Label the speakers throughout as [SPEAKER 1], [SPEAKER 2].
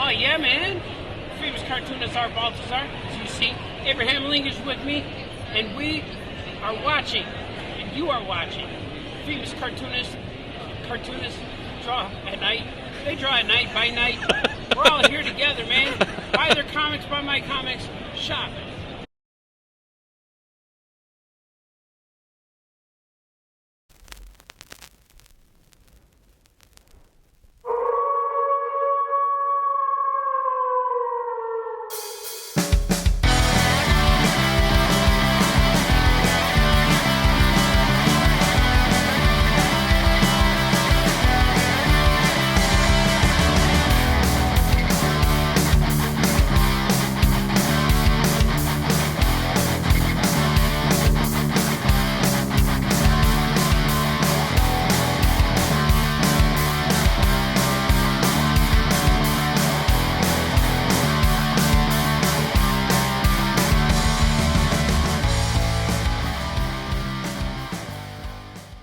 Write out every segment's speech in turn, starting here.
[SPEAKER 1] Oh yeah, man. Famous cartoonist Art Balthazar. As you see, Abraham Lincoln's with me, and we are watching, and you are watching. Famous cartoonists draw at night. They draw at night by night. We're all here together, man. Buy their comics, buy my comics, shop.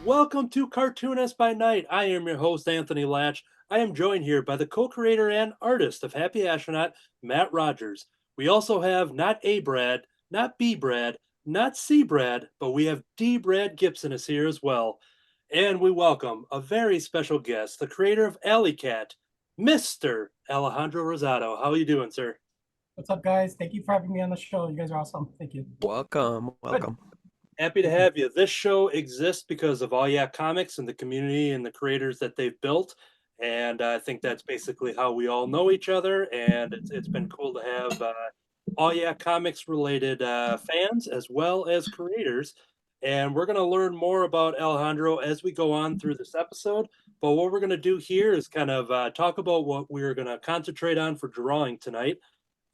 [SPEAKER 2] Welcome to Cartoonist by Night. I am your host, Anthony Laatsch. I am joined here by the co-creator and artist of Happy Astronaut, Matt Rodgers. We also have not A Brad, not B Brad, not C Brad, but we have D Brad Gibson is here as well. And we welcome a very special guest, the creator of Alley Cat, Mr. Alejandro Rosado. How are you doing, sir?
[SPEAKER 3] What's up, guys? Thank you for having me on the show. You guys are awesome. Thank you.
[SPEAKER 4] Welcome.
[SPEAKER 2] Happy to have you. This show exists because of All Yeah Comics and the community and the creators that they've built. And I think that's basically how we all know each other. And it's been cool to have All Yeah Comics related fans as well as creators. And we're going to learn more about Alejandro as we go on through this episode. But what we're going to do here is kind of talk about what we're going to concentrate on for drawing tonight.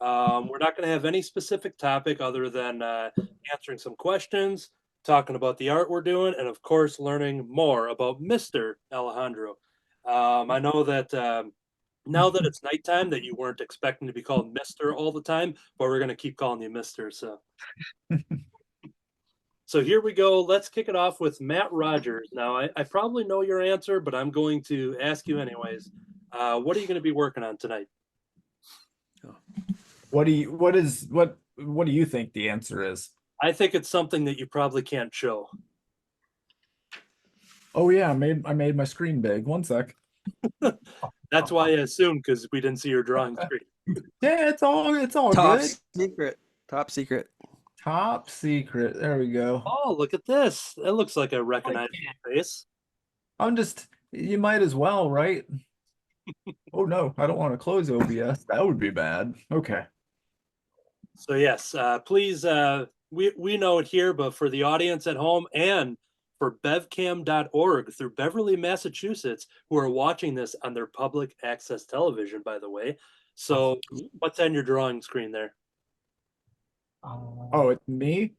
[SPEAKER 2] We're not going to have any specific topic other than answering some questions, talking about the art we're doing, and of course, learning more about Mr. Alejandro. I know that now that it's nighttime, that you weren't expecting to be called Mr. all the time, but we're going to keep calling you Mr. So here we go. Let's kick it off with Matt Rodgers. Now, I probably know your answer, but I'm going to ask you anyways. What are you going to be working on tonight?
[SPEAKER 5] What do you think the answer is?
[SPEAKER 2] I think it's something that you probably can't show.
[SPEAKER 5] Oh yeah, I made my screen big. One sec.
[SPEAKER 2] That's why I assumed, because we didn't see your drawing screen.
[SPEAKER 5] Yeah, it's all
[SPEAKER 4] Top
[SPEAKER 5] good.
[SPEAKER 4] secret. Top secret.
[SPEAKER 5] Top secret. There we go.
[SPEAKER 2] Oh, look at this. That looks like a recognizable face.
[SPEAKER 5] You might as well, right? Oh no, I don't want to close OBS. That would be bad. Okay.
[SPEAKER 2] So yes, please, we know it here, but for the audience at home and for bevcam.org through Beverly, Massachusetts, who are watching this on their public access television, by the way. So what's on your drawing screen there?
[SPEAKER 5] Oh, it's me?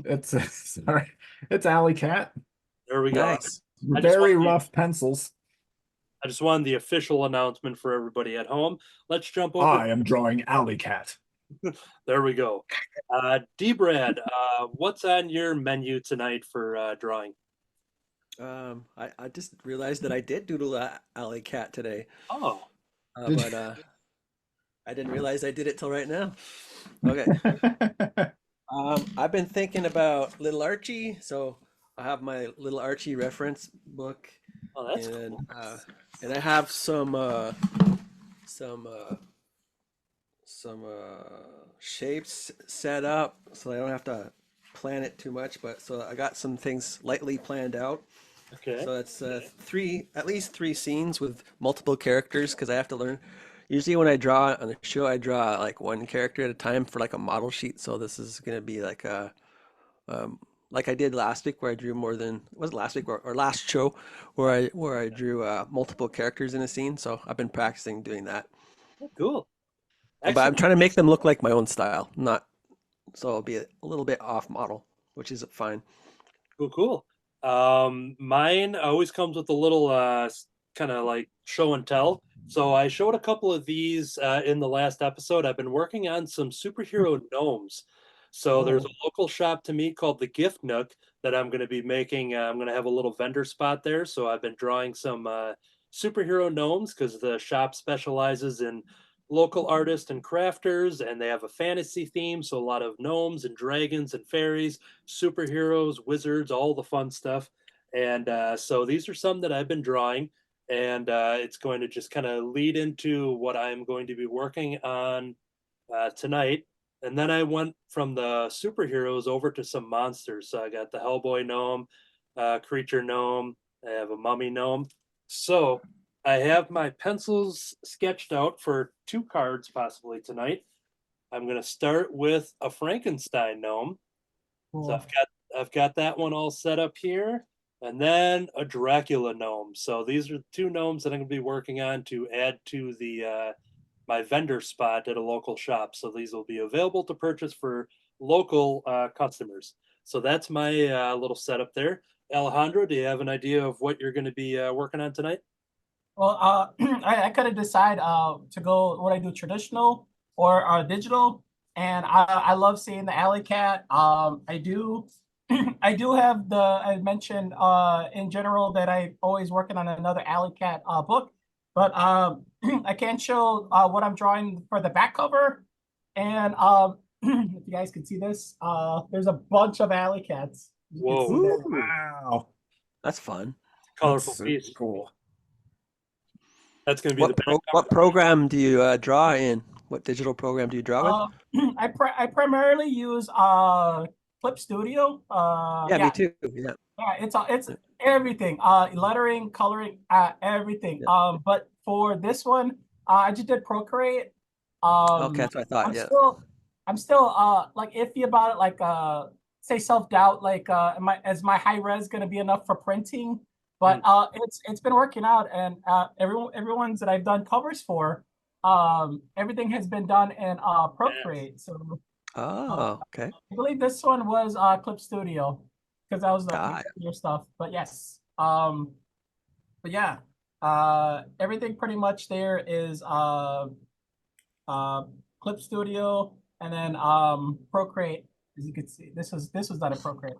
[SPEAKER 2] Yes.
[SPEAKER 5] Sorry. It's Alley Cat.
[SPEAKER 2] There we go.
[SPEAKER 4] Nice.
[SPEAKER 5] Very rough pencils.
[SPEAKER 2] I just wanted the official announcement for everybody at home. Let's jump over.
[SPEAKER 5] I am drawing Alley Cat.
[SPEAKER 2] There we go. D Brad, what's on your menu tonight for drawing?
[SPEAKER 4] I just realized that I did doodle Alley Cat today.
[SPEAKER 2] Oh.
[SPEAKER 4] But I didn't realize I did it till right now. Okay. I've been thinking about Little Archie, so I have my Little Archie reference book.
[SPEAKER 2] Oh, that's cool.
[SPEAKER 4] And I have some shapes set up, so I don't have to plan it too much. But so I got some things lightly planned out.
[SPEAKER 2] Okay.
[SPEAKER 4] So it's at least three scenes with multiple characters, because I have to learn. Usually when I draw on the show, I draw like one character at a time for like a model sheet. So this is gonna be like a like I did last week, where I drew more than, was it last week or last show, where I drew multiple characters in a scene. So I've been practicing doing that.
[SPEAKER 2] Oh, cool.
[SPEAKER 4] But I'm trying to make them look like my own style, not so I'll be a little bit off model, which is fine.
[SPEAKER 2] Cool. Mine always comes with a little kind of like show and tell. So I showed a couple of these in the last episode. I've been working on some superhero gnomes. So there's a local shop to me called the Gift Nook that I'm going to be making. I'm going to have a little vendor spot there. So I've been drawing some superhero gnomes because the shop specializes in local artists and crafters, and they have a fantasy theme. So a lot of gnomes and dragons and fairies, superheroes, wizards, all the fun stuff. And so these are some that I've been drawing, and it's going to just kind of lead into what I'm going to be working on tonight. And then I went from the superheroes over to some monsters. So I got the Hellboy gnome, creature gnome. I have a mummy gnome. So I have my pencils sketched out for 2 cards possibly tonight. I'm going to start with a Frankenstein gnome. So
[SPEAKER 3] Cool.
[SPEAKER 2] I've got that one all set up here, and then a Dracula gnome. So these are 2 gnomes that I'm going to be working on to add to the my vendor spot at a local shop. So these will be available to purchase for local customers. So that's my little setup there. Alejandro, do you have an idea of what you're going to be working on tonight?
[SPEAKER 3] Well, I couldn't decide to go what I do traditional or digital, and I love seeing the alley cat. I do I do have the I mentioned in general that I'm always working on another alley cat book, but I can't show what I'm drawing for the back cover, and if you guys can see this, there's a bunch of alley cats. You can
[SPEAKER 2] Whoa.
[SPEAKER 3] see that.
[SPEAKER 5] Wow.
[SPEAKER 4] That's fun.
[SPEAKER 2] Colorful
[SPEAKER 5] That's super
[SPEAKER 2] piece.
[SPEAKER 5] cool.
[SPEAKER 2] That's going to be the back
[SPEAKER 4] What program do you draw in? What digital program do you draw with?
[SPEAKER 3] I primarily use Clip Studio.
[SPEAKER 4] Yeah,
[SPEAKER 3] Yeah,
[SPEAKER 4] me too. Yeah.
[SPEAKER 3] yeah, it's everything. Lettering, coloring, everything.
[SPEAKER 4] Yeah.
[SPEAKER 3] But for this one, I just did Procreate.
[SPEAKER 4] Okay, that's what I thought.
[SPEAKER 3] I'm
[SPEAKER 4] Yeah.
[SPEAKER 3] still I'm still like iffy about it, like say self-doubt, like is my high res gonna be enough for printing? But it's been working out, and everyone's that I've done covers for, everything has been done in Procreate. So
[SPEAKER 4] Oh, okay.
[SPEAKER 3] I believe this one was Clip Studio because that was the
[SPEAKER 4] Ah,
[SPEAKER 3] your stuff. But yes, but yeah, everything pretty much there is uh, Clip Studio, and then Procreate. As you can see, this was done in Procreate.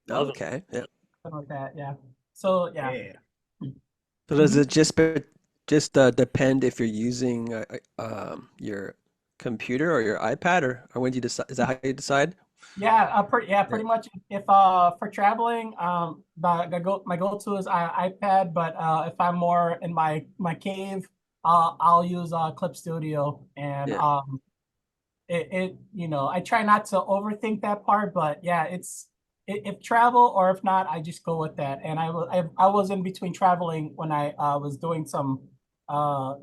[SPEAKER 2] Love it.
[SPEAKER 4] okay. Yeah.
[SPEAKER 3] Something like that. Yeah. So yeah.
[SPEAKER 5] Yeah.
[SPEAKER 4] So does it just depend if you're using your computer or your iPad, or when do you decide? Is that how you decide?
[SPEAKER 3] Yeah, pretty
[SPEAKER 4] Yeah.
[SPEAKER 3] much. If for traveling, my go-to is iPad. But if I'm more in my cave, I'll use Clip Studio, and
[SPEAKER 4] Yeah.
[SPEAKER 3] it I try not to overthink that part. But yeah, if travel or if not, I just go with that. And I was in between traveling when I was doing some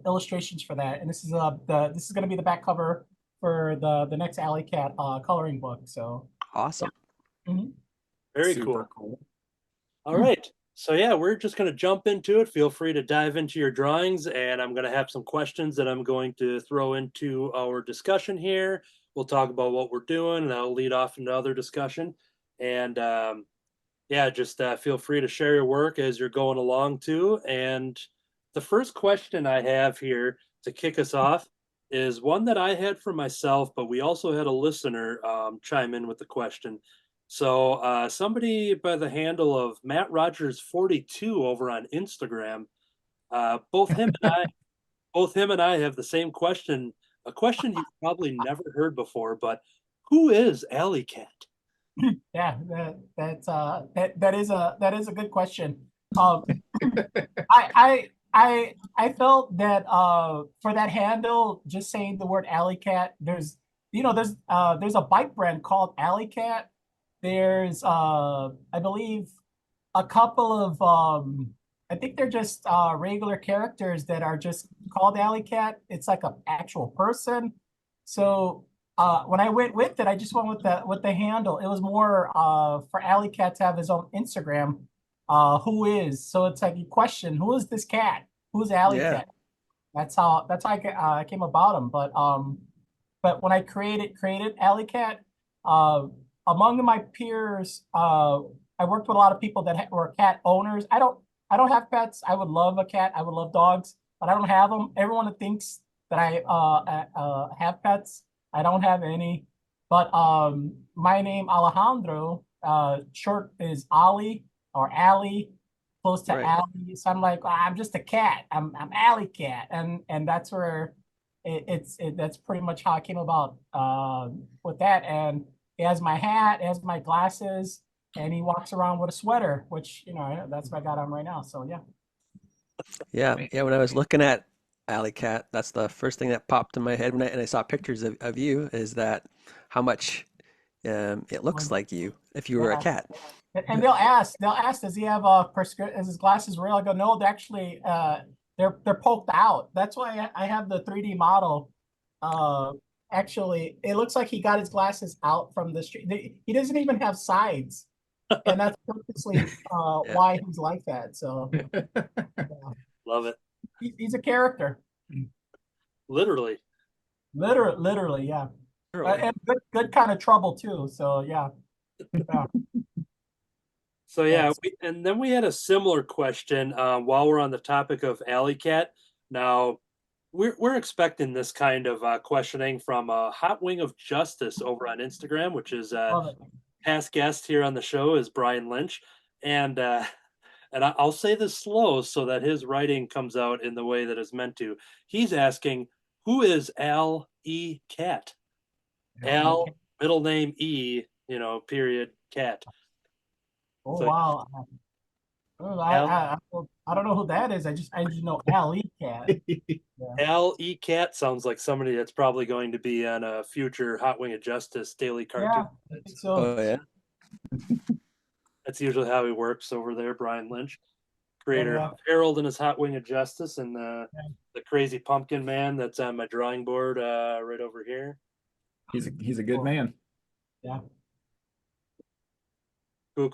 [SPEAKER 3] illustrations for that, and this is going to be the back cover for the next Alley Cat coloring book. So
[SPEAKER 4] Awesome.
[SPEAKER 3] mhm.
[SPEAKER 2] Very
[SPEAKER 5] Super
[SPEAKER 2] cool.
[SPEAKER 5] cool.
[SPEAKER 2] All right. So yeah, we're just going to jump into it. Feel free to dive into your drawings, and I'm going to have some questions that I'm going to throw into our discussion here. We'll talk about what we're doing, and I'll lead off into other discussion. And yeah, just feel free to share your work as you're going along too. And the first question I have here to kick us off is one that I had for myself, but we also had a listener chime in with the question. So somebody by the handle of Matt Rodgers 42 over on Instagram, both him and I have the same question, a question you've probably never heard before, but who is Alley Cat?
[SPEAKER 3] Yeah, that is a good question. I felt that for that handle, just saying the word Alley Cat, there's a bike brand called Alley Cat. There's I believe a couple of I think they're just regular characters that are just called Alley Cat. It's like an actual person. So when I went with it, I just went with the handle. It was more for Alley Cat to have his own Instagram. Who is? So it's like you question, who is this cat? Who's Alley
[SPEAKER 4] Yeah.
[SPEAKER 3] Cat? That's how I came about him. But when I created Alley Cat, uh, among my peers, I worked with a lot of people that were cat owners. I don't have pets. I would love a cat. I would love dogs, but I don't have them. Everyone thinks that I have pets. I don't have any. But my name Alejandro, short is Ali or Ali. close to
[SPEAKER 4] Right.
[SPEAKER 3] Alley. So I'm like, I'm just a cat. I'm Alley Cat, and that's where that's pretty much how I came about with that. And he has my hat, he has my glasses, and he walks around with a sweater, which that's what I got on right now. So yeah.
[SPEAKER 4] Yeah,
[SPEAKER 5] Man.
[SPEAKER 4] yeah. When I was looking at Alley Cat, that's the first thing that popped in my head when I saw pictures of you, is that how much it looks like you if you were a
[SPEAKER 3] Yeah.
[SPEAKER 4] cat.
[SPEAKER 3] And they'll ask, does he have a prescription? Is his glasses real? I go, no, they're actually they're poked out. That's why I have the 3D model. Uh, Actually, it looks like he got his glasses out from the street. He doesn't even have sides, and that's purposely
[SPEAKER 4] Yeah.
[SPEAKER 3] why he's like that. So
[SPEAKER 2] Love it.
[SPEAKER 3] he's a character,
[SPEAKER 2] Literally.
[SPEAKER 3] literally, yeah,
[SPEAKER 4] Really.
[SPEAKER 3] and good kind of trouble too. So yeah, yeah.
[SPEAKER 2] So yeah,
[SPEAKER 3] Yes.
[SPEAKER 2] and then we had a similar question while we're on the topic of Alley Cat. Now, we're expecting this kind of questioning from Hot Wing of Justice over on Instagram, which is
[SPEAKER 3] Love it.
[SPEAKER 2] past guest here on the show is Brian Lynch, and I'll say this slow so that his writing comes out in the way that it's meant to. He's asking, who is Al E. Cat? Al, middle name E, period, Cat.
[SPEAKER 3] Oh
[SPEAKER 2] So
[SPEAKER 3] wow. Oh,
[SPEAKER 2] Al,
[SPEAKER 3] I don't know who that is. I just know Alley Cat. Yeah.
[SPEAKER 2] Al E. Cat sounds like somebody that's probably going to be on a future Hot Wing of Justice daily cartoon.
[SPEAKER 3] Yeah, I think so.
[SPEAKER 4] Oh yeah.
[SPEAKER 2] That's usually how he works over there, Brian Lynch, creator
[SPEAKER 3] Yeah.
[SPEAKER 2] of Harold and his Hot Wing of Justice, and the
[SPEAKER 3] Yeah.
[SPEAKER 2] crazy pumpkin man that's on my drawing board right over here.
[SPEAKER 5] He's a good man.
[SPEAKER 3] Yeah.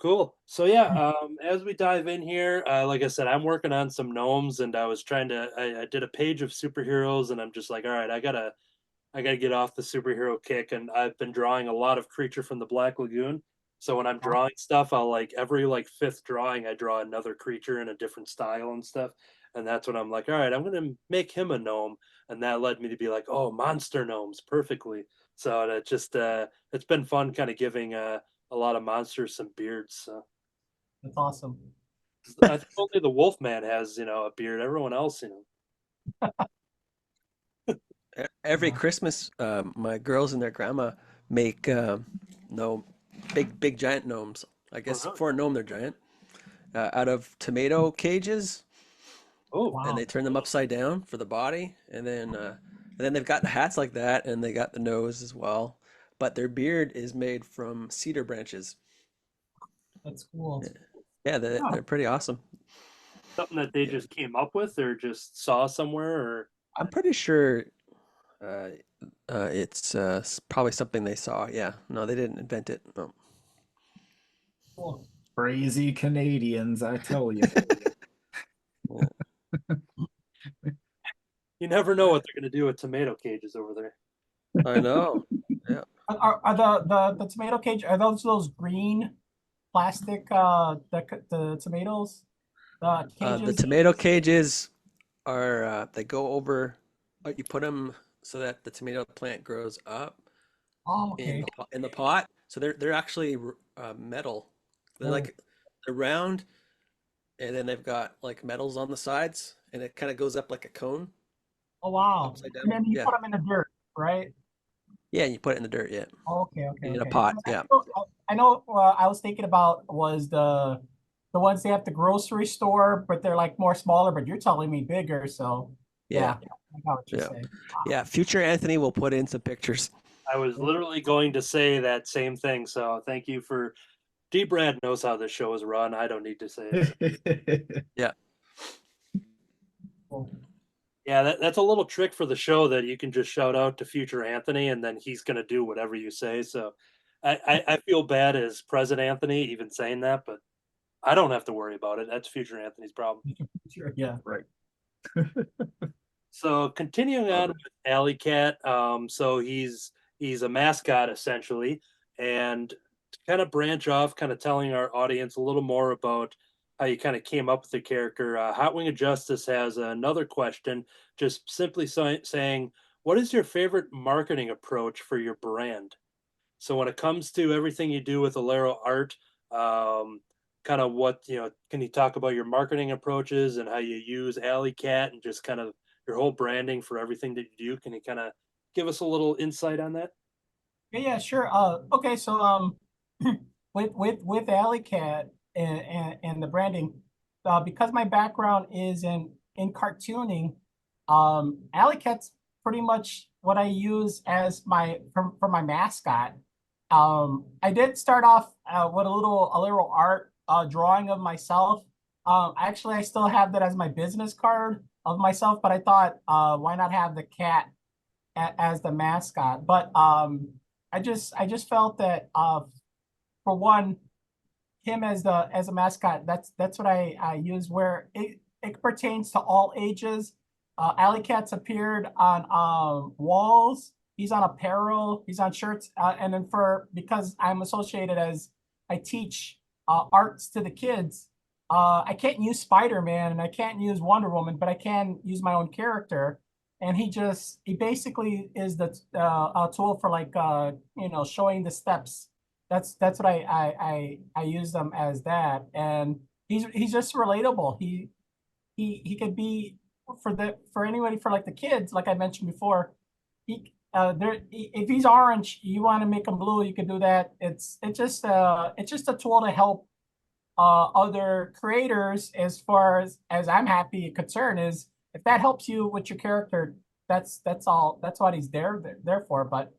[SPEAKER 2] Cool. So yeah, as we dive in here, like I said, I'm working on some gnomes, and I did a page of superheroes, and I'm just like, all right, I gotta get off the superhero kick, and I've been drawing a lot of Creature from the Black Lagoon. So when I'm drawing stuff, I'll every fifth drawing, I draw another creature in a different style and stuff, and that's when I'm like, all right, I'm gonna make him a gnome, and that led me to be like, oh, monster gnomes, perfectly. So that just it's been fun, kind of giving a lot of monsters some beards. So
[SPEAKER 3] That's awesome.
[SPEAKER 2] I think only the Wolfman has a beard. Everyone else,
[SPEAKER 4] Every Christmas, my girls and their grandma make no big giant gnomes. I guess
[SPEAKER 2] really?
[SPEAKER 4] for a gnome they're giant. Out of tomato cages,
[SPEAKER 2] Oh,
[SPEAKER 3] Wow.
[SPEAKER 4] and they turn them upside down for the body, and then they've got the hats like that, and they got the nose as well. But their beard is made from cedar branches.
[SPEAKER 3] That's cool.
[SPEAKER 4] Yeah, they're pretty awesome.
[SPEAKER 2] something that they
[SPEAKER 4] Yeah.
[SPEAKER 2] just came up with or just saw somewhere, or
[SPEAKER 4] I'm pretty sure uh, it's probably something they saw. Yeah, no, they didn't invent it. No.
[SPEAKER 3] Cool.
[SPEAKER 5] Crazy Canadians, I tell you.
[SPEAKER 2] you never know what they're going to do with tomato cages over there.
[SPEAKER 4] I know. Yeah.
[SPEAKER 3] Are the tomato cage, are those green plastic the tomatoes? The
[SPEAKER 4] The
[SPEAKER 3] cages?
[SPEAKER 4] tomato cages are they go over. You put them so that the tomato plant grows up
[SPEAKER 3] Oh, okay.
[SPEAKER 4] in the pot. So they're actually metal. They're
[SPEAKER 3] Oh.
[SPEAKER 4] they're round, and then they've got like metals on the sides, and it kind of goes up like a cone
[SPEAKER 3] Oh wow.
[SPEAKER 4] upside
[SPEAKER 3] And
[SPEAKER 4] down.
[SPEAKER 3] then you
[SPEAKER 4] Yeah,
[SPEAKER 3] put them in the dirt, right?
[SPEAKER 4] yeah. And you put it in the dirt. Yeah,
[SPEAKER 3] Oh, okay.
[SPEAKER 4] in a pot.
[SPEAKER 3] I
[SPEAKER 4] Yeah.
[SPEAKER 3] know, I know I was thinking about was the ones they have at the grocery store, but they're like more smaller, but you're telling me bigger, so
[SPEAKER 4] Yeah.
[SPEAKER 3] I got what you're
[SPEAKER 4] Yeah.
[SPEAKER 3] saying.
[SPEAKER 4] Yeah. Future Anthony will put in some pictures.
[SPEAKER 2] I was literally going to say that same thing. So thank you for D. Brad knows how this show is run. I don't need to say it.
[SPEAKER 4] Yeah.
[SPEAKER 3] Cool.
[SPEAKER 2] Yeah, that's a little trick for the show that you can just shout out to future Anthony, and then he's going to do whatever you say. So I feel bad as present Anthony even saying that, but I don't have to worry about it. That's future Anthony's problem.
[SPEAKER 3] Sure, yeah.
[SPEAKER 5] Right.
[SPEAKER 2] So continuing on with Alley Cat, so he's a mascot essentially, and to kind of branch off, kind of telling our audience a little more about how you kind of came up with the character. Hot Wing of Justice has another question, just simply saying, "What is your favorite marketing approach for your brand?" So when it comes to everything you do with Alero art, kind of what, can you talk about your marketing approaches and how you use Alley Cat and just kind of your whole branding for everything that you do? Can you kind of give us a little insight on that?
[SPEAKER 3] Yeah, sure. Okay, so with Alley Cat and the branding, because my background is in cartooning, Alley Cat's pretty much what I use as for my mascot. I did start off with a little art drawing of myself. Actually, I still have that as my business card of myself, but I thought, why not have the cat as the mascot? But I just felt that for one, him as a mascot, that's what I use, where it pertains to all ages. Alley Cat's appeared on walls. He's on apparel. He's on shirts. And then because I'm associated as I teach arts to the kids, I can't use Spider-Man and I can't use Wonder Woman, but I can use my own character. And he basically is the a tool for like showing the steps. That's what I use them as that. And he's just relatable. He could be for anybody, for like the kids, like I mentioned before. If he's orange, you want to make him blue, you can do that. It's just a tool to help other creators. As far as I'm happy concerned, is if that helps you with your character, that's all. That's what he's there for. But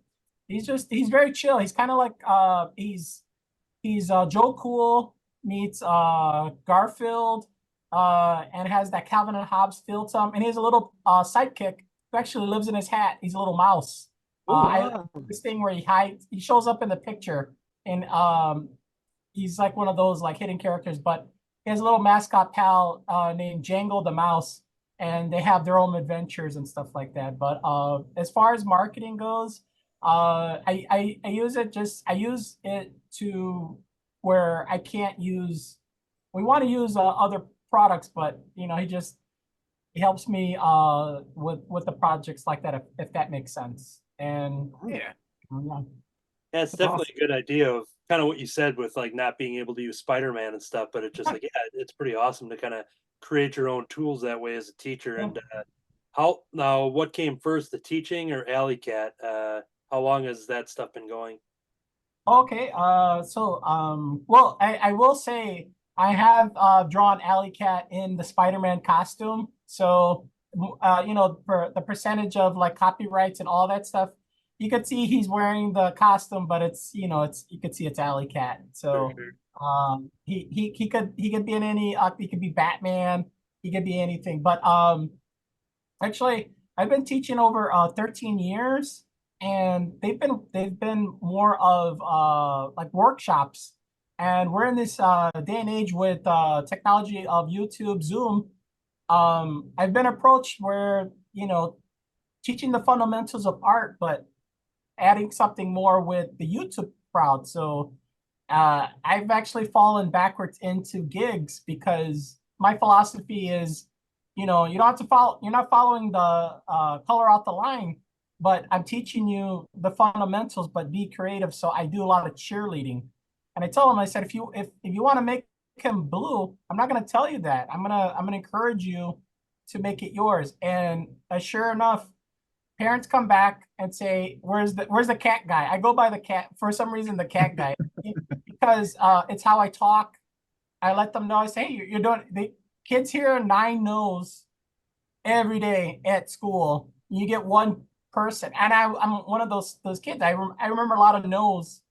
[SPEAKER 3] he's very chill. He's kind of like he's Joe Cool meets Garfield, and has that Calvin and Hobbes feel to him. And he has a little sidekick who actually lives in his hat. He's a little mouse. This thing where he shows up in the picture, and he's like one of those like hidden characters. But he has a little mascot pal named Jangle the Mouse, and they have their own adventures and stuff like that. But as far as marketing goes, I use it to where I can't use. We want to use other products, but he helps me with the projects like that, if that makes sense. And
[SPEAKER 5] Yeah.
[SPEAKER 2] Yeah, it's definitely a good idea of kind of what you said with like not being able to use Spider-Man and stuff, but it's just like, yeah, it's pretty awesome to kind of create your own tools that way as a teacher. And what came first, the teaching or Alley Cat? How long has that stuff been going?
[SPEAKER 3] Okay, well, I will say I have drawn Alley Cat in the Spider-Man costume. So, for the percentage of like copyrights and all that stuff, you could see he's wearing the costume, but you could see it's Alley Cat. So, he could be in any, he could be Batman, he could be anything. But actually, I've been teaching over 13 years. And they've been more of like workshops, and we're in this day and age with technology of YouTube, Zoom. I've been approached where teaching the fundamentals of art, but adding something more with the YouTube crowd. So I've actually fallen backwards into gigs, because my philosophy is, you don't have to follow. You're not following the color out the line. But I'm teaching you the fundamentals, but be creative. So I do a lot of cheerleading. And I tell them, I said, if you want to make him blue, I'm not going to tell you that. I'm gonna encourage you to make it yours. And sure enough, parents come back and say, where's the cat guy? I go by the cat, for some reason, the cat guy, because it's how I talk. I let them know. I say, hey, you're doing, the kids hear 9 no's every day at school. You get one person, and I'm one of those kids. I remember a lot of no's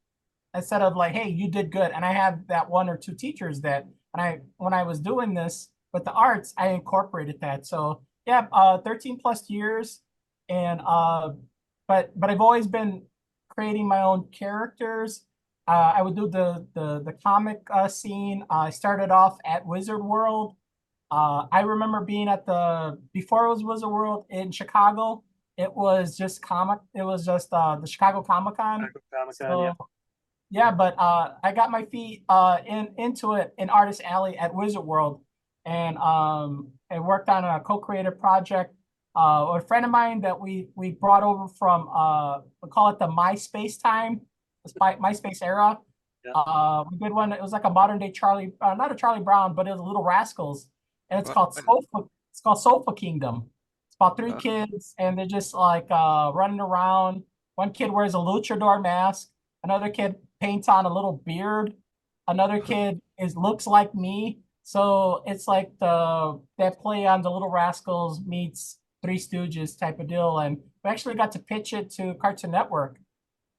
[SPEAKER 3] instead of like, hey, you did good. And I have that 1 or 2 teachers that, and when I was doing this with the arts, I incorporated that. So yeah, 13 plus years, and but I've always been creating my own characters. I would do the comic scene. I started off at Wizard World. I remember being before it was Wizard World in Chicago. It was just the Chicago Comic-Con. So, yeah, but I got my feet into it in Artist Alley at Wizard World, and I worked on a co-creative project. A friend of mine that we brought over from we call it the MySpace time, the MySpace era. We did one. It was like a modern day Charlie, not a Charlie Brown, but it was Little Rascals, and it's called Sofa. It's called Sofa Kingdom. It's about three kids, and they're just like running around. One kid wears a luchador mask. Another kid paints on a little beard. Another kid looks like me. So it's like that play on the Little Rascals meets Three Stooges type of deal. And we actually got to pitch it to Cartoon Network,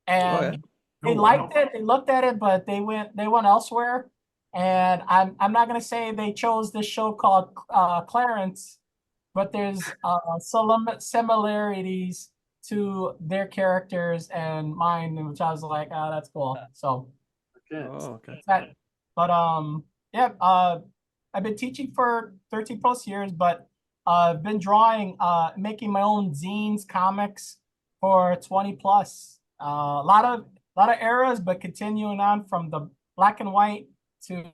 [SPEAKER 3] and they liked it. They looked at it, but they went elsewhere. And I'm not gonna say they chose this show called Clarence, but there's some similarities to their characters and mine, which I was like, oh, that's cool. So
[SPEAKER 2] Okay.
[SPEAKER 3] that, but yeah, I've been teaching for 13 plus years, but I've been drawing, making my own zines, comics for 20 plus. A lot of eras, but continuing on from the black and white to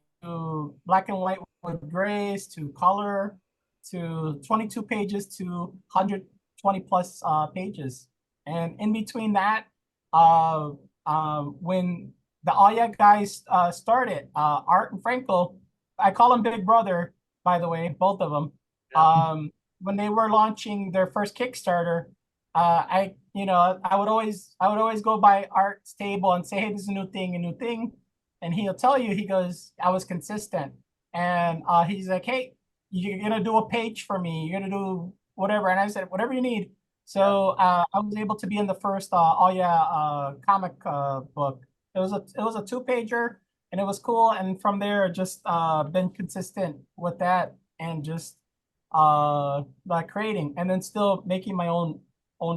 [SPEAKER 3] black and white with grays to color to 22 pages to 120 plus pages. And in between that, when the Aya guys started, Art and Franco, I call them Big Brother, by the way, both of them. When they were launching their first Kickstarter, I would always go by Art's table and say, hey, this is a new thing. And he'll tell you, he goes, I was consistent. And he's like, hey, you're going to do a page for me. You're going to do whatever. And I said, whatever you need. So I was able to be in the first comic book. It was a 2-pager, and it was cool. And from there, just been consistent with that and just like creating and then still making my own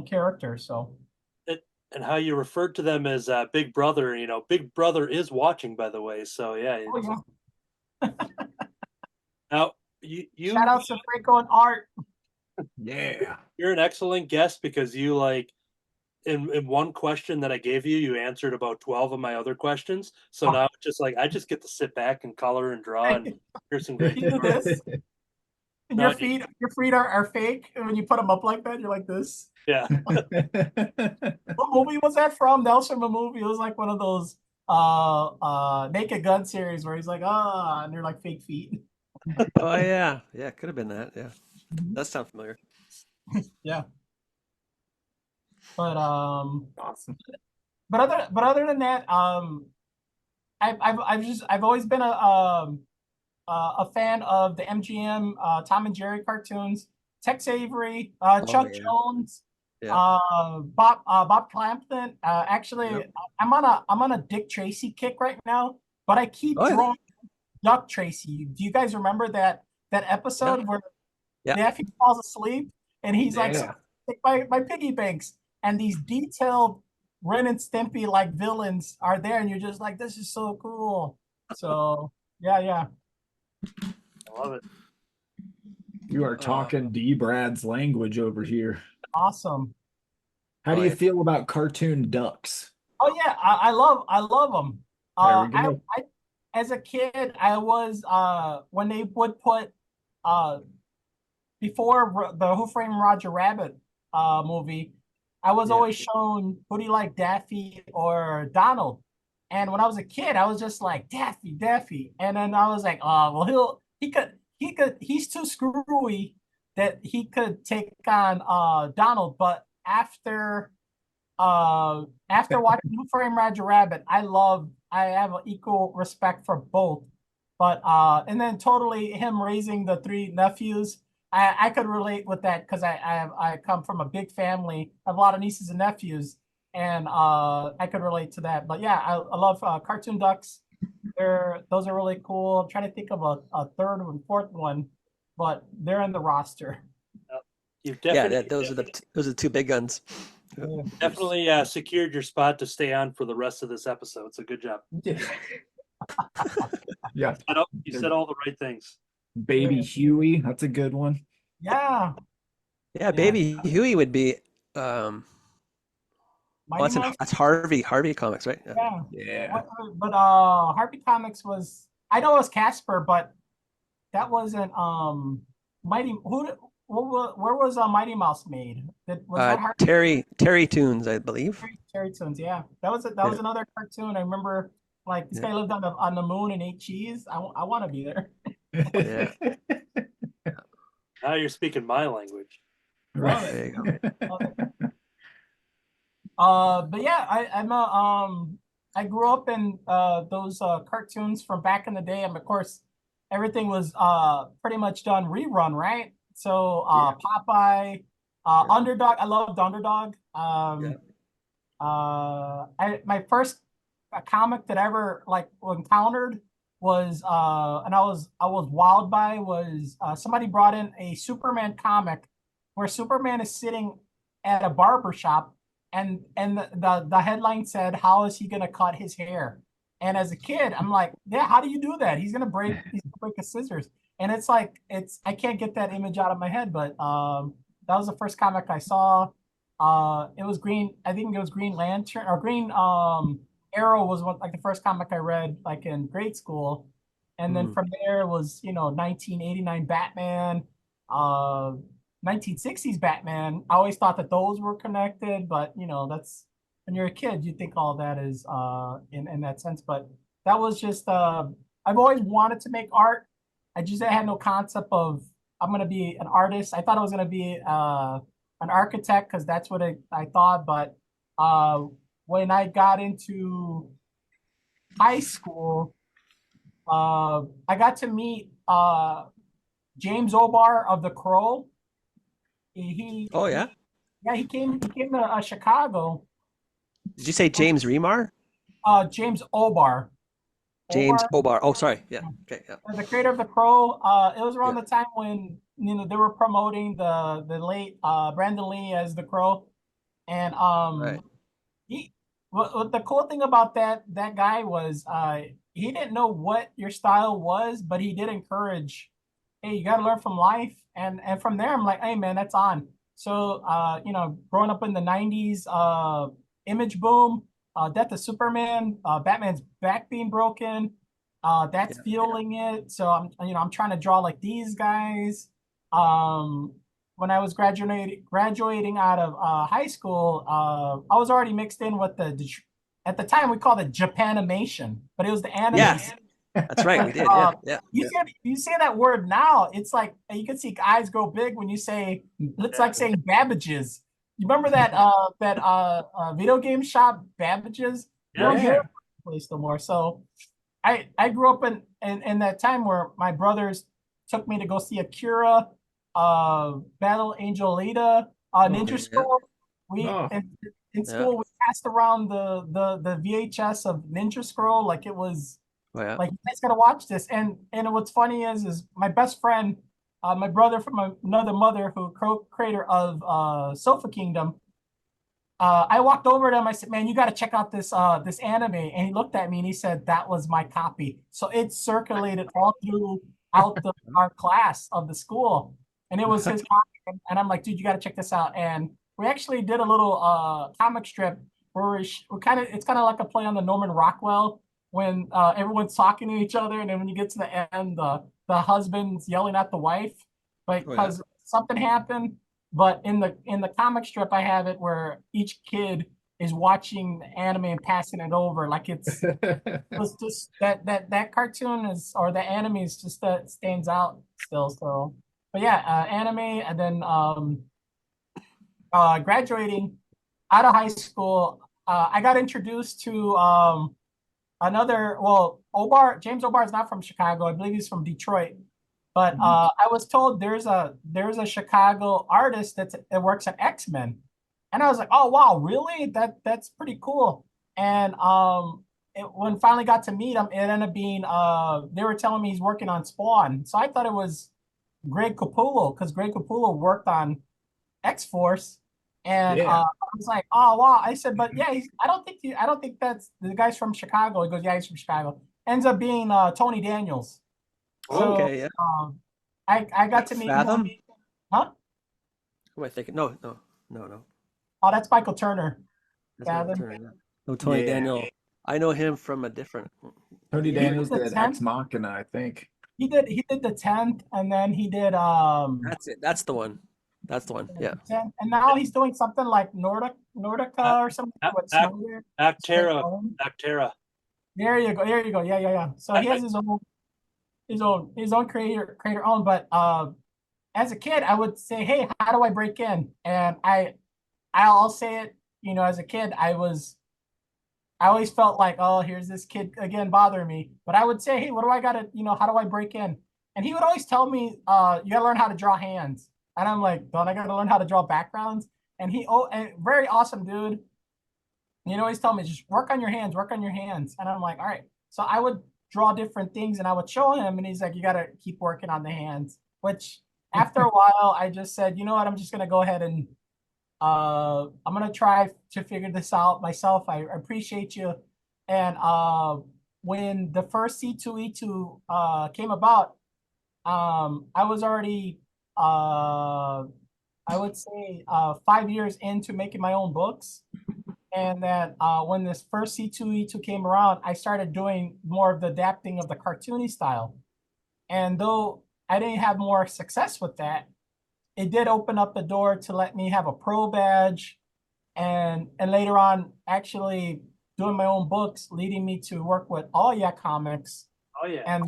[SPEAKER 3] character. So.
[SPEAKER 2] And how you referred to them as Big Brother, Big Brother is watching, by the way. So yeah. Now you
[SPEAKER 3] shout out to Franco and Art.
[SPEAKER 5] Yeah,
[SPEAKER 2] you're an excellent guest because you like in one question that I gave you, you answered about 12 of my other questions. So now it's just like I just get to sit back and color and draw and hear some great.
[SPEAKER 3] You do this. And your feet are fake, and when you put them up like that, you're like this.
[SPEAKER 2] Yeah.
[SPEAKER 3] What movie was that from? That was from a movie. It was like one of those Naked Gun series where he's like, and they're like fake feet.
[SPEAKER 4] Oh yeah, it could have been that. Yeah, that sounds familiar.
[SPEAKER 3] Yeah. But
[SPEAKER 5] awesome.
[SPEAKER 3] But other than that, I've always been a fan of the MGM Tom and Jerry cartoons, Tex Avery, Chuck Jones, Bob Clampton. Actually, I'm on a Dick Tracy kick right now, but I keep drawing Duck Tracy. Do you guys remember that episode where Daffy falls asleep and he's like, my piggy banks, and these detailed Ren and Stimpy like villains are there, and you're just like, this is so cool. So yeah.
[SPEAKER 2] I love it.
[SPEAKER 5] You are talking D-Brad's language over here.
[SPEAKER 3] Awesome.
[SPEAKER 5] How do you feel about cartoon ducks?
[SPEAKER 3] Oh yeah, I love them.
[SPEAKER 5] There we go.
[SPEAKER 3] I as a kid, I was when they would put before the Who Framed Roger Rabbit movie, I was always shown who do you like, Daffy or Donald? And when I was a kid, I was just like Daffy. And then I was like, oh well, he's too screwy that he could take on Donald. But after watching Who Framed Roger Rabbit, I have an equal respect for both. But and then totally him raising the 3 nephews, I could relate with that because I come from a big family. I have a lot of nieces and nephews, and I could relate to that. But yeah, I love cartoon ducks. Those are really cool. I'm trying to think of a third and fourth one, but they're in the roster.
[SPEAKER 2] You've definitely,
[SPEAKER 4] those are the 2 big guns.
[SPEAKER 2] Definitely secured your spot to stay on for the rest of this episode. So good job.
[SPEAKER 5] Yeah,
[SPEAKER 2] you said all the right things.
[SPEAKER 5] Baby Huey, that's a good one.
[SPEAKER 3] Yeah.
[SPEAKER 4] Baby Huey would be that's Harvey Comics, right?
[SPEAKER 5] Yeah.
[SPEAKER 3] But Harvey Comics was, I know it was Casper, but that wasn't Mighty. Where was Mighty Mouse made? Was that
[SPEAKER 4] Terry Toons, I believe.
[SPEAKER 3] Terry Toons, yeah. That was another cartoon. I remember Like this
[SPEAKER 4] Yeah.
[SPEAKER 3] guy lived on the moon and ate cheese. I want to be there.
[SPEAKER 4] Yeah.
[SPEAKER 2] Now you're speaking my language.
[SPEAKER 3] Love
[SPEAKER 4] There
[SPEAKER 3] it.
[SPEAKER 4] you go.
[SPEAKER 3] Love it. But yeah, I grew up in those cartoons from back in the day, and of course, everything was pretty much done rerun, right? So Popeye, Underdog. I loved Underdog. My first comic that I ever like encountered was and I was wowed by was somebody brought in a Superman comic where Superman is sitting at a barber shop and the headline said, how is he gonna cut his hair? And as a kid, I'm like, yeah, how do you do that? He's gonna break his scissors. And it's like I can't get that image out of my head, but that was the first comic I saw. It was Green. I think it was Green Lantern or Green Arrow was like the first comic I read like in grade school, and then from there was 1989 Batman, 1960s Batman. I always thought that those were connected, but that's when you're a kid, you think all that is in that sense. But that was just I've always wanted to make art. I just had no concept of I'm gonna be an artist. I thought I was gonna be an architect because that's what I thought. But when I got into high school, I got to meet James Obar of the Crow.
[SPEAKER 4] Oh yeah.
[SPEAKER 3] He came to Chicago.
[SPEAKER 4] Did you say James Remar?
[SPEAKER 3] James Obar.
[SPEAKER 4] James Obar. Oh, sorry. Yeah. Okay. Yeah.
[SPEAKER 3] The creator of the Crow. It was around the time when they were promoting the late Brandon Lee as the Crow, and
[SPEAKER 4] Right.
[SPEAKER 3] what the cool thing about that guy was he didn't know what your style was, but he did encourage, hey, you got to learn from life, and from there I'm like, hey man, that's on. So growing up in the 90s, image boom, Death of Superman, Batman's back being broken. That's fueling it. So I'm trying to draw like these guys. When I was graduating out of high school, I was already mixed in with at the time we called it Japanimation, but it was the anime.
[SPEAKER 4] Yes. That's right. We did. Yeah.
[SPEAKER 3] You say that word now, it's like you can see eyes go big when you say it's like saying Babbage's. You remember that video game shop Babbage's? You don't hear it in the place no more. So I grew up in that time where my brothers took me to go see Akira, Battle Angel Alita, Ninja Scroll. In school we passed around the VHS of Ninja Scroll like it was like you guys gotta watch this. And what's funny is my best friend, my brother from another mother, who creator of Sofa Kingdom. I walked over to him. I said, "Man, you got to check out this anime." And he looked at me and he said, "That was my copy." So it circulated all throughout our class of the school, and it was his copy. And I'm like, "Dude, you got to check this out." And we actually did a little comic strip where it's kind of like a play on the Norman Rockwell when everyone's talking to each other, and then when you get to the end, the husband's yelling at the wife, because something happened. But in the comic strip, I have it where each kid is watching the anime and passing it over. Like it's just that cartoon is, or the anime is just that stands out still. So, but yeah, anime, and then graduating out of high school, I got introduced to James Obar is not from Chicago. I believe he's from Detroit. But I was told there's a Chicago artist that works at X-Men, and I was like, oh wow, really? That's pretty cool. And when finally got to meet him, it ended up being they were telling me he's working on Spawn. So I thought it was Greg Capullo, because Greg Capullo worked on X-Force, and I was like, oh wow. I said, but yeah, I don't think that's the guy's from Chicago. He goes, yeah, he's from Chicago. Ends up being Tony Daniels. So,
[SPEAKER 4] okay, yeah.
[SPEAKER 3] I got to meet
[SPEAKER 4] Fathom?
[SPEAKER 3] him. Huh?
[SPEAKER 4] Who am I thinking? No.
[SPEAKER 3] Oh, that's Michael Turner.
[SPEAKER 4] That's Michael Turner, yeah. No, Tony Daniel. I know him from a different.
[SPEAKER 5] Tony Daniels
[SPEAKER 3] did
[SPEAKER 5] did Ex Machina, I think.
[SPEAKER 3] He did the 10th, and then he did
[SPEAKER 4] That's it. That's the one. Yeah.
[SPEAKER 3] 10th, and now he's doing something like Nordica or something.
[SPEAKER 2] Actera.
[SPEAKER 3] There you go. There you go. Yeah, yeah, yeah. So he has his own creator own. But as a kid, I would say, hey, how do I break in? And I'll say it. As a kid, I always felt like, oh, here's this kid again bothering me. But I would say, hey, what do I gotta, how do I break in? And he would always tell me, you gotta learn how to draw hands. And I'm like, don't I gotta learn how to draw backgrounds? And very awesome dude. Always tell me, just work on your hands, work on your hands. And I'm like, all right. So I would draw different things and I would show him, and he's like, you gotta keep working on the hands. Which after a while, I just said, you know what, I'm just gonna go ahead and I'm gonna try to figure this out myself. I appreciate you. And when the first C2E2 came about, I was already I would say 5 years into making my own books. And that when this first C2E2 came around, I started doing more of the adapting of the cartoony style. And though I didn't have more success with that, it did open up the door to let me have a pro badge, and later on actually doing my own books, leading me to work with All Yeah Comics,
[SPEAKER 2] Oh yeah.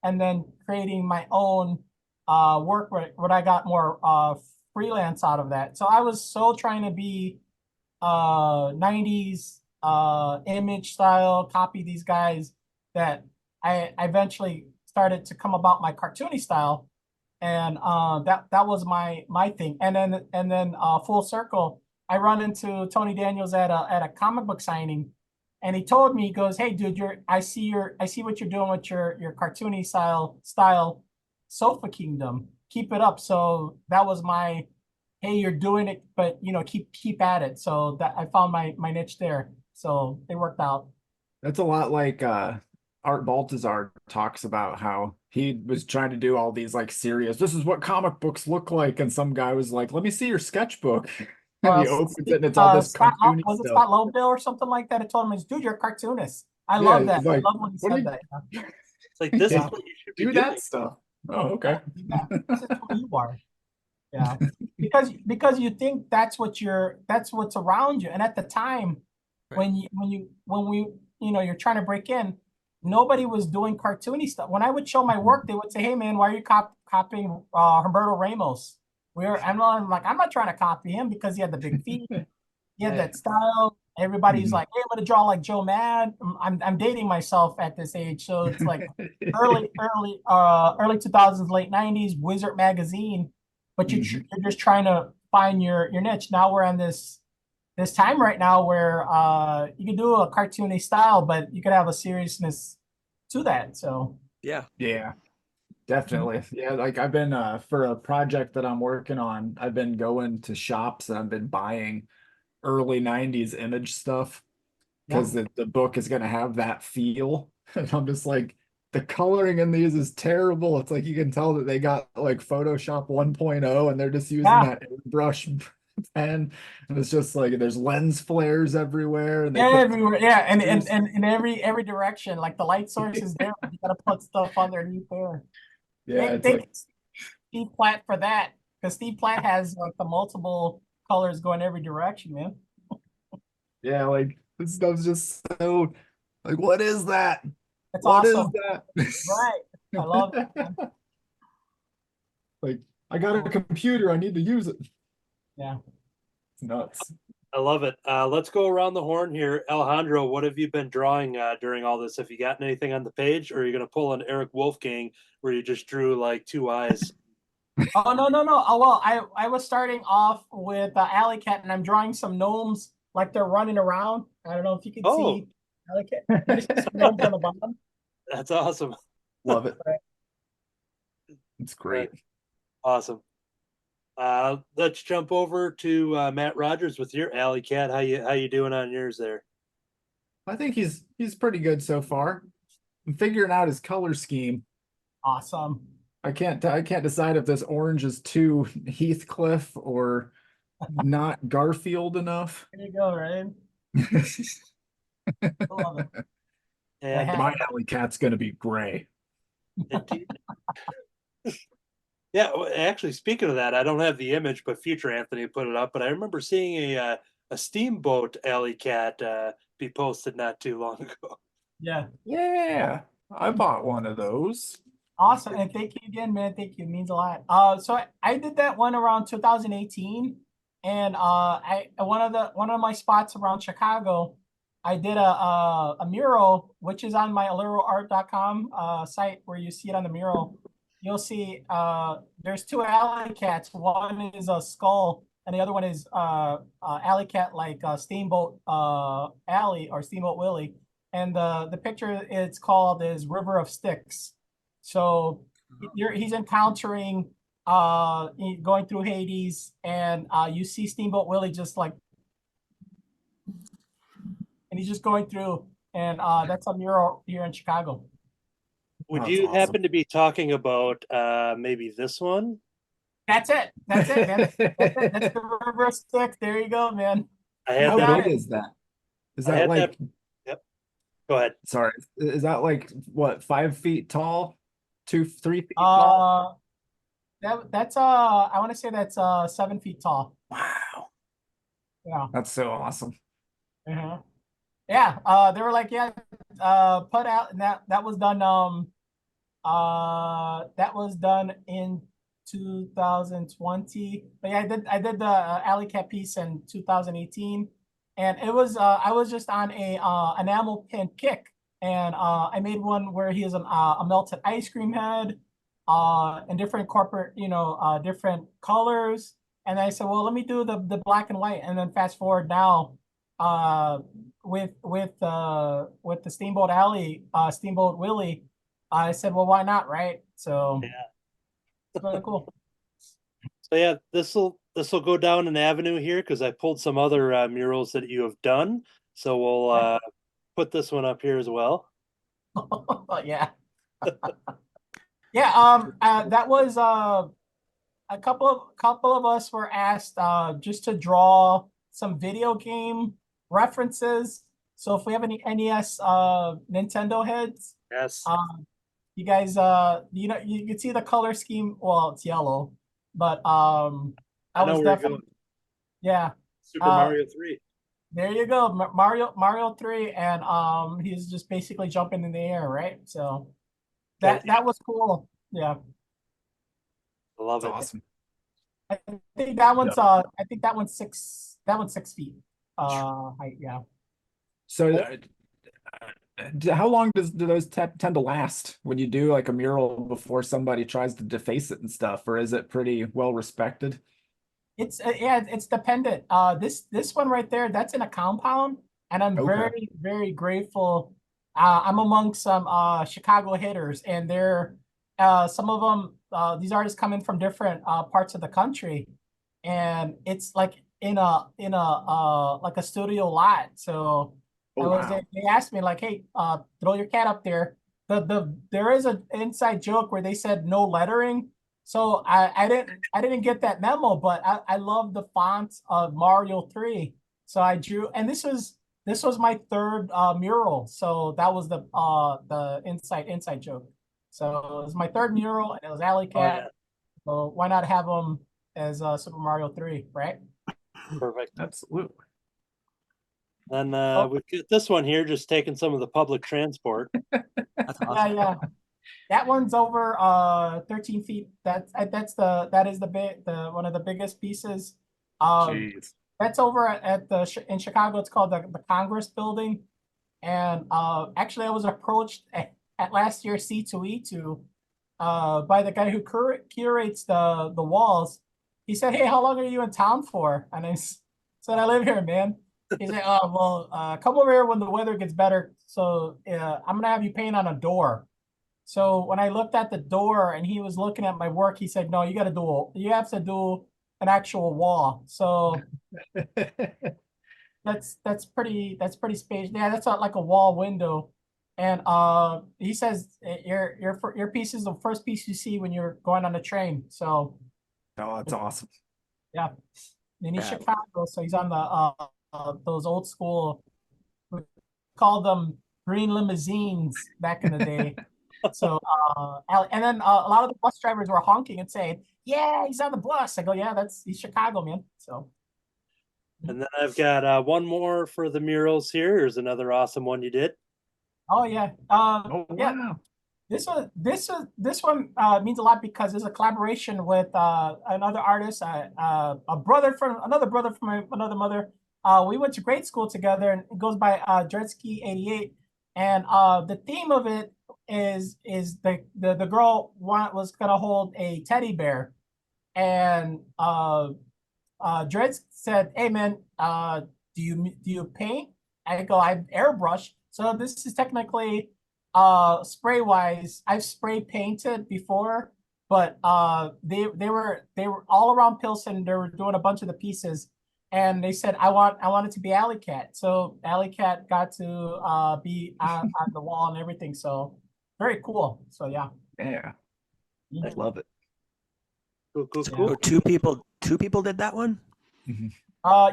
[SPEAKER 3] and then creating my own work where I got more freelance out of that. So I was so trying to be 90s image style, copy these guys, that I eventually started to come about my cartoony style. And that was my thing. And then full circle, I run into Tony Daniels at a comic book signing, and he told me, he goes, "Hey dude, I see what you're doing with your cartoony style, Sofa Kingdom. Keep it up." So that was my, hey, you're doing it, but keep at it. So that I found my niche there. So it worked out.
[SPEAKER 5] That's a lot like Art Baltazar talks about how he was trying to do all these like serious, this is what comic books look like, and some guy was like, let me see your sketchbook. And he opens it and it's all this cartoony
[SPEAKER 3] was it
[SPEAKER 5] stuff.
[SPEAKER 3] Scott Lobdell or something like that? I told him, dude, you're a cartoonist. I
[SPEAKER 5] Yeah,
[SPEAKER 3] love that.
[SPEAKER 5] he's like,
[SPEAKER 3] I love when he
[SPEAKER 5] what are
[SPEAKER 3] said
[SPEAKER 5] you-
[SPEAKER 3] that.
[SPEAKER 2] It's like this
[SPEAKER 5] Yeah.
[SPEAKER 2] is what you should be
[SPEAKER 5] Do
[SPEAKER 2] doing.
[SPEAKER 5] that stuff. Oh, okay.
[SPEAKER 3] Yeah, this is who you are. Yeah, because you think that's what's around you, and at the time,
[SPEAKER 4] Right.
[SPEAKER 3] when we you're trying to break in, nobody was doing cartoony stuff. When I would show my work, they would say, "Hey man, why are you copying Humberto Ramos?" I'm not trying to copy him because he had the big feet, he had that style. Everybody's
[SPEAKER 5] Mhm.
[SPEAKER 3] like, "Hey, I'm gonna draw like Joe Mad." I'm dating myself at this age, so it's like early 2000s, late 90s, Wizard magazine. But you're just trying to find your niche. Now we're on this time right now where you can do a cartoony style, but you could have a seriousness to that. So
[SPEAKER 4] Yeah.
[SPEAKER 5] Yeah, definitely. Yeah, like I've been for a project that I'm working on, I've been going to shops and I've been buying early 90s image stuff because the book is going to have that feel. And I'm just like, the coloring in these is terrible. It's like you can tell that they got like Photoshop 1.0 and they're just using
[SPEAKER 3] yeah,
[SPEAKER 5] that airbrush pen. And it's just like there's lens flares everywhere and they put
[SPEAKER 3] everywhere, yeah, and in every direction, like the light source is there, but you gotta put stuff underneath there.
[SPEAKER 5] yeah, it's
[SPEAKER 3] Thank
[SPEAKER 5] like
[SPEAKER 3] Steve Platt for that, because Steve Platt has like the multiple colors going every direction, man.
[SPEAKER 5] yeah, like this stuff's just so like what is that?
[SPEAKER 3] That's
[SPEAKER 5] What is
[SPEAKER 3] awesome, right? I love it, man.
[SPEAKER 5] that? Like I got a computer, I need to use it.
[SPEAKER 3] Yeah.
[SPEAKER 5] It's nuts.
[SPEAKER 2] I love it. Let's go around the horn here. Alejandro, what have you been drawing during all this? Have you gotten anything on the page, or are you going to pull an Eric Wolfgang where you just drew like two eyes?
[SPEAKER 3] Oh no. Oh well, I was starting off with Alley Cat, and I'm drawing some gnomes like they're running around. I don't know if you can
[SPEAKER 2] Oh.
[SPEAKER 3] see Alley Cat. There's some gnomes on the bottom.
[SPEAKER 2] That's awesome.
[SPEAKER 5] Love it. It's great.
[SPEAKER 2] Awesome. Let's jump over to Matt Rodgers with your Alley Cat. How you doing on yours there?
[SPEAKER 5] I think he's pretty good so far. I'm figuring out his color scheme.
[SPEAKER 3] Awesome.
[SPEAKER 5] I can't decide if this orange is too Heathcliff or not Garfield enough.
[SPEAKER 3] There you go, right? I love it.
[SPEAKER 2] And
[SPEAKER 5] My alley cat's gonna be gray.
[SPEAKER 2] indeed. Yeah, well, actually, speaking of that, I don't have the image, but Future Anthony put it up. But I remember seeing a steamboat Alley Cat be posted not too long ago.
[SPEAKER 3] Yeah.
[SPEAKER 5] Yeah, I bought one of those.
[SPEAKER 3] Awesome. And thank you again, man. Thank you. It means a lot. So I did that one around 2018. And one of my spots around Chicago, I did a mural, which is on my alluroart.com site where you see it on the mural. You'll see there's two alley cats. One is a skull, and the other one is alley cat like Steamboat Alley or Steamboat Willie. And the picture it's called is River of Styx. So he's encountering going through Hades, and you see Steamboat Willie just like, and he's just going through, and that's a mural here in Chicago.
[SPEAKER 2] Would
[SPEAKER 5] That's
[SPEAKER 2] you
[SPEAKER 5] awesome.
[SPEAKER 2] happen to be talking about maybe this one?
[SPEAKER 3] That's it. That's it, man. That's it. That's the River of Styx. There you go, man.
[SPEAKER 2] I had
[SPEAKER 5] How
[SPEAKER 2] that.
[SPEAKER 5] big is that? Is
[SPEAKER 2] I
[SPEAKER 5] that
[SPEAKER 2] had
[SPEAKER 5] like,
[SPEAKER 2] that. Yep. Go ahead.
[SPEAKER 5] sorry, is that like what, 5 feet tall? 3 feet tall?
[SPEAKER 3] That's I want to say that's 7 feet tall.
[SPEAKER 5] Wow,
[SPEAKER 3] Yeah.
[SPEAKER 5] that's so awesome.
[SPEAKER 3] Uh-huh. Yeah. They were like, yeah, put out, and that was done. That was done in 2020. But yeah, I did the Alley Cat piece in 2018, and it was I was just on a enamel pen kick, and I made one where he is a melted ice cream head, in different corporate, different colors. And I said, well, let me do the black and white, and then fast forward now, with the Steamboat Alley, Steamboat Willie. I said, well, why not, right? So
[SPEAKER 2] Yeah.
[SPEAKER 3] it's really cool.
[SPEAKER 2] So yeah, this will go down an avenue here because I pulled some other murals that you have done. So we'll put this one up here as well.
[SPEAKER 3] Yeah. Yeah, that was a couple of us were asked just to draw some video game references. So if we have any NES Nintendo heads,
[SPEAKER 2] Yes.
[SPEAKER 3] you guys you can see the color scheme. Well, it's yellow, but
[SPEAKER 2] I know
[SPEAKER 3] was
[SPEAKER 2] where you're
[SPEAKER 3] definitely,
[SPEAKER 2] going.
[SPEAKER 3] yeah.
[SPEAKER 2] Super Mario 3.
[SPEAKER 3] There you go, Mario 3, and he's just basically jumping in the air, right? So that was cool. Yeah.
[SPEAKER 2] I love
[SPEAKER 5] That's
[SPEAKER 2] it.
[SPEAKER 5] awesome.
[SPEAKER 3] I think that one's I think that one's 6 feet height, yeah.
[SPEAKER 5] So how long do those tend to last when you do like a mural before somebody tries to deface it and stuff, or is it pretty well respected?
[SPEAKER 3] It's yeah, it's dependent. This one right there, that's in a compound, and I'm
[SPEAKER 5] Okay.
[SPEAKER 3] very, very grateful. I'm among some Chicago hitters, and they're some of them. These artists come in from different parts of the country, and it's like in a like a studio lot. So
[SPEAKER 5] Oh, wow.
[SPEAKER 3] they asked me like, hey, throw your cat up there. There is an inside joke where they said no lettering. So I didn't get that memo, but I love the font of Mario 3. So I drew, and this was my third mural. So that was the inside joke. So it was my third mural, and it was Alley
[SPEAKER 2] Oh,
[SPEAKER 3] Cat.
[SPEAKER 2] yeah.
[SPEAKER 3] So why not have them as Super Mario 3, right?
[SPEAKER 2] Perfect.
[SPEAKER 5] Absolutely.
[SPEAKER 2] Then we've got this one here, just taking some of the public transport.
[SPEAKER 4] That's
[SPEAKER 3] Yeah,
[SPEAKER 4] awesome.
[SPEAKER 3] yeah. That one's over 13 feet. That is the one of the biggest pieces.
[SPEAKER 5] Jeez.
[SPEAKER 3] That's over at in Chicago. It's called the Congress Building, and actually, I was approached at last year's C2E2 by the guy who curates the walls. He said, "Hey, how long are you in town for?" And I said, "I live here, man." He said, "Oh, well, come over here when the weather gets better. So I'm gonna have you paint on a door." So when I looked at the door and he was looking at my work, he said, "No, you have to do an actual wall." So that's pretty spacious. Yeah, that's like a wall window. And he says your piece is the first piece you see when you're going on the train. So
[SPEAKER 5] Oh, that's awesome.
[SPEAKER 3] yeah, and he's
[SPEAKER 4] Yeah.
[SPEAKER 3] Chicago, so he's on the those old school. We called them green limousines back in the day. So and then a lot of the bus drivers were honking and saying, "Yeah, he's on the bus." I go, "Yeah, he's Chicago, man." So
[SPEAKER 2] And then I've got one more for the murals here. Here's another awesome one you did.
[SPEAKER 3] Oh yeah.
[SPEAKER 5] Oh
[SPEAKER 3] Yeah.
[SPEAKER 5] wow.
[SPEAKER 3] This one means a lot because it's a collaboration with another artist, a brother from another brother from another mother. We went to grade school together, and it goes by Dretsky 88. And the theme of it is the girl was gonna hold a teddy bear, and Dredz said, "Hey man, do you paint?" I go, "I airbrush." So this is technically spray wise. I've spray painted before, but they were all around Pilsen. They were doing a bunch of the pieces, and they said, I want it to be Alley Cat." So Alley Cat got to be on the wall and everything. So very cool. So yeah.
[SPEAKER 5] Yeah, I
[SPEAKER 3] Mhm.
[SPEAKER 5] love it.
[SPEAKER 2] Cool, cool,
[SPEAKER 3] Yeah.
[SPEAKER 2] cool.
[SPEAKER 4] So two people did that one?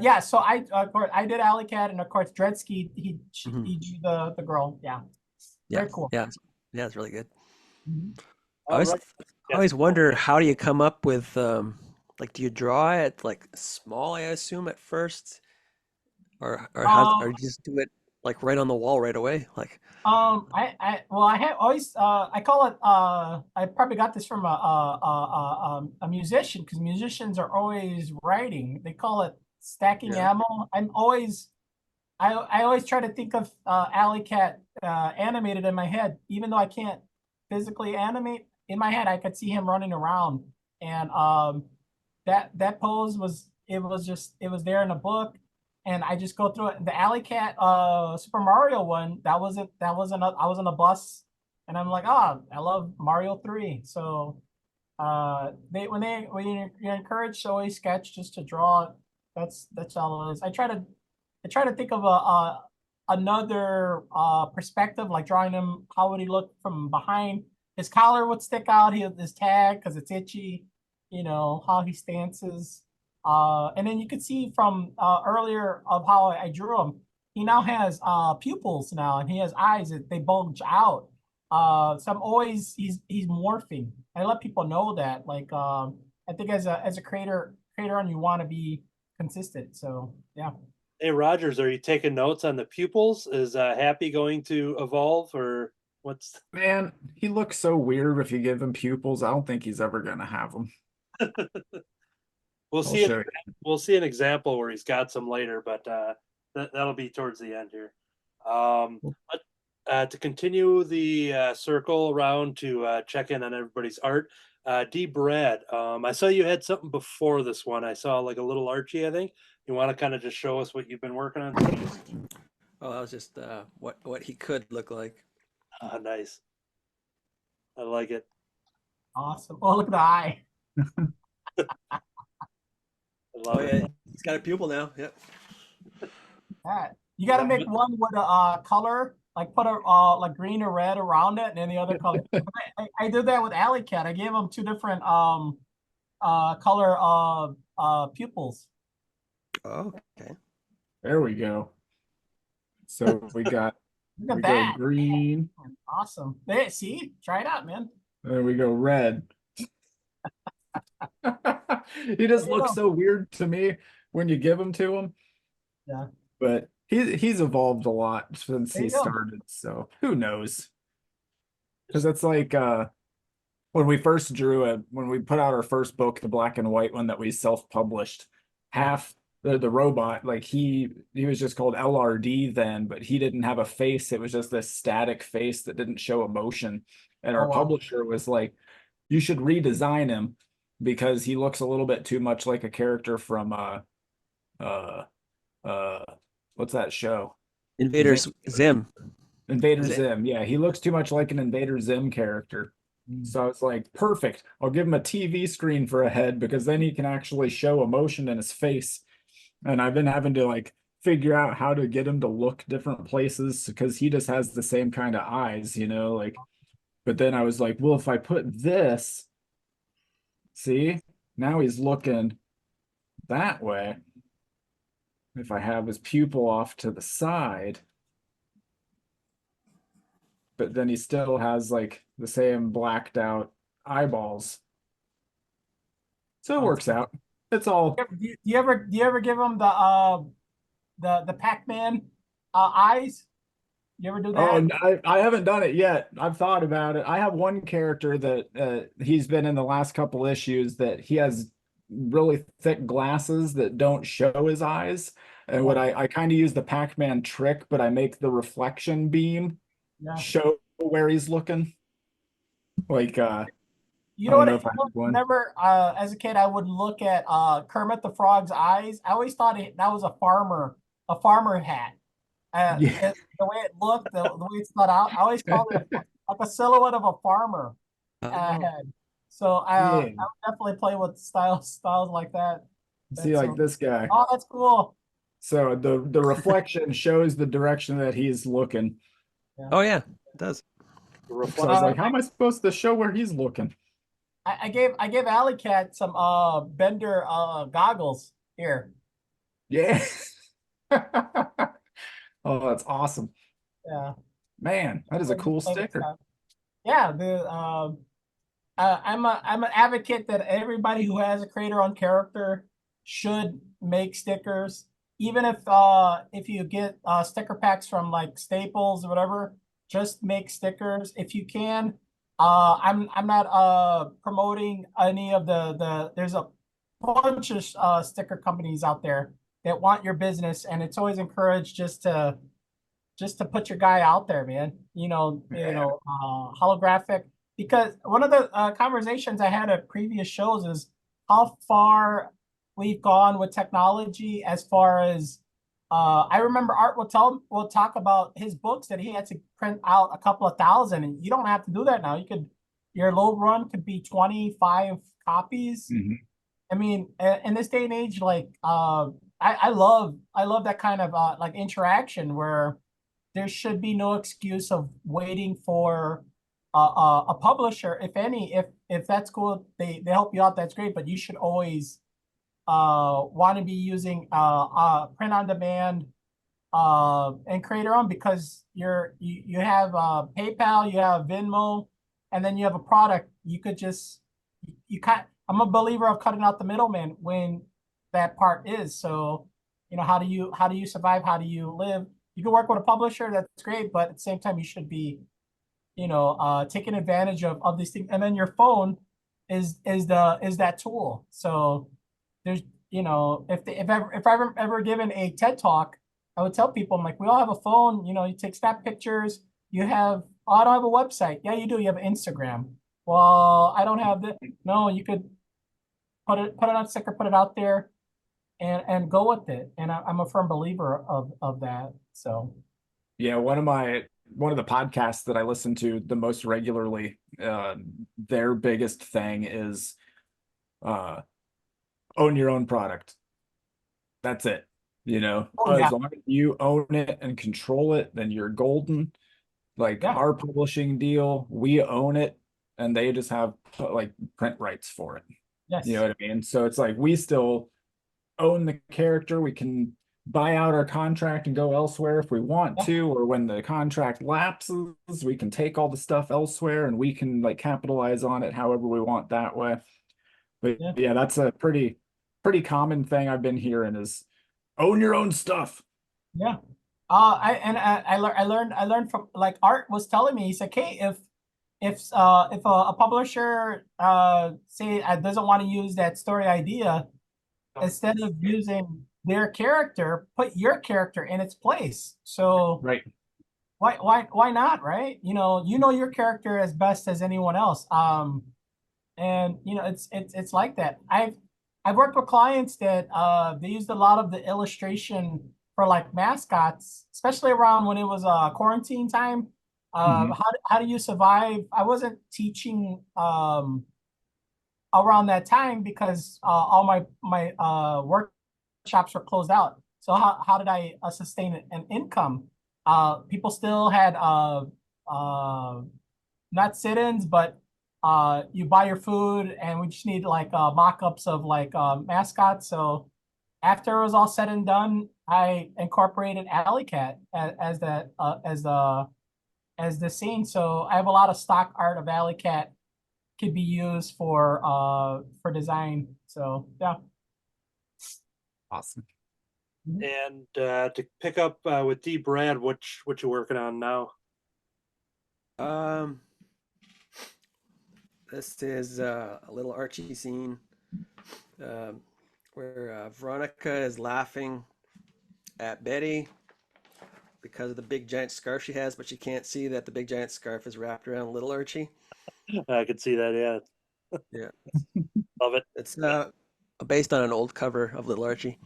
[SPEAKER 3] Yeah, so I of course I did Alley Cat, and of course Dredsky
[SPEAKER 4] Mhm.
[SPEAKER 3] he drew the girl. Yeah.
[SPEAKER 4] Yeah.
[SPEAKER 3] Very cool.
[SPEAKER 4] Yeah. Yeah, it's really good.
[SPEAKER 3] Mhm.
[SPEAKER 4] I
[SPEAKER 2] All
[SPEAKER 4] always
[SPEAKER 2] right.
[SPEAKER 4] I
[SPEAKER 2] Yes.
[SPEAKER 4] always wonder, how do you come up with like, do you draw it like small, I assume, at first? Or
[SPEAKER 3] Um,
[SPEAKER 4] you just do it like right on the wall right away? Like,
[SPEAKER 3] well, I have always, I call it, I probably got this from a musician, because musicians are always writing. They call it stacking
[SPEAKER 4] yeah.
[SPEAKER 3] ammo. I always try to think of Alley Cat animated in my head, even though I can't physically animate. In my head, I could see him running around, and that pose it was there in the book, and I just go through it. The Alley Cat Super Mario one, I was on a bus, and I'm like, oh, I love Mario 3. So when you're encouraged to always sketch, just to draw, that's all it is. I try to think of a another perspective, like drawing him. How would he look from behind? His collar would stick out. His tag, because it's itchy. How he stances. And then you could see from earlier of how I drew him. He now has pupils now, and he has eyes that they bulge out. So I'm always he's morphing. I let people know that. Like I think as a creator, and you want to be consistent. So yeah.
[SPEAKER 2] Hey, Rogers, are you taking notes on the pupils? Is Happy going to evolve, or what's?
[SPEAKER 5] Man, he looks so weird if you give him pupils. I don't think he's ever gonna have them.
[SPEAKER 2] We'll
[SPEAKER 5] I'll
[SPEAKER 2] see.
[SPEAKER 5] show you.
[SPEAKER 2] We'll see an example where he's got some later, but that'll be towards the end here. But to continue the circle around to check in on everybody's art, D. Brad, I saw you had something before this one. I saw like a little Archie, I think. You want to kind of just show us what you've been working on?
[SPEAKER 4] Oh, that was just what he could look like.
[SPEAKER 2] Nice. I like it.
[SPEAKER 3] Awesome. Oh, look at the eye.
[SPEAKER 2] I
[SPEAKER 4] Oh
[SPEAKER 2] love
[SPEAKER 4] yeah,
[SPEAKER 2] it.
[SPEAKER 4] he's got a pupil now. Yep.
[SPEAKER 3] That. You got to make one with a color, like put a like green or red around it, and then the other color. I did that with Alley Cat. I gave him two different color pupils.
[SPEAKER 4] Oh, okay.
[SPEAKER 5] There we go. So we
[SPEAKER 3] Look
[SPEAKER 5] we
[SPEAKER 3] at
[SPEAKER 5] go
[SPEAKER 3] that.
[SPEAKER 5] green,
[SPEAKER 3] Awesome. There, see? Try it out, man.
[SPEAKER 5] then we go red. He just
[SPEAKER 3] There you
[SPEAKER 5] looks
[SPEAKER 3] go.
[SPEAKER 5] so weird to me when you give him to him,
[SPEAKER 3] Yeah.
[SPEAKER 5] but he's evolved a lot since
[SPEAKER 3] There
[SPEAKER 5] he
[SPEAKER 3] you go.
[SPEAKER 5] started. So who knows? Because it's like when we first drew it, when we put out our first book, the black and white one that we self-published, half the robot, like he was just called LRD then, but he didn't have a face. It was just this static face that didn't show emotion. And
[SPEAKER 3] Oh
[SPEAKER 5] our
[SPEAKER 3] wow.
[SPEAKER 5] publisher was like, you should redesign him because he looks a little bit too much like a character from uh uh what's that show?
[SPEAKER 4] Invaders Zim.
[SPEAKER 5] Invader
[SPEAKER 4] Is it?
[SPEAKER 5] Zim. Yeah, he looks too much like an Invader Zim character. So I was like, perfect. I'll give him a TV screen for a head because then he can actually show emotion in his face. And I've been having to like figure out how to get him to look different places because he just has the same kind of eyes, like. But then I was like, well, if I put this, see, now he's looking that way. If I have his pupil off to the side, but then he still has like the same blacked out eyeballs. So it works out. It's all
[SPEAKER 3] Do you ever give him the Pac-Man eyes? You ever do
[SPEAKER 5] Oh,
[SPEAKER 3] that?
[SPEAKER 5] and I haven't done it yet. I've thought about it. I have one character that he's been in the last couple issues that he has really thick glasses that don't show his eyes. And what
[SPEAKER 3] Yeah.
[SPEAKER 5] I kind of use the Pac-Man trick, but I make the reflection beam
[SPEAKER 3] Yeah.
[SPEAKER 5] show where he's looking. Like
[SPEAKER 3] You
[SPEAKER 5] I
[SPEAKER 3] know
[SPEAKER 5] don't
[SPEAKER 3] what?
[SPEAKER 5] know if I have one.
[SPEAKER 3] Whenever, as a kid, I would look at Kermit the Frog's eyes. I always thought that was a farmer hat.
[SPEAKER 5] Yeah.
[SPEAKER 3] The way it looked, the way it's cut out, I always called it like a silhouette of a farmer
[SPEAKER 4] Oh,
[SPEAKER 3] head. So
[SPEAKER 5] Yeah.
[SPEAKER 3] I would definitely play with styles like that.
[SPEAKER 5] See,
[SPEAKER 3] That's
[SPEAKER 5] like this guy.
[SPEAKER 3] oh, that's cool.
[SPEAKER 5] So the reflection shows the direction that he's looking.
[SPEAKER 3] Yeah.
[SPEAKER 4] oh yeah, it does.
[SPEAKER 2] The
[SPEAKER 5] So I was
[SPEAKER 2] reflection.
[SPEAKER 5] like, how am I supposed to show where he's looking?
[SPEAKER 3] I gave Alley Cat some Bender goggles here.
[SPEAKER 5] Yeah. Oh, that's awesome.
[SPEAKER 3] Yeah.
[SPEAKER 5] Man, that is a cool
[SPEAKER 3] Play with
[SPEAKER 5] sticker.
[SPEAKER 3] stuff. Yeah, I'm an advocate that everybody who has a creator-owned character should make stickers, even if you get sticker packs from like Staples or whatever, just make stickers if you can. I'm not promoting any of the there's a bunch of sticker companies out there that want your business, and it's always encouraged just to put your guy out there, man.
[SPEAKER 5] Yeah.
[SPEAKER 3] Holographic. Because one of the conversations I had at previous shows is how far we've gone with technology. As far as I remember, Art will talk about his books that he had to print out a couple of thousand, and you don't have to do that now. Your low run could be 25 copies.
[SPEAKER 5] Mhm.
[SPEAKER 3] I mean, in this day and age, like I love that kind of like interaction where there should be no excuse of waiting for a publisher. If any, if that's cool, they help you out. That's great, but you should always want to be using print on demand and creator own, because you have PayPal, you have Venmo, and then you have a product. You could just you cut. I'm a believer of cutting out the middleman when that part is. So, how do you survive? How do you live? You can work with a publisher, that's great, but at the same time, you should be, taking advantage of these things. And then your phone is that tool. So there's, if I've ever given a TED talk, I would tell people, I'm like, we all have a phone. You take snap pictures. You have, oh, I don't have a website. Yeah, you do. You have Instagram. Well, I don't have that. No, you could put it on sticker, put it out there, and go with it. And I'm a firm believer of that. So
[SPEAKER 5] Yeah, one of the podcasts that I listen to the most regularly, their biggest thing is uh own your own product. That's it.
[SPEAKER 3] oh yeah,
[SPEAKER 5] As long as you own it and control it, then you're golden. Like
[SPEAKER 3] yeah,
[SPEAKER 5] our publishing deal, we own it and they just have like print rights for it. You know
[SPEAKER 3] yes,
[SPEAKER 5] what I mean? So it's like we still own the character. We can buy out our contract and go elsewhere if we want
[SPEAKER 3] yeah,
[SPEAKER 5] to, or when the contract lapses, we can take all the stuff elsewhere and we can like capitalize on it however we want that way. But
[SPEAKER 3] yeah.
[SPEAKER 5] yeah, that's a pretty common thing I've been hearing is own your own stuff.
[SPEAKER 3] Yeah. I learned from, like, Art was telling me. He's like, hey, if a publisher say doesn't want to use that story idea, instead of using their character, put your character in its place. So
[SPEAKER 5] Right.
[SPEAKER 3] why not, right? You know your character as best as anyone else. And it's like that. I've worked with clients that they used a lot of the illustration for like mascots, especially around when it was quarantine time.
[SPEAKER 5] Mhm.
[SPEAKER 3] How do you survive? I wasn't teaching around that time because all my workshops were closed out. So how did I sustain an income? People still had not sit-ins, but you buy your food, and we just need like mock-ups of like mascots. So after it was all said and done, I incorporated Alley Cat as that as the scene. So I have a lot of stock art of Alley Cat could be used for design. So yeah.
[SPEAKER 5] Awesome.
[SPEAKER 2] And to pick up with D. Brad, what you working on now?
[SPEAKER 4] Um, this is a little Archie scene um, where Veronica is laughing at Betty because of the big giant scarf she has, but she can't see that the big giant scarf is wrapped around little Archie.
[SPEAKER 2] I could see that. Yeah,
[SPEAKER 4] Yeah,
[SPEAKER 2] love it.
[SPEAKER 4] it's based on an old cover of Little Archie.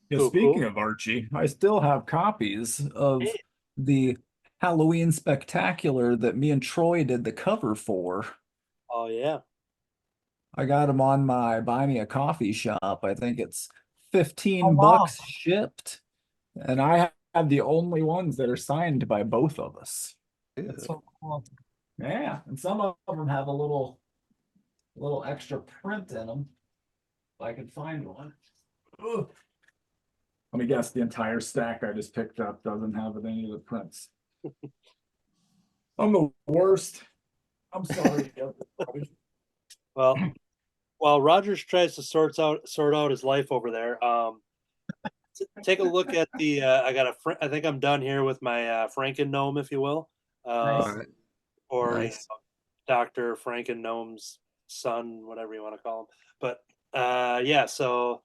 [SPEAKER 5] Yeah,
[SPEAKER 2] Cool,
[SPEAKER 5] speaking
[SPEAKER 2] cool.
[SPEAKER 5] of Archie, I still have copies of
[SPEAKER 2] Hey,
[SPEAKER 5] the Halloween Spectacular that me and Troy did the cover for.
[SPEAKER 2] oh yeah.
[SPEAKER 5] I got them on my Buy Me a Coffee shop. I think it's
[SPEAKER 3] Oh
[SPEAKER 5] 15
[SPEAKER 3] wow,
[SPEAKER 5] bucks shipped, and I have the only ones that are signed by both of us.
[SPEAKER 3] that's
[SPEAKER 4] Ew.
[SPEAKER 3] so cool.
[SPEAKER 5] Yeah, and some of them have a little extra print in them. If I could find one. Ugh. Let me guess, the entire stack I just picked up doesn't have any of the prints. I'm the worst. I'm sorry, everybody.
[SPEAKER 2] Well, while Rogers tries to sort out his life over there, take a look at the. I think I'm done here with my Franken gnome, if you will,
[SPEAKER 3] Nice.
[SPEAKER 4] All right,
[SPEAKER 2] or
[SPEAKER 4] nice.
[SPEAKER 2] Doctor Franken gnome's son, whatever you want to call him. But yeah, so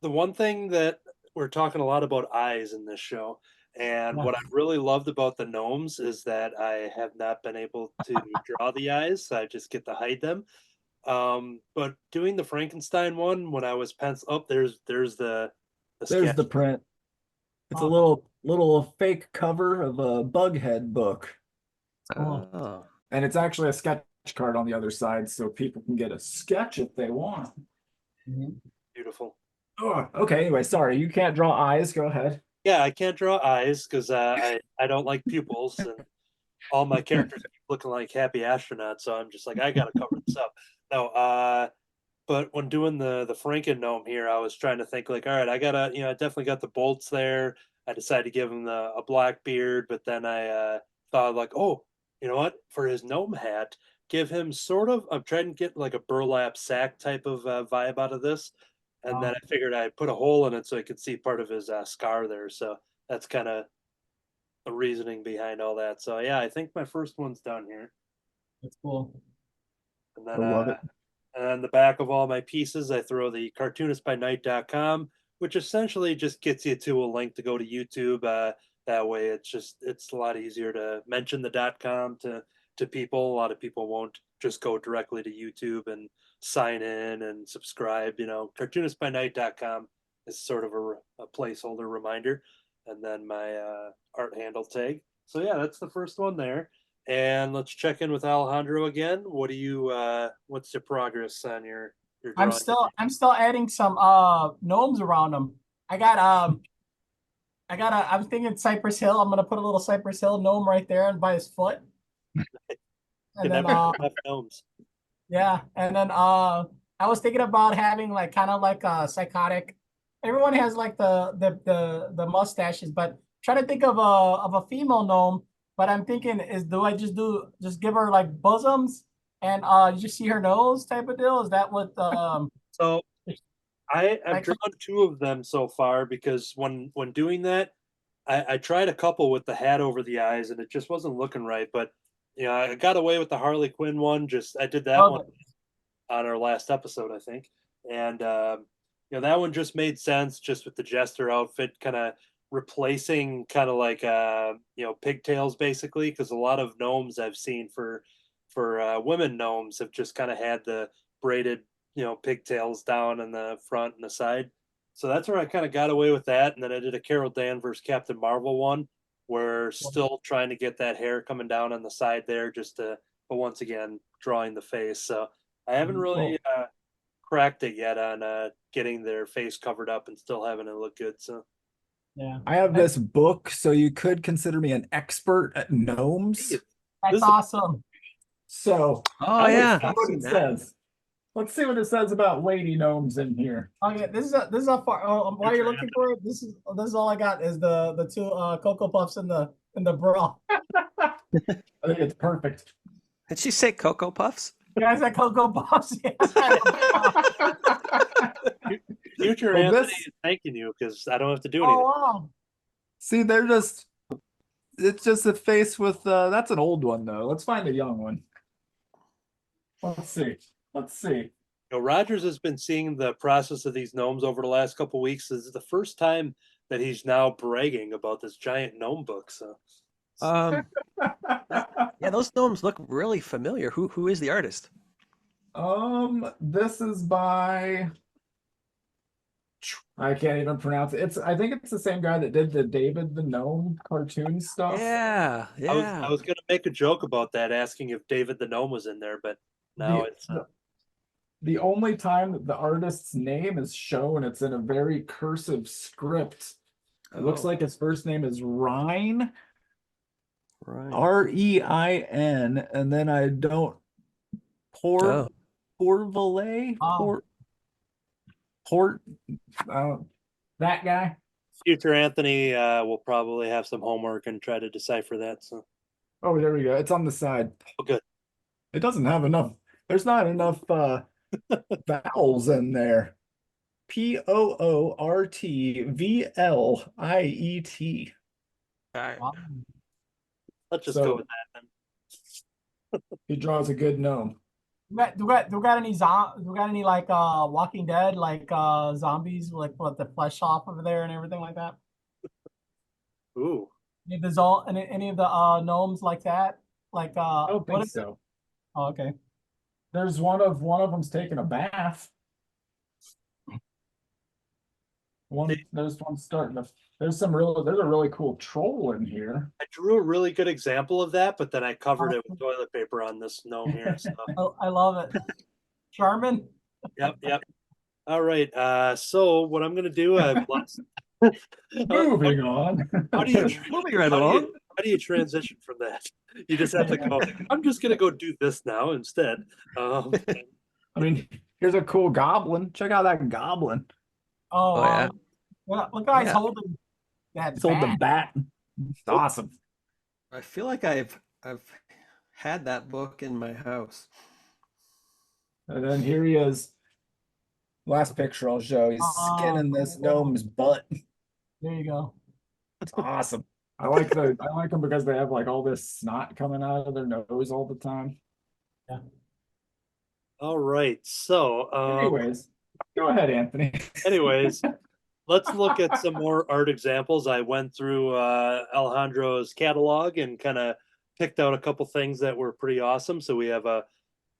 [SPEAKER 2] the one thing that we're talking a lot about eyes in this show, and
[SPEAKER 3] Yeah.
[SPEAKER 2] what I really loved about the gnomes is that I have not been able to draw the eyes. So I just get to hide them. But doing the Frankenstein one when I was pencil up, there's the
[SPEAKER 5] There's
[SPEAKER 2] sketch.
[SPEAKER 5] the print. It's a
[SPEAKER 3] Oh,
[SPEAKER 5] little fake cover of a Bughead book.
[SPEAKER 3] cool.
[SPEAKER 4] Oh,
[SPEAKER 5] And it's actually a sketch card on the other side, so people can get a sketch if they want.
[SPEAKER 3] Mhm.
[SPEAKER 2] Beautiful.
[SPEAKER 5] Oh, okay, anyway, sorry, you can't draw eyes. Go ahead.
[SPEAKER 2] Yeah, I can't draw eyes because I don't like pupils, and all my characters keep looking like happy astronauts. So I'm just like, I gotta cover this up. No, but when doing the Franken gnome here, I was trying to think like, all right, I gotta, I definitely got the bolts there. I decided to give him a black beard, but then I thought like, oh, you know what? For his gnome hat, give him sort of. I'm trying to get like a burlap sack type of vibe out of this, and then
[SPEAKER 3] Wow,
[SPEAKER 2] I figured I'd put a hole in it so I could see part of his scar there. So that's kind of the reasoning behind all that. So yeah, I think my first one's done here,
[SPEAKER 3] that's cool.
[SPEAKER 2] and
[SPEAKER 5] I
[SPEAKER 2] then
[SPEAKER 5] love it.
[SPEAKER 2] on the back of all my pieces, I throw the cartoonistbynight.com, which essentially just gets you to a link to go to YouTube. That way, it's a lot easier to mention the .com to people. A lot of people won't just go directly to YouTube and sign in and subscribe. Cartoonistbynight.com is sort of a placeholder reminder, and then my art handle tag. So yeah, that's the first one there. And let's check in with Alejandro again. What's your progress on your
[SPEAKER 3] I'm
[SPEAKER 2] drawing?
[SPEAKER 3] still adding some gnomes around them. I got I'm thinking Cypress Hill. I'm gonna put a little Cypress Hill gnome right there and by his foot. And
[SPEAKER 2] Can
[SPEAKER 3] then
[SPEAKER 2] never have enough gnomes.
[SPEAKER 3] yeah, and then I was thinking about having like kind of like a psychotic. Everyone has like the mustaches, but trying to think of a female gnome. But I'm thinking is do I just give her like bosoms and you just see her nose type of deal? Is that what
[SPEAKER 2] So I've
[SPEAKER 3] like
[SPEAKER 2] drawn two of them so far because when doing that, I tried a couple with the hat over the eyes and it just wasn't looking right. But I got away with the Harley Quinn one. Just I did that one
[SPEAKER 3] okay.
[SPEAKER 2] on our last episode, I think. And that one just made sense just with the jester outfit kind of replacing kind of like pigtails basically because a lot of gnomes I've seen for women gnomes have just kind of had the braided pigtails down in the front and the side. So that's where I kind of got away with that. And then I did a Carol Danvers Captain Marvel one where still trying to get that hair coming down on the side there but once again drawing the face. So I haven't
[SPEAKER 5] Well,
[SPEAKER 2] really cracked it yet on getting their face covered up and still having it look good. So
[SPEAKER 3] Yeah,
[SPEAKER 5] I have this book, so you could consider me an expert at gnomes.
[SPEAKER 2] this
[SPEAKER 3] that's
[SPEAKER 2] is
[SPEAKER 3] awesome.
[SPEAKER 5] So
[SPEAKER 4] oh
[SPEAKER 2] I'm
[SPEAKER 4] yeah,
[SPEAKER 5] let's see
[SPEAKER 4] I've
[SPEAKER 5] what
[SPEAKER 4] seen
[SPEAKER 5] it
[SPEAKER 4] that.
[SPEAKER 5] says. Let's see what it says about lady gnomes in here.
[SPEAKER 3] Okay, this is a far. While you're looking for it, this is all I got is the two Cocoa Puffs in the bra.
[SPEAKER 5] I think it's perfect.
[SPEAKER 4] Did she say Cocoa Puffs?
[SPEAKER 3] You guys at Cocoa Puffs? Yeah.
[SPEAKER 2] Future
[SPEAKER 5] Well,
[SPEAKER 2] Anthony
[SPEAKER 5] this-
[SPEAKER 2] is thanking you because I don't have to do
[SPEAKER 3] Oh
[SPEAKER 2] anything.
[SPEAKER 3] wow.
[SPEAKER 5] See, it's just a face with that's an old one though. Let's find a young one. Let's see. Let's see.
[SPEAKER 2] Rogers has been seeing the process of these gnomes over the last couple weeks. This is the first time that he's now bragging about this giant gnome book. So
[SPEAKER 4] Yeah, those gnomes look really familiar. Who is the artist?
[SPEAKER 5] This is by I can't even pronounce it. I think it's the same guy that did the David the Gnome cartoon stuff.
[SPEAKER 4] Yeah, yeah.
[SPEAKER 2] I was gonna make a joke about that, asking if David the gnome was in there, but now it's
[SPEAKER 5] The only time that the artist's name is shown, it's in a very cursive script. It looks
[SPEAKER 4] Oh,
[SPEAKER 5] like his first name is Ryan,
[SPEAKER 4] right.
[SPEAKER 5] Rein, and then I don't
[SPEAKER 4] Oh,
[SPEAKER 5] Porvalet,
[SPEAKER 3] Oh.
[SPEAKER 5] Port, that guy.
[SPEAKER 2] Future Anthony will probably have some homework and try to decipher that. So
[SPEAKER 5] Oh, there we go. It's on the side.
[SPEAKER 2] oh, good.
[SPEAKER 5] It doesn't have enough. There's not enough vowels in there. Poortvliet.
[SPEAKER 3] Wow.
[SPEAKER 2] Let's just
[SPEAKER 5] So-
[SPEAKER 2] go with that then.
[SPEAKER 5] He draws a good gnome.
[SPEAKER 3] Do we got any like Walking Dead like zombies like what the flesh off over there and everything like that?
[SPEAKER 2] Ooh,
[SPEAKER 3] Any of the gnomes like that? Like
[SPEAKER 5] I don't
[SPEAKER 3] what
[SPEAKER 5] think
[SPEAKER 3] is it?
[SPEAKER 5] so.
[SPEAKER 3] Oh, okay.
[SPEAKER 5] There's one of them's taking a bath. There's one starting to. There's a really cool troll in here.
[SPEAKER 2] I drew a really good example of that, but then I covered it with toilet paper on this gnome here. So
[SPEAKER 3] Oh, I love it. Charmin.
[SPEAKER 2] yep. All right. So what I'm gonna do,
[SPEAKER 5] Moving on.
[SPEAKER 2] how do you
[SPEAKER 4] moving right
[SPEAKER 2] how do
[SPEAKER 4] along.
[SPEAKER 2] you, how do you transition from that? You just have to go. I'm just gonna go do this now instead.
[SPEAKER 5] I mean, here's a cool goblin. Check out that goblin.
[SPEAKER 3] Oh,
[SPEAKER 4] Oh, yeah.
[SPEAKER 3] Well, look, guys
[SPEAKER 4] Yeah.
[SPEAKER 3] holding that
[SPEAKER 5] He's holding the
[SPEAKER 3] bat.
[SPEAKER 5] bat. It's awesome.
[SPEAKER 4] I feel like I've had that book in my house.
[SPEAKER 5] And then here he is. Last picture I'll show. He's skinning this gnome's butt.
[SPEAKER 3] There you go.
[SPEAKER 5] It's awesome. I like them because they have like all this snot coming out of their nose all the time.
[SPEAKER 2] All right. So
[SPEAKER 5] Anyways, go ahead, Anthony.
[SPEAKER 2] anyways, let's look at some more art examples. I went through Alejandro's catalog and kind of picked out a couple things that were pretty awesome. So we have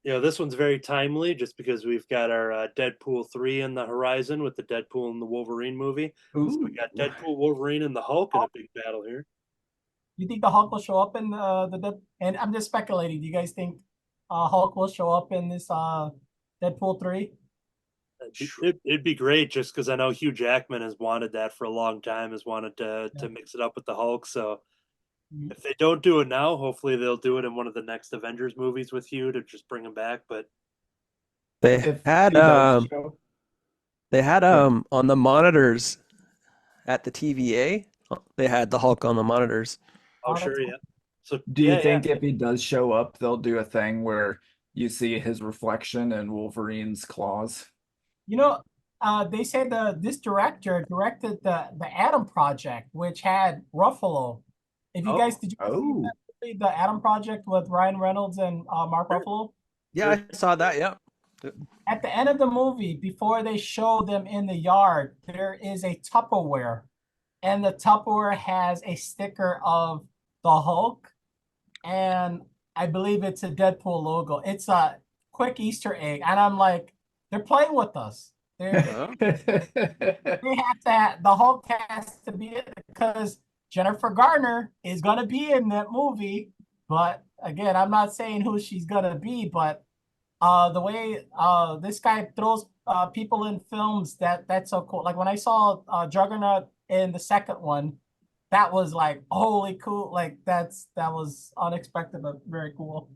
[SPEAKER 2] this one's very timely just because we've got our Deadpool 3 in the horizon with the Deadpool and the Wolverine movie. So we got Deadpool, Wolverine, and the Hulk in a big battle here.
[SPEAKER 3] You think the Hulk will show up in and I'm just speculating. Do you guys think Hulk will show up in this Deadpool 3?
[SPEAKER 2] It'd be great just because I know Hugh Jackman has wanted that for a long time, has wanted to mix it up with the Hulk. So if they don't do it now, hopefully they'll do it in one of the next Avengers movies with Hugh to just bring him back. But
[SPEAKER 4] They
[SPEAKER 5] If
[SPEAKER 4] had
[SPEAKER 5] he does show-
[SPEAKER 4] on the monitors at the TVA, they had the Hulk on the monitors.
[SPEAKER 2] oh,
[SPEAKER 3] that's
[SPEAKER 2] sure,
[SPEAKER 3] cool.
[SPEAKER 2] yeah. So
[SPEAKER 5] Do you
[SPEAKER 2] yeah,
[SPEAKER 5] think if he does show up, they'll do a thing where you see his reflection in Wolverine's claws?
[SPEAKER 3] You know, they said this director directed the Atom Project, which had Ruffalo. If you guys did you see
[SPEAKER 5] Oh,
[SPEAKER 3] that movie, the Atom Project with Ryan Reynolds and Mark Ruffalo?
[SPEAKER 4] Yeah, I saw that. Yeah.
[SPEAKER 3] At the end of the movie, before they show them in the yard, there is a Tupperware, and the Tupperware has a sticker of the Hulk, and I believe it's a Deadpool logo. It's a quick Easter egg, and I'm like, they're playing with us. They're,
[SPEAKER 4] Oh.
[SPEAKER 3] the Hulk has to be it because Jennifer Garner is gonna be in that movie. But again, I'm not saying who she's gonna be, but the way this guy throws people in films, that's so cool. Like when I saw Juggernaut in the second one, that was like holy cool. Like that was unexpected but very cool.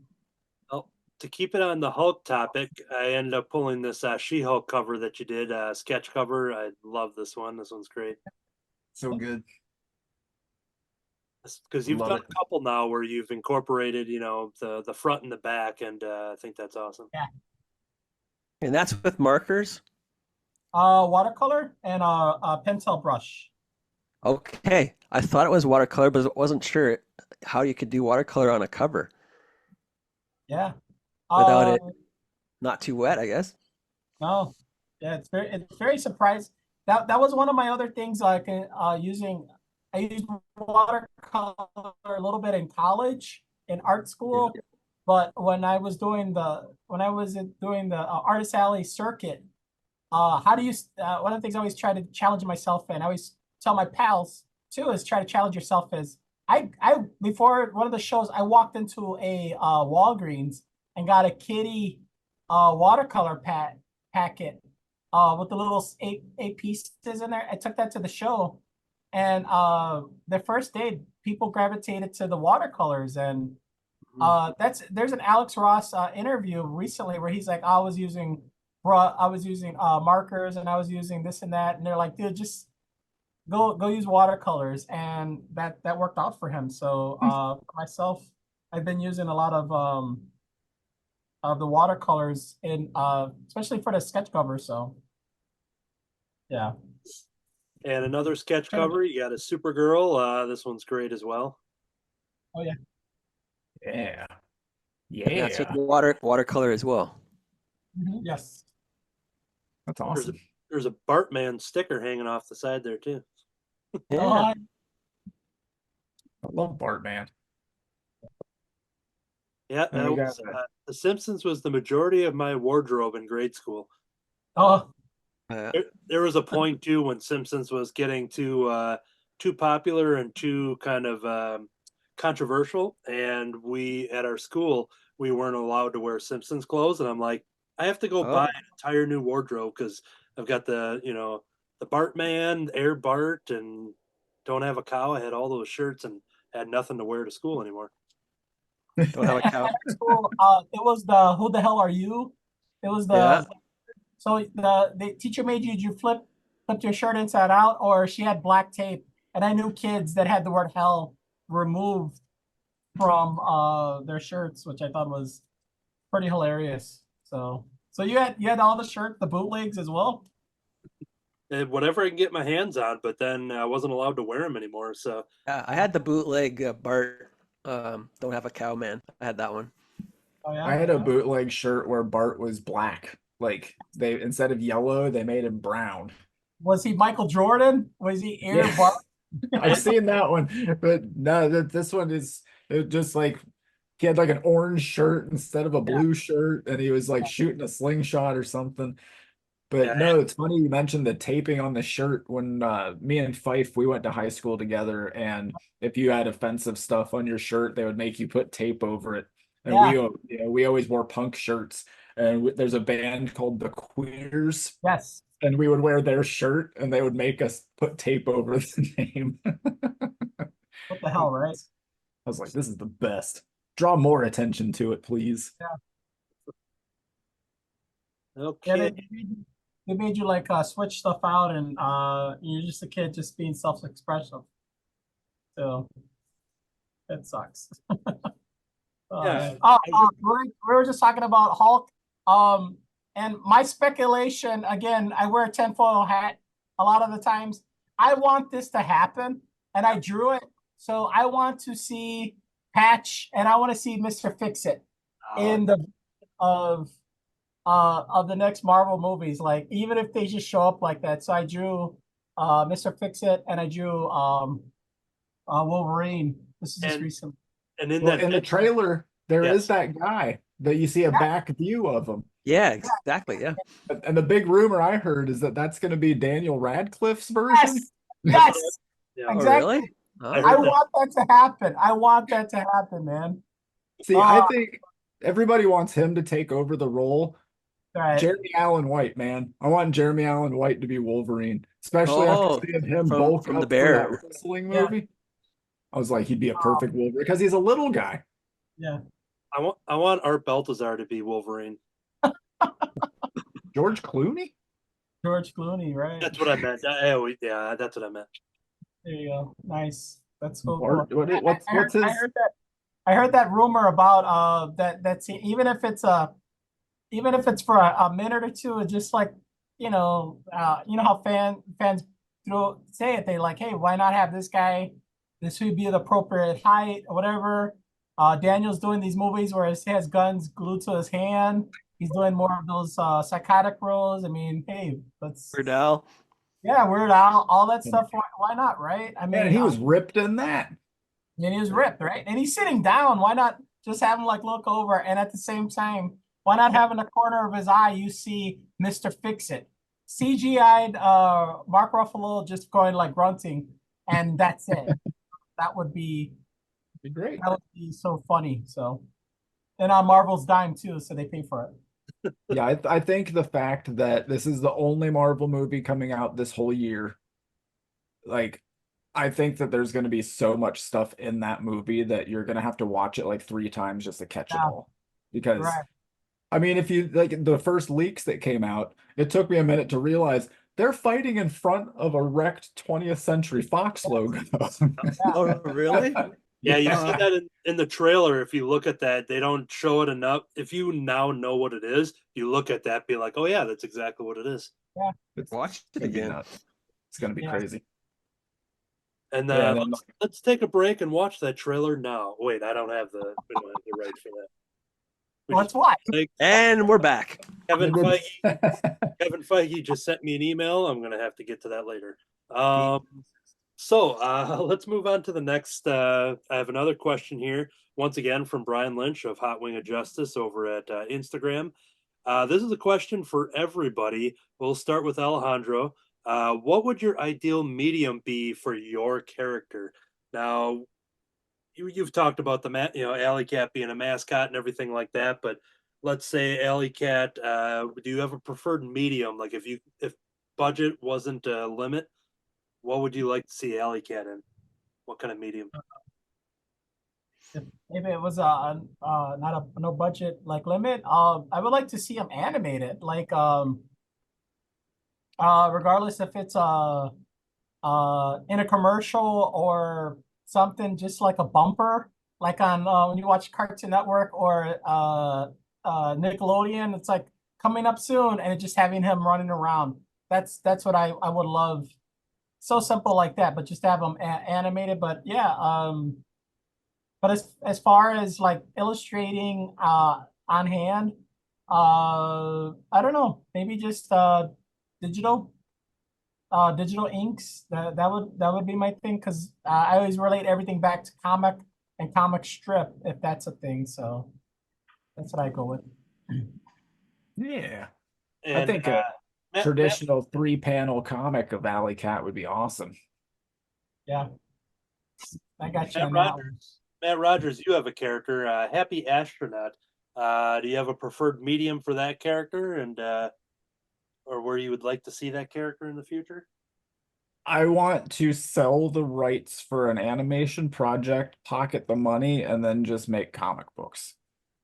[SPEAKER 2] well, to keep it on the Hulk topic, I ended up pulling this She-Hulk cover that you did, sketch cover. I love this one. This one's great
[SPEAKER 5] so good.
[SPEAKER 2] because you've
[SPEAKER 5] Love
[SPEAKER 2] done
[SPEAKER 5] it.
[SPEAKER 2] a couple now where you've incorporated, the front and the back, and I think that's awesome.
[SPEAKER 3] Yeah.
[SPEAKER 4] And that's with markers.
[SPEAKER 3] Watercolor and a pentel brush.
[SPEAKER 4] Okay, I thought it was watercolor, but I wasn't sure how you could do watercolor on a cover
[SPEAKER 3] Yeah.
[SPEAKER 4] without
[SPEAKER 3] Uh,
[SPEAKER 4] it not too wet, I guess.
[SPEAKER 3] no. Yeah, it's very surprised. That was one of my other things like using I used watercolor a little bit in college in art
[SPEAKER 4] Yeah.
[SPEAKER 3] school, but when I was doing the Artist Alley circuit, how do you one of the things I always try to challenge myself, and I always tell my pals too, is try to challenge yourself. Is I before one of the shows I walked into a Walgreens and got a kitty watercolor packet with the little eight pieces in there. I took that to the show, and the first day people gravitated to the watercolors, and there's an Alex Ross interview recently where he's like, I was using markers and I was using this and that, and they're like, dude, just go use watercolors, and that worked out for him. So for myself, I've been using a lot of the watercolors in especially for the sketch cover. So yeah.
[SPEAKER 2] And another sketch cover, you got a Supergirl. This one's great as well.
[SPEAKER 3] Oh yeah.
[SPEAKER 5] Yeah.
[SPEAKER 4] Yeah, it's with
[SPEAKER 5] Yeah.
[SPEAKER 4] watercolor as well.
[SPEAKER 3] Yes.
[SPEAKER 5] That's awesome.
[SPEAKER 2] There's a Bartman sticker hanging off the side there too.
[SPEAKER 4] Yeah.
[SPEAKER 3] Uh,
[SPEAKER 5] I love Bartman.
[SPEAKER 2] Yeah,
[SPEAKER 5] And we got
[SPEAKER 2] The Simpsons was the majority of my wardrobe in grade school.
[SPEAKER 3] oh
[SPEAKER 2] There was a point too when Simpsons was getting too popular and too kind of controversial, and we at our school we weren't allowed to wear Simpsons clothes, and I'm like, I have to go buy an entire new wardrobe because I've got the Bartman, Air Bart, and Don't Have a Cow. I had all those shirts and had nothing to wear to school anymore.
[SPEAKER 4] Don't have a cow.
[SPEAKER 3] school, it was the Who the Hell Are You? It was the
[SPEAKER 4] Yeah.
[SPEAKER 3] So the teacher made you flipped your shirt inside out, or she had black tape, and I knew kids that had the word hell removed from their shirts, which I thought was pretty hilarious. So you had all the shirts, the bootlegs as well.
[SPEAKER 2] And whatever I can get my hands on, but then I wasn't allowed to wear them anymore. So
[SPEAKER 4] Yeah, I had the bootleg Bart. Don't have a cow, man. I had that one.
[SPEAKER 3] Oh yeah.
[SPEAKER 5] I had a bootleg shirt where Bart was black. Like they instead of yellow, they made him brown.
[SPEAKER 3] Was he Michael Jordan? Was he Air
[SPEAKER 5] Yeah.
[SPEAKER 3] Bart?
[SPEAKER 5] I've seen that one, but no, this one is just like he had like an orange shirt instead of a blue shirt, and he was like shooting a slingshot or something. But
[SPEAKER 2] Yeah.
[SPEAKER 5] no, it's funny you mentioned the taping on the shirt. When me and Fife, we went to high school together, and if you had offensive stuff on your shirt, they would make you put tape over it. And we always wore punk shirts, and there's a band called the Queers,
[SPEAKER 3] Yes.
[SPEAKER 5] and we would wear their shirt, and they would make us put tape over the name.
[SPEAKER 3] What the hell, right?
[SPEAKER 5] I was like, this is the best. Draw more attention to it, please.
[SPEAKER 2] okay.
[SPEAKER 3] Yeah, they made you like switch stuff out, and you're just a kid just being self-expressive. So it sucks.
[SPEAKER 2] Yeah.
[SPEAKER 3] We were just talking about Hulk. And my speculation, again, I wear a tinfoil hat a lot of the times. I want this to happen, and I drew it. So I want to see Patch, and I want to see Mr. Fix-It in the of the next Marvel movies. Like, even if they just show up like that. So I drew Mr. Fix-It, and I drew Wolverine. This is just recent.
[SPEAKER 2] And in
[SPEAKER 5] Well, in the trailer, there is
[SPEAKER 2] Yes.
[SPEAKER 5] that guy that you see a back view of him.
[SPEAKER 4] Yeah, exactly. Yeah.
[SPEAKER 5] And the big rumor I heard is that that's going to be Daniel Radcliffe's version.
[SPEAKER 3] Yes.
[SPEAKER 2] Yeah.
[SPEAKER 4] Oh,
[SPEAKER 3] Exactly.
[SPEAKER 4] really? Oh.
[SPEAKER 3] I want that to happen. I want that to happen, man.
[SPEAKER 5] See, I think everybody wants him to take over the role.
[SPEAKER 3] Right.
[SPEAKER 5] Jeremy Allen White, man. I want Jeremy Allen White to be Wolverine, especially after seeing him bulk
[SPEAKER 4] from
[SPEAKER 5] up
[SPEAKER 4] the
[SPEAKER 5] for
[SPEAKER 4] Bear.
[SPEAKER 5] that wrestling movie. I was like, he'd be a perfect Wolverine because he's a little guy.
[SPEAKER 3] Yeah.
[SPEAKER 2] I want Art Baltazar to be Wolverine.
[SPEAKER 5] George Clooney?
[SPEAKER 3] George Clooney, right?
[SPEAKER 2] That's what I meant. Yeah, that's what I meant.
[SPEAKER 3] There you go. Nice. That's cool.
[SPEAKER 5] What's his?
[SPEAKER 3] I heard that rumor about that scene. Even if it's for a minute or two, it's just like you know how fans say it. They like, hey, why not have this guy? This would be the appropriate height or whatever. Daniel's doing these movies where he has guns glued to his hand. He's doing more of those psychotic roles. I mean, hey, let's
[SPEAKER 4] Weird Al.
[SPEAKER 3] yeah, Weird Al, all that stuff. Why not, right? I
[SPEAKER 5] Man,
[SPEAKER 3] mean,
[SPEAKER 5] he was ripped in that.
[SPEAKER 3] and he was ripped, right? And he's sitting down. Why not just have him like look over and at the same time, why not have in the corner of his eye you see Mr. Fix It? CGI'd Mark Ruffalo just going like grunting, and that's it. That would be
[SPEAKER 5] Be great.
[SPEAKER 3] that would be so funny. So and on Marvel's dime too, so they pay for it.
[SPEAKER 5] Yeah, I think the fact that this is the only Marvel movie coming out this whole year, like, I think that there's going to be so much stuff in that movie that you're going to have to watch it like 3 times just to catch it
[SPEAKER 3] Yeah.
[SPEAKER 5] all. Because,
[SPEAKER 3] Right.
[SPEAKER 5] I mean, if you like the first leaks that came out, it took me a minute to realize they're fighting in front of a wrecked 20th Century Fox logo.
[SPEAKER 4] Oh, really?
[SPEAKER 2] Yeah, you see
[SPEAKER 4] Yeah.
[SPEAKER 2] that in the trailer. If you look at that, they don't show it enough. If you now know what it is, you look at that, be like, oh yeah, that's exactly what it is.
[SPEAKER 5] It's
[SPEAKER 4] Watch it
[SPEAKER 5] gonna be
[SPEAKER 4] again.
[SPEAKER 5] nuts. It's gonna be
[SPEAKER 3] Yeah.
[SPEAKER 5] crazy.
[SPEAKER 2] And
[SPEAKER 5] Yeah, and then,
[SPEAKER 2] let's take a break and watch that trailer now. Wait, we don't have the right for that. We
[SPEAKER 3] Let's
[SPEAKER 2] just
[SPEAKER 3] watch.
[SPEAKER 2] like
[SPEAKER 4] And we're back.
[SPEAKER 2] Kevin Feige just sent me an email. I'm gonna have to get to that later. So let's move on to the next. I have another question here, once again from Brian Lynch of Hot Wing of Justice over at Instagram. This is a question for everybody. We'll start with Alejandro. What would your ideal medium be for your character? Now, you've talked about Alley Cat being a mascot and everything like that, but let's say Alley Cat. Do you have a preferred medium? Like if budget wasn't a limit, what would you like to see Alley Cat in? What kind of medium?
[SPEAKER 3] If it was not a no budget like limit, I would like to see him animated, like regardless if it's in a commercial or something, just like a bumper, like on when you watch Cartoon Network or Nickelodeon, it's like coming up soon, and just having him running around. That's what I would love. So simple like that, but just have them animated. But yeah, but as far as like illustrating on hand, I don't know, maybe just digital digital inks. That would be my thing because I always relate everything back to comic and comic strip if that's a thing. So that's what I go with.
[SPEAKER 5] Yeah. I
[SPEAKER 2] And
[SPEAKER 5] think traditional 3-panel comic of Alley Cat would be awesome.
[SPEAKER 3] Yeah, I got you
[SPEAKER 2] Matt
[SPEAKER 3] on that one.
[SPEAKER 2] Rodgers. Matt Rodgers, you have a character, Happy Astronaut. Do you have a preferred medium for that character, and or where you would like to see that character in the future?
[SPEAKER 5] I want to sell the rights for an animation project, pocket the money, and then just make comic books.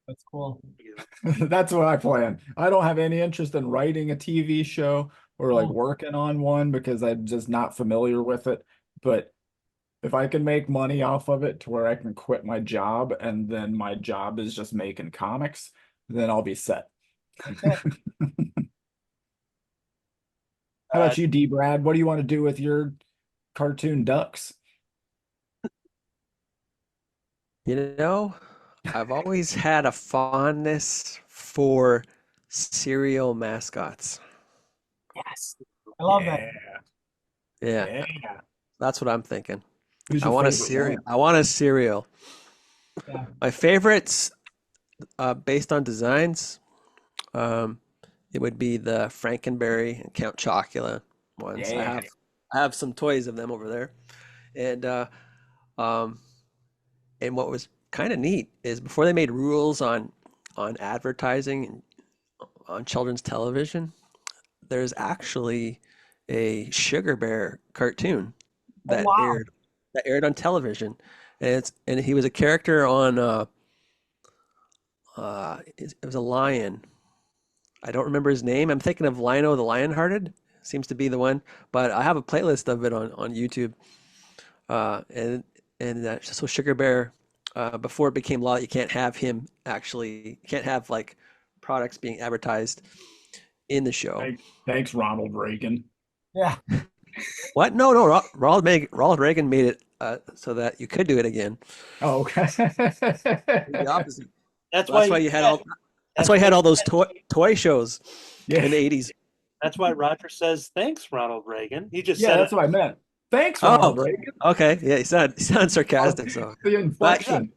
[SPEAKER 3] That's cool.
[SPEAKER 5] That's what I plan. I don't have any interest in writing a TV show or like
[SPEAKER 3] Cool.
[SPEAKER 5] working on one because I'm just not familiar with it. But if I can make money off of it to where I can quit my job and then my job is just making comics, then I'll be set. How about you, D. Brad? What do you want to do with your cartoon ducks?
[SPEAKER 4] You know, I've always had a fondness for cereal mascots.
[SPEAKER 3] Yes, I love that.
[SPEAKER 4] Yeah,
[SPEAKER 5] Yeah.
[SPEAKER 4] that's what I'm thinking.
[SPEAKER 5] Who's
[SPEAKER 4] I
[SPEAKER 5] your
[SPEAKER 4] want a
[SPEAKER 5] favorite
[SPEAKER 4] cereal.
[SPEAKER 5] one?
[SPEAKER 4] I want a cereal.
[SPEAKER 3] Yeah.
[SPEAKER 4] My favorites, based on designs, um, it would be the Frankenberry and Count Chocula ones.
[SPEAKER 5] Yeah.
[SPEAKER 4] I have some toys of them over there, and um, and what was kind of neat is before they made rules on advertising and on children's television, there's actually a Sugar Bear cartoon
[SPEAKER 3] Oh
[SPEAKER 4] that
[SPEAKER 3] wow.
[SPEAKER 4] aired on television, and he was a character on it was a lion. I don't remember his name. I'm thinking of Lino the Lionhearted. Seems to be the one, but I have a playlist of it on YouTube. So Sugar Bear, before it became law, you can't have him actually. You can't have like products being advertised in the show.
[SPEAKER 5] Thanks, Ronald Reagan.
[SPEAKER 3] Yeah.
[SPEAKER 4] What? No, Ronald Reagan made it so that you could do it again.
[SPEAKER 5] Oh, okay.
[SPEAKER 4] The opposite.
[SPEAKER 2] That's
[SPEAKER 4] That's
[SPEAKER 2] why
[SPEAKER 4] why you had all. That's why you had all those toy shows
[SPEAKER 5] Yeah.
[SPEAKER 4] in the 80s.
[SPEAKER 2] That's why Roger says thanks, Ronald Reagan. He just
[SPEAKER 5] Yeah,
[SPEAKER 2] said
[SPEAKER 5] that's
[SPEAKER 2] it.
[SPEAKER 5] what I meant. Thanks,
[SPEAKER 4] Oh,
[SPEAKER 5] Ronald Reagan.
[SPEAKER 4] okay. Yeah, he sounded sarcastic. So,
[SPEAKER 5] The inflection.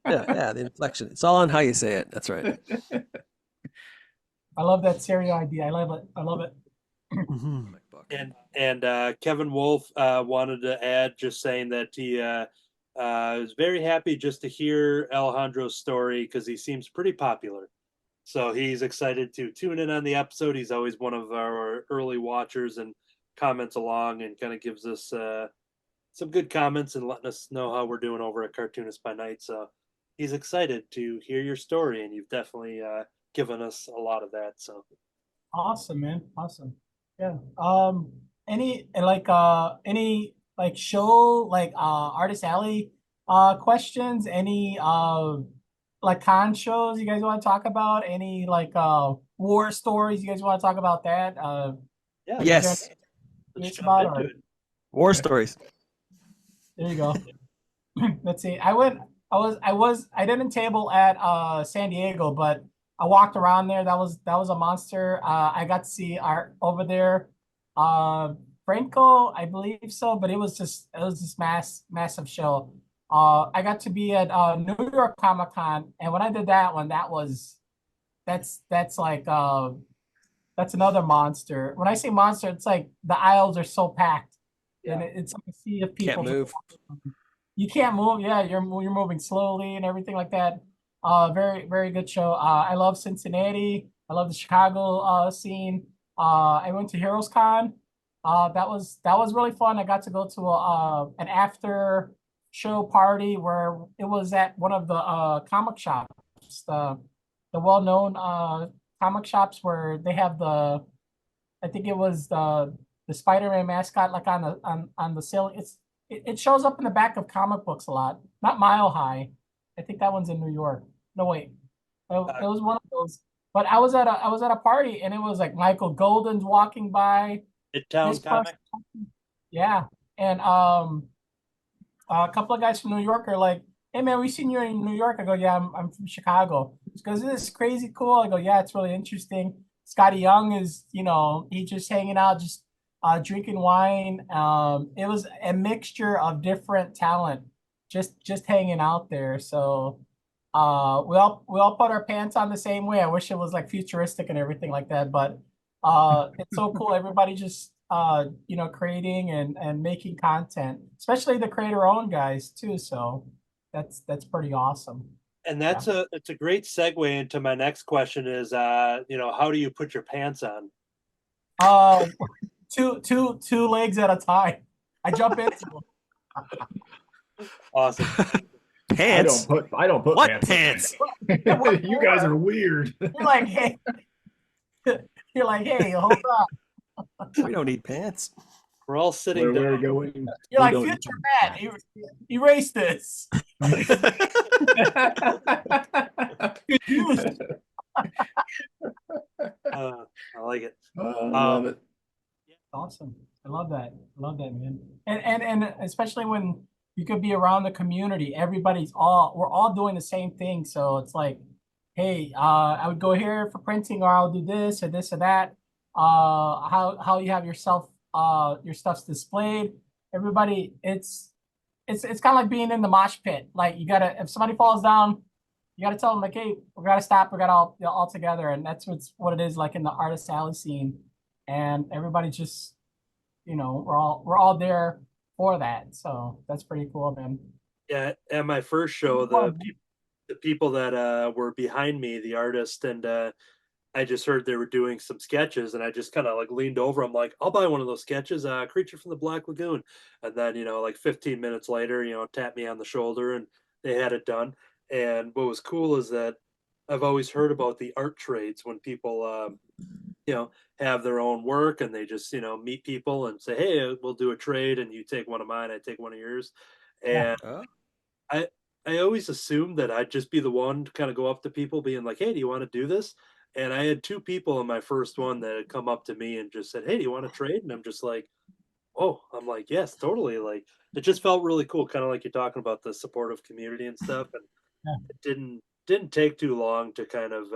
[SPEAKER 4] yeah, the inflection. It's all on how you say it. That's right.
[SPEAKER 3] I love that stereo idea. I love it. I love it.
[SPEAKER 4] Mhm, my book.
[SPEAKER 2] And Kevin Wolf wanted to add, just saying that he was very happy just to hear Alejandro's story because he seems pretty popular. So he's excited to tune in on the episode. He's always one of our early watchers and comments along and kind of gives us some good comments and letting us know how we're doing over at Cartoonist by Night. So he's excited to hear your story, and you've definitely given us a lot of that. So
[SPEAKER 3] Awesome, man. Awesome. Yeah. Any show like Artist Alley questions? Any like con shows you guys want to talk about? Any like war stories you guys want to talk about that?
[SPEAKER 2] yeah,
[SPEAKER 4] Yes.
[SPEAKER 2] let's jump
[SPEAKER 3] about,
[SPEAKER 2] into
[SPEAKER 3] or-
[SPEAKER 2] it.
[SPEAKER 4] War stories.
[SPEAKER 3] There you go. Let's see. I didn't table at San Diego, but I walked around there. That was a monster. I got to see art over there. Franco, I believe so, but it was just massive show. I got to be at New York Comic Con, and when I did that one, that's like that's another monster. When I say monster, it's like the aisles are so packed, and it's like a sea of people.
[SPEAKER 4] Can't move.
[SPEAKER 3] You can't move. Yeah, you're moving slowly and everything like that. Very very good show. I love Cincinnati. I love the Chicago scene. I went to Heroes Con. That was really fun. I got to go to an after show party where it was at one of the comic shops, the well known comic shops where they have I think it was the Spider-Man mascot like on the ceiling. It shows up in the back of comic books a lot. Not Mile High. I think that one's in New York. No, wait. It was one of those. But I was at a party and it was like Michael Golden's walking by.
[SPEAKER 2] Midtown
[SPEAKER 3] This
[SPEAKER 2] Comic.
[SPEAKER 3] Yeah. And a couple of guys from New York are like, "Hey man, we seen you in New York." I go, "Yeah, I'm from Chicago." He goes, "This is crazy cool." I go, "Yeah, it's really interesting." Scotty Young is, he's just hanging out, just drinking wine. It was a mixture of different talent, just hanging out there. So we all put our pants on the same way. I wish it was like futuristic and everything like that, but it's so cool. Everybody just creating and making content, especially the creator owned guys too. So that's pretty awesome.
[SPEAKER 2] And it's a great segue into my next question is how do you put your pants on?
[SPEAKER 3] Two legs at a time. I jump into them.
[SPEAKER 2] Awesome.
[SPEAKER 4] Pants.
[SPEAKER 5] I don't put
[SPEAKER 4] What
[SPEAKER 5] pants.
[SPEAKER 4] pants?
[SPEAKER 5] You guys are weird.
[SPEAKER 3] You're like, hey, hold on.
[SPEAKER 4] We don't need pants.
[SPEAKER 2] We're all sitting
[SPEAKER 5] Where we're
[SPEAKER 2] down.
[SPEAKER 5] going.
[SPEAKER 3] You're like,
[SPEAKER 5] don't
[SPEAKER 3] future
[SPEAKER 5] need
[SPEAKER 3] Matt, erase this. Good use.
[SPEAKER 2] I like it.
[SPEAKER 5] I love it.
[SPEAKER 3] Awesome. I love that. I love that, man. And especially when you could be around the community, we're all doing the same thing. So it's like, hey, I would go here for printing, or I'll do this or this or that. How you have your stuff's displayed. Everybody, it's kind of like being in the mosh pit. Like if somebody falls down, you gotta tell them like, hey, we gotta stop. We got all together, and that's what it is like in the Artist Alley scene. And everybody just, we're all there for that. So that's pretty cool, man.
[SPEAKER 2] Yeah, at my first show, the people that were behind me, the artist, and I just heard they were doing some sketches, and I just kind of like leaned over. I'm like, I'll buy one of those sketches, Creature from the Black Lagoon. And then, like 15 minutes later, tapped me on the shoulder and they had it done. And what was cool is that I've always heard about the art trades when people, have their own work and they just, meet people and say, hey, we'll do a trade and you take one of mine, I take one of yours. And
[SPEAKER 4] Oh.
[SPEAKER 2] I always assumed that I'd just be the one to kind of go up to people being like, hey, do you want to do this? And I had two people in my first one that had come up to me and just said, "Hey, do you want to trade?" And I'm just like, "Oh," I'm like, "Yes, totally." Like it just felt really cool, kind of like you're talking about the supportive community and stuff. And
[SPEAKER 3] Yeah.
[SPEAKER 2] it didn't take too long to kind of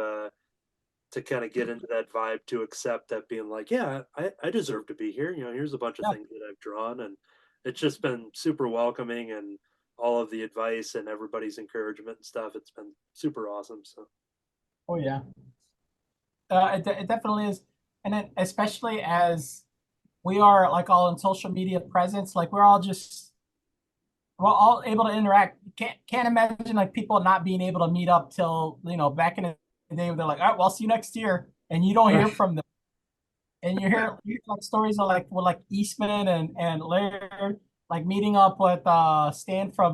[SPEAKER 2] get into that vibe, to accept that, being like, yeah, I deserve to be here. Here's a bunch of
[SPEAKER 3] Yeah.
[SPEAKER 2] things that I've drawn. And it's just been super welcoming, and all of the advice and everybody's encouragement and stuff. It's been super awesome. So
[SPEAKER 3] Oh yeah. It definitely is. And then especially as we are like all in social media presence, like we're all able to interact. Can't imagine like people not being able to meet up till, back in the day, they're like, all right, well, I'll see you next year. And you don't hear from them. And you hear like stories of like with like Eastman and Laird like meeting up with Stan from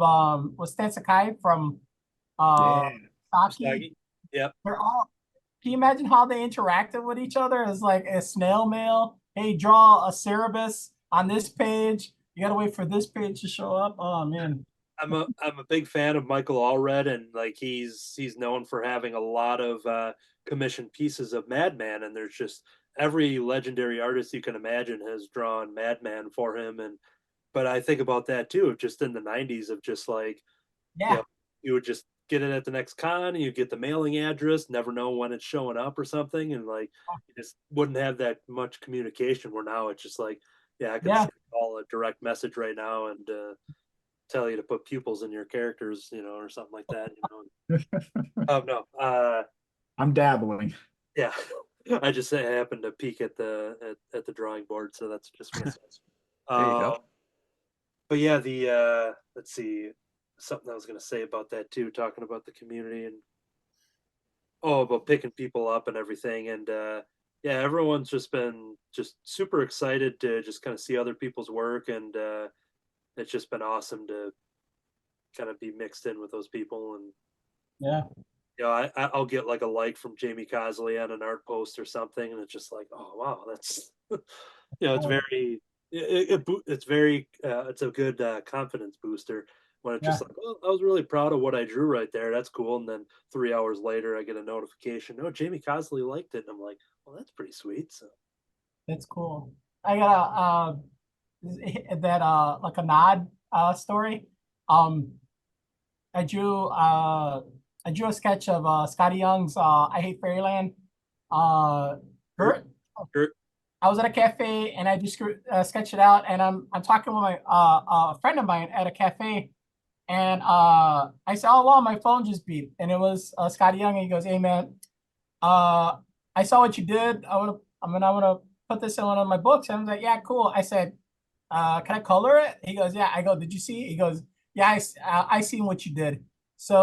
[SPEAKER 3] was Stan Sakai from uh
[SPEAKER 5] Yeah.
[SPEAKER 3] Saki.
[SPEAKER 2] Usagi, yep.
[SPEAKER 3] They're all, can you imagine how they interacted with each other? It's like a snail mail. Hey, draw a Cerebus on this page. You gotta wait for this page to show up. Oh man.
[SPEAKER 2] I'm a big fan of Michael Allred, and like he's known for having a lot of commissioned pieces of Madman, and there's just every legendary artist you can imagine has drawn Madman for him. And but I think about that too, of just in the '90s, of just like, you
[SPEAKER 3] Yeah.
[SPEAKER 2] know, you would just get it at the next con, and you get the mailing address, never know when it's showing up or something, and like you just wouldn't have that much communication. Where now it's just like, yeah, I can
[SPEAKER 3] Yeah.
[SPEAKER 2] send all a direct message right now and tell you to put pupils in your characters, or something like that. Oh no,
[SPEAKER 5] I'm dabbling.
[SPEAKER 2] yeah, I just happened to peek at at the drawing board, so that's just what it says.
[SPEAKER 4] There you
[SPEAKER 2] Um,
[SPEAKER 4] go.
[SPEAKER 2] but yeah, the let's see, something I was going to say about that too, talking about the community and about picking people up and everything. And yeah, everyone's just been just super excited to just kind of see other people's work. And it's just been awesome to kind of be mixed in with those people. And
[SPEAKER 3] Yeah.
[SPEAKER 2] I'll get like a like from Jamie Cosley on an art post or something, and it's just like, oh wow, that's it's
[SPEAKER 3] Oh,
[SPEAKER 2] very it's very it's a good confidence booster when it's
[SPEAKER 3] yeah.
[SPEAKER 2] just like, oh, I was really proud of what I drew right there. That's cool. And then 3 hours later, I get a notification, oh, Jamie Cosley liked it, and I'm like, well, that's pretty sweet. So
[SPEAKER 3] That's cool. I got that like a nod story. Um I drew uh I drew a sketch of Scotty Young's I Hate Fairyland. Uh
[SPEAKER 2] Kurt,
[SPEAKER 3] Bert,
[SPEAKER 2] Kurt,
[SPEAKER 3] I was at a cafe and I just sketched it out, and I'm talking with my a friend of mine at a cafe, and I said, oh wow, my phone just beeped, and it was Scotty Young, and he goes, hey man, uh I saw what you did. I want to put this in one of my books. And I was like, yeah, cool. I said, can I color it? He goes, yeah. I go, did you see? He goes, yeah, I seen what you did. So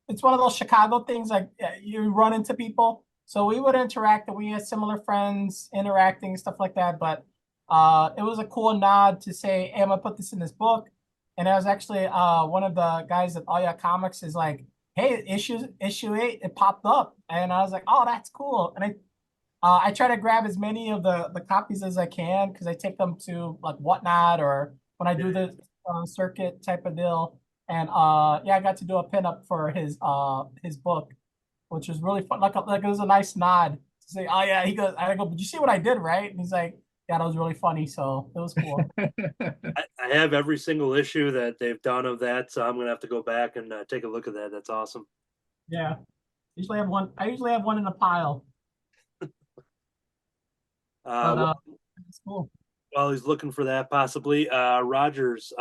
[SPEAKER 3] it's one of those Chicago things, like you run into people. So we would interact, and we had similar friends interacting and stuff like that. But it was a cool nod to say, hey, I'm gonna put this in this book. And it was actually one of the guys at All Ya Comics is like, hey, issue 8, it popped up. And I was like, oh, that's cool. And I try to grab as many of the copies as I can, because I take them to like Whatnot, or when I do the circuit type of deal. And yeah, I got to do a pinup for his book, which was really fun. Like it was a nice nod to say, oh yeah. He goes, I go, but you see what I did, right? And he's like, yeah, that was really funny. So it was cool.
[SPEAKER 2] I have every single issue that they've done of that, so I'm gonna have to go back and take a look at that. That's awesome.
[SPEAKER 3] Yeah. Usually have one. I usually have one in a pile, but
[SPEAKER 2] Well,
[SPEAKER 3] it's cool.
[SPEAKER 2] while he's looking for that, possibly Rogers,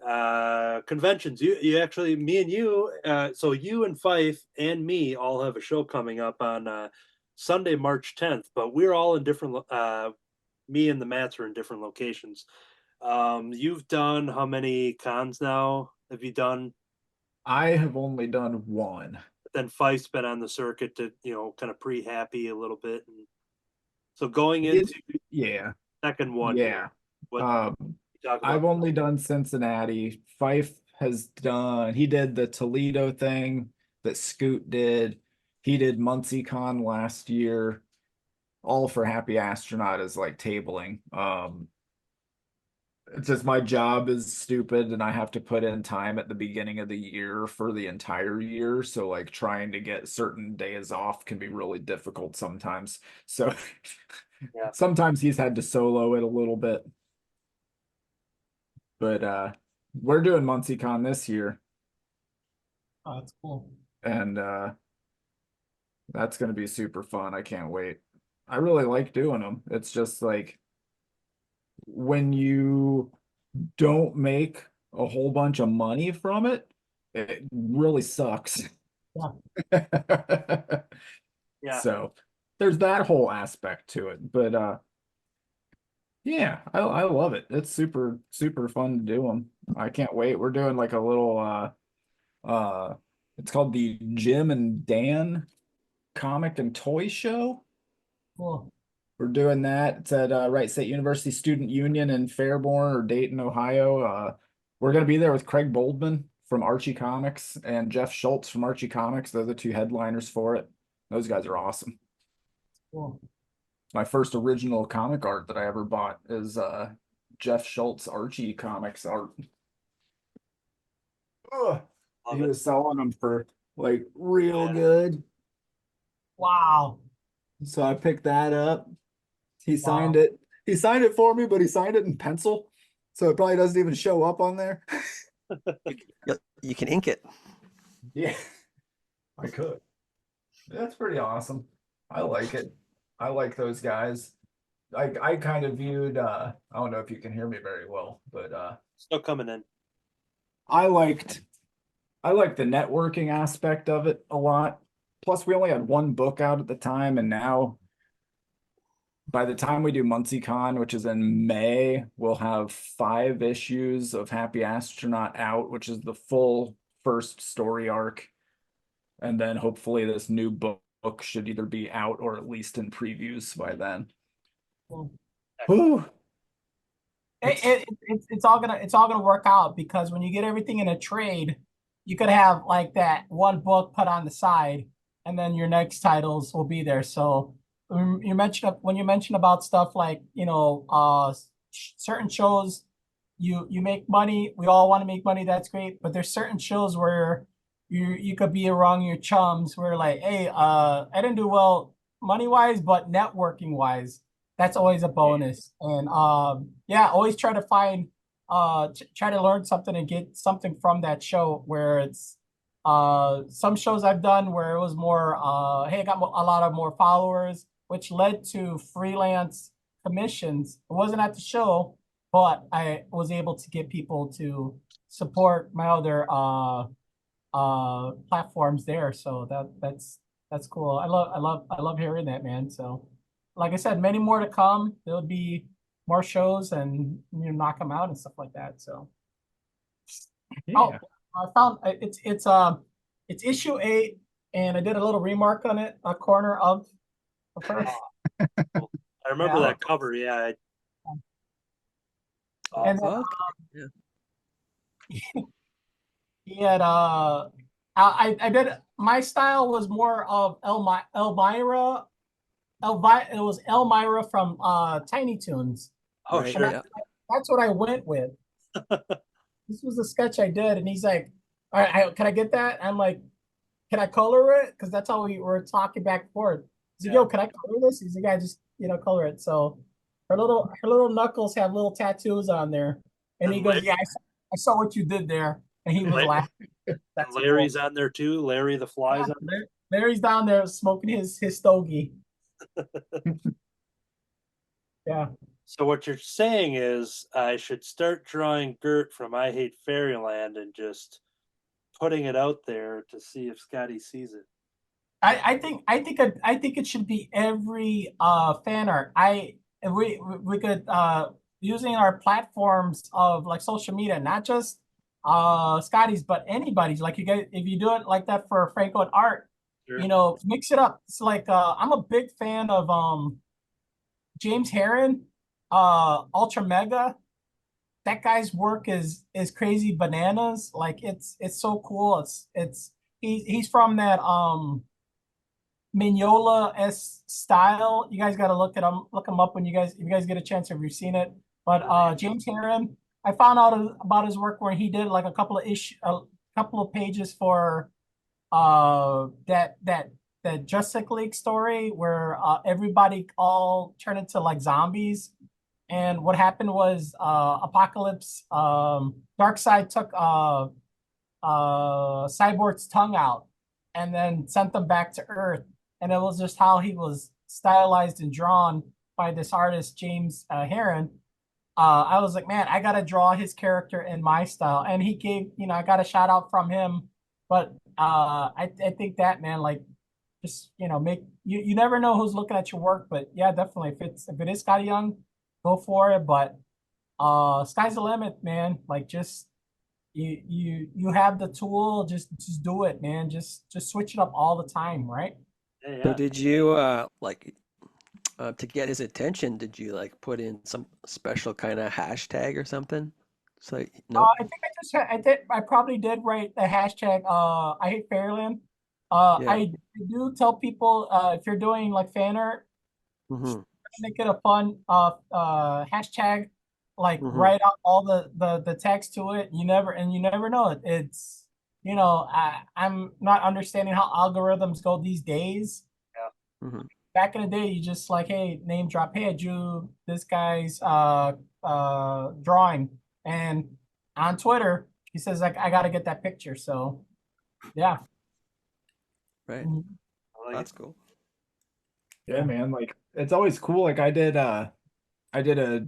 [SPEAKER 2] conventions. You actually, me and you, so you and Fife and me all have a show coming up on Sunday, March 10th, but we're all in different. Me and the Mats are in different locations. You've done how many cons now? Have you done?
[SPEAKER 5] I have only done one.
[SPEAKER 2] Then Fife's been on the circuit to kind of pre-happy a little bit, and so going
[SPEAKER 5] It,
[SPEAKER 2] into
[SPEAKER 5] yeah,
[SPEAKER 2] second one here,
[SPEAKER 5] yeah.
[SPEAKER 2] what
[SPEAKER 5] Um,
[SPEAKER 2] you talk
[SPEAKER 5] I've
[SPEAKER 2] about?
[SPEAKER 5] only done Cincinnati. Fife he did the Toledo thing that Scoot did. He did MuncieCon last year, all for Happy Astronaut as like tabling. It's just my job is stupid and I have to put in time at the beginning of the year for the entire year. So like trying to get certain days off can be really difficult sometimes. So
[SPEAKER 2] Yeah.
[SPEAKER 5] sometimes he's had to solo it a little bit. But we're doing MuncieCon this year
[SPEAKER 3] Oh, that's cool.
[SPEAKER 5] and that's gonna be super fun. I can't wait. I really like doing them. It's just like when you don't make a whole bunch of money from it, it really sucks.
[SPEAKER 3] Yeah.
[SPEAKER 2] Yeah.
[SPEAKER 5] So there's that whole aspect to it. But yeah, I love it. It's super, super fun to do them. I can't wait. We're doing like a little it's called the Jim and Dan Comic and Toy Show.
[SPEAKER 3] Cool.
[SPEAKER 5] We're doing that. It's at Wright State University Student Union in Fairborn or Dayton, Ohio. We're going to be there with Craig Boldman from Archie Comics and Jeff Schultz from Archie Comics. They're the two headliners for it. Those guys are awesome.
[SPEAKER 3] Cool.
[SPEAKER 5] My first original comic art that I ever bought is Jeff Schultz Archie Comics art. Ugh. He was selling them for like real good.
[SPEAKER 3] Wow.
[SPEAKER 5] So I picked that up. He signed it. He signed it for me, but he signed it in pencil. So it probably doesn't even show up on there.
[SPEAKER 4] You can ink it.
[SPEAKER 5] Yeah, I could. That's pretty awesome. I like it. I like those guys. I kind of viewed I don't know if you can hear me very well, but
[SPEAKER 2] Still coming in.
[SPEAKER 5] I liked the networking aspect of it a lot. Plus we only had one book out at the time, and now by the time we do MuncieCon, which is in May, we'll have 5 issues of Happy Astronaut out, which is the full first story arc. And then hopefully this new book should either be out or at least in previews by then.
[SPEAKER 3] Cool.
[SPEAKER 5] Whew.
[SPEAKER 3] It's all gonna work out, because when you get everything in a trade, you could have like that one book put on the side, and then your next titles will be there. So when you mentioned about stuff like, certain shows, you make money. We all want to make money. That's great, but there's certain shows where you could be around your chums where like, hey, I didn't do well money wise, but networking wise, that's always a bonus. And yeah, always try to find try to learn something and get something from that show, where it's some shows I've done where it was more hey, I got a lot of more followers, which led to freelance commissions. It wasn't at the show, but I was able to get people to support my other platforms there. So that's cool. I love hearing that, man. So like I said, many more to come. There'll be more shows, and knock them out and stuff like that. So oh,
[SPEAKER 5] Yeah.
[SPEAKER 3] I found it's issue 8, and I did a little remark on it, a corner of her.
[SPEAKER 2] Cool. I remember
[SPEAKER 3] Yeah.
[SPEAKER 2] that cover. Yeah.
[SPEAKER 3] And then,
[SPEAKER 4] Okay. Yeah.
[SPEAKER 3] he had I did, my style was more of Elmira. It was Elmira from Tiny Toons.
[SPEAKER 2] Oh,
[SPEAKER 4] Right,
[SPEAKER 2] sure.
[SPEAKER 4] yeah.
[SPEAKER 3] That's what I went with. This was a sketch I did, and he's like, "All right, can I get that?" I'm like, "Can I color it?" Because that's how we were talking back and forth. He's like,
[SPEAKER 2] Yeah.
[SPEAKER 3] "Yo, can I color this?" He's like, "Yeah, just color it." So her little knuckles have little tattoos on there, and he
[SPEAKER 2] And
[SPEAKER 3] goes, "Yeah, I saw what you did there," and he was laughing.
[SPEAKER 2] And
[SPEAKER 3] That's
[SPEAKER 2] Larry's on there too. Larry the Fly's
[SPEAKER 3] cool.
[SPEAKER 2] on there.
[SPEAKER 3] Larry's down there smoking his stogie. Yeah.
[SPEAKER 2] So what you're saying is I should start drawing Gert from I Hate Fairyland and just putting it out there to see if Scotty sees it.
[SPEAKER 3] I think it should be every fan art. We could using our platforms of like social media, not just Scotty's, but anybody's. Like, you guys, if you do it like that for Franco and Art,
[SPEAKER 2] Sure.
[SPEAKER 3] mix it up. It's like I'm a big fan of James Heron, Ultra Mega. That guy's work is crazy bananas. Like, it's so cool. He's from that Mignola s style. You guys got to look him up when if you guys get a chance, if you've seen it. But James Heron, I found out about his work where he did like a couple of pages for that Justice League story where everybody all turned into like zombies. And what happened was Apocalypse Darkseid took Cyborg's tongue out and then sent them back to Earth. And it was just how he was stylized and drawn by this artist, James Heron. I was like, man, I got to draw his character in my style. And he gave, I got a shout out from him. But I think that, man, like, just, make you never know who's looking at your work. But yeah, definitely. If it is Scotty Young, go for it. But sky's the limit, man. Like, just you have the tool, just do it, man. Just switch it up all the time, right?
[SPEAKER 2] Yeah,
[SPEAKER 4] So
[SPEAKER 2] yeah.
[SPEAKER 4] did you like to get his attention, did you like put in some special kind of hashtag or something? So no?
[SPEAKER 3] I think I probably did write the hashtag I hate Fairyland.
[SPEAKER 4] Yeah.
[SPEAKER 3] I do tell people if you're doing like fan art,
[SPEAKER 4] Mm-hmm.
[SPEAKER 3] make it a fun hashtag, like
[SPEAKER 4] Mm-hmm.
[SPEAKER 3] write out all the text to it. You never know it. It's I'm not understanding how algorithms go these days.
[SPEAKER 4] Mm-hmm.
[SPEAKER 3] Back in the day, you just like, hey, name drop, hey, I drew this guy's drawing, and on Twitter he says like I gotta get that picture. So yeah.
[SPEAKER 4] Right.
[SPEAKER 3] Mhm.
[SPEAKER 2] I like
[SPEAKER 4] That's
[SPEAKER 2] it.
[SPEAKER 4] cool.
[SPEAKER 5] Yeah, man. Like it's always cool. Like I did a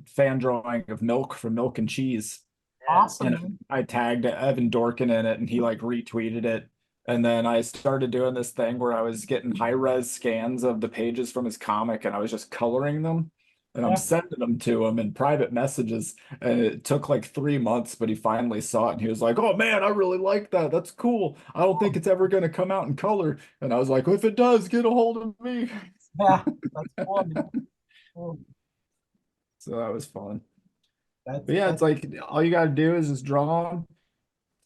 [SPEAKER 5] fan drawing of Milk from Milk and Cheese.
[SPEAKER 2] Yeah.
[SPEAKER 3] Awesome,
[SPEAKER 5] And
[SPEAKER 3] man.
[SPEAKER 5] I tagged Evan Dorkin in it and he like retweeted it. And then I started doing this thing where I was getting high res scans of the pages from his comic and I was just coloring them. And I'm
[SPEAKER 3] Yeah.
[SPEAKER 5] sending them to him in private messages. And it took like 3 months, but he finally saw it and he was like, "Oh man, I really like that. That's cool. I don't think it's ever going to come out in color." And I was like, "If it does, get a hold of me."
[SPEAKER 3] Yeah, that's cool, man. Cool.
[SPEAKER 5] So that was fun.
[SPEAKER 3] That's
[SPEAKER 5] But yeah, it's
[SPEAKER 3] that's
[SPEAKER 5] like all you got to do is just draw them,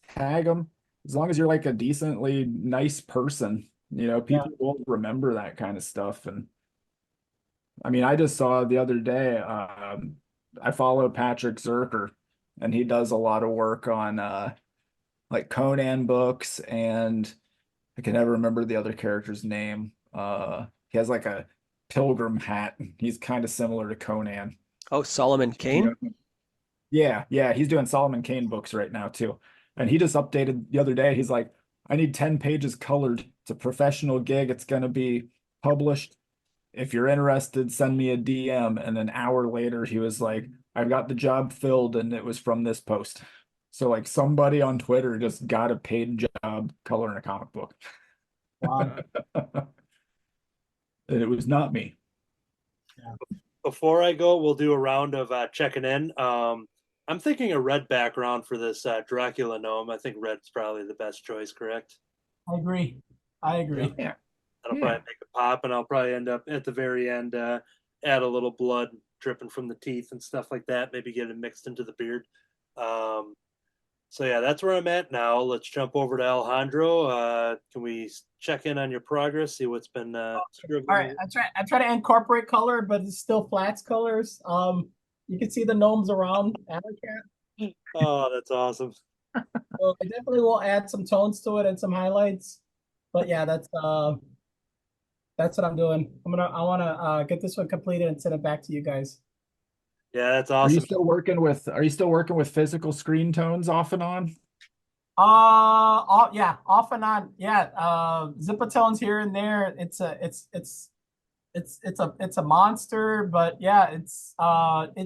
[SPEAKER 5] tag them. As long as you're like a decently nice person,
[SPEAKER 3] yeah.
[SPEAKER 5] people will remember that kind of stuff. And I mean, I just saw the other day, I follow Patrick Zerker, and he does a lot of work on like Conan books, and I can never remember the other character's name. He has like a pilgrim hat. He's kind of similar to Conan.
[SPEAKER 4] Oh, Solomon
[SPEAKER 5] You
[SPEAKER 4] Kane?
[SPEAKER 5] know, yeah, he's doing Solomon Kane books right now too. And he just updated the other day. He's like, I need 10 pages colored. It's a professional gig. It's going to be published. If you're interested, send me a DM. And an hour later, he was like, I've got the job filled, and it was from this post. So like somebody on Twitter just got a paid job coloring a comic book.
[SPEAKER 3] Wow.
[SPEAKER 5] And it was not me.
[SPEAKER 2] Before I go, we'll do a round of checking in. I'm thinking a red background for this Dracula gnome. I think red's probably the best choice, correct?
[SPEAKER 3] I agree. I agree.
[SPEAKER 5] Yeah.
[SPEAKER 2] That'll
[SPEAKER 5] Yeah.
[SPEAKER 2] probably make it pop, and I'll probably end up at the very end, add a little blood dripping from the teeth and stuff like that. Maybe get it mixed into the beard. So yeah, that's where I'm at now. Let's jump over to Alejandro. Can we check in on your progress? See what's been scribbling?
[SPEAKER 3] All right, I try to incorporate color, but it's still flats colors. You can see the gnomes around Alley.
[SPEAKER 2] Oh, that's awesome.
[SPEAKER 3] So I definitely will add some tones to it and some highlights. But yeah, that's what I'm doing. I wanna get this one completed and send it back to you guys.
[SPEAKER 2] Yeah, that's
[SPEAKER 5] Are you
[SPEAKER 2] awesome.
[SPEAKER 5] are you still working with physical screen tones off and on?
[SPEAKER 3] Yeah, off and on. Yeah, zipper tones here and there. It's a monster, but yeah, it's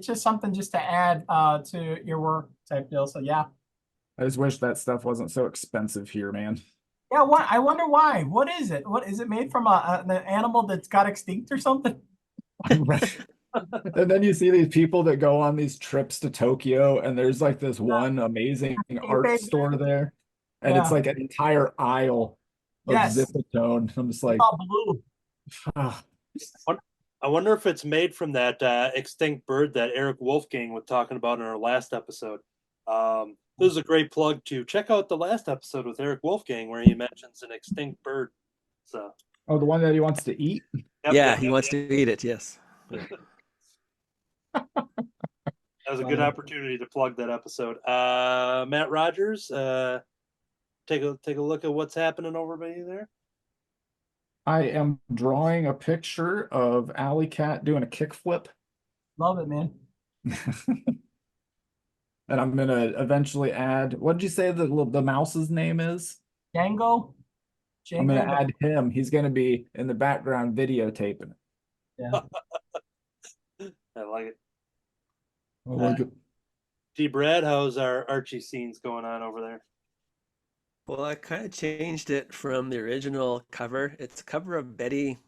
[SPEAKER 3] just something just to add to your work type deal. So yeah.
[SPEAKER 5] I just wish that stuff wasn't so expensive here, man.
[SPEAKER 3] Yeah, I wonder why. What is it? What is it made from an animal that's got extinct or something?
[SPEAKER 5] Right. And then you see these people that go on these trips to Tokyo, and there's like this one amazing art store there, and it's
[SPEAKER 3] Yeah.
[SPEAKER 5] like an entire aisle of
[SPEAKER 3] Yes.
[SPEAKER 5] Zipatone. I'm just like,
[SPEAKER 3] It's all blue.
[SPEAKER 5] ah,
[SPEAKER 2] I wonder if it's made from that extinct bird that Eric Wolfgang was talking about in our last episode. This is a great plug to check out the last episode with Eric Wolfgang where he mentions an extinct bird. So,
[SPEAKER 5] oh, the one that he wants to eat.
[SPEAKER 2] yep,
[SPEAKER 4] Yeah,
[SPEAKER 2] yep,
[SPEAKER 4] he
[SPEAKER 2] yep,
[SPEAKER 4] wants to eat it, yes.
[SPEAKER 2] yep. That was a good opportunity to plug that episode. Matt Rodgers, take a look at what's happening over by you there.
[SPEAKER 5] I am drawing a picture of Alley Cat doing a kickflip.
[SPEAKER 3] Love it, man.
[SPEAKER 5] And I'm gonna eventually add, what did you say the mouse's name is?
[SPEAKER 3] Django.
[SPEAKER 5] I'm gonna
[SPEAKER 3] Django.
[SPEAKER 5] add him. He's gonna be in the background videotaping it.
[SPEAKER 3] Yeah.
[SPEAKER 2] I like it.
[SPEAKER 5] I like it.
[SPEAKER 2] D. Brad, how's our Archie scenes going on over there?
[SPEAKER 4] Well, I kind of changed it from the original cover. It's a cover of Betty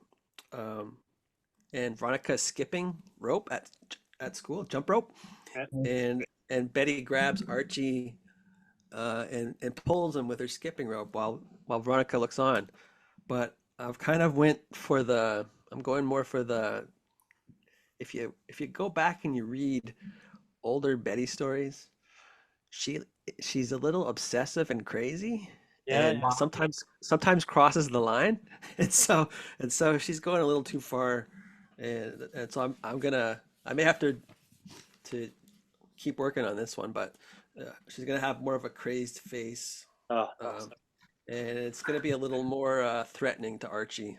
[SPEAKER 4] and Veronica skipping rope at school, jump rope, and Betty grabs Archie and pulls him with her skipping rope while Veronica looks on. But I've kind of I'm going more for the if you go back and you read older Betty stories, she's a little obsessive and crazy.
[SPEAKER 2] Yeah,
[SPEAKER 4] And sometimes crosses the line, and so she's going a little too far, and so I may have to keep working on this one, but she's gonna have more of a crazed face,
[SPEAKER 2] Oh,
[SPEAKER 4] and it's gonna be a little more threatening to Archie,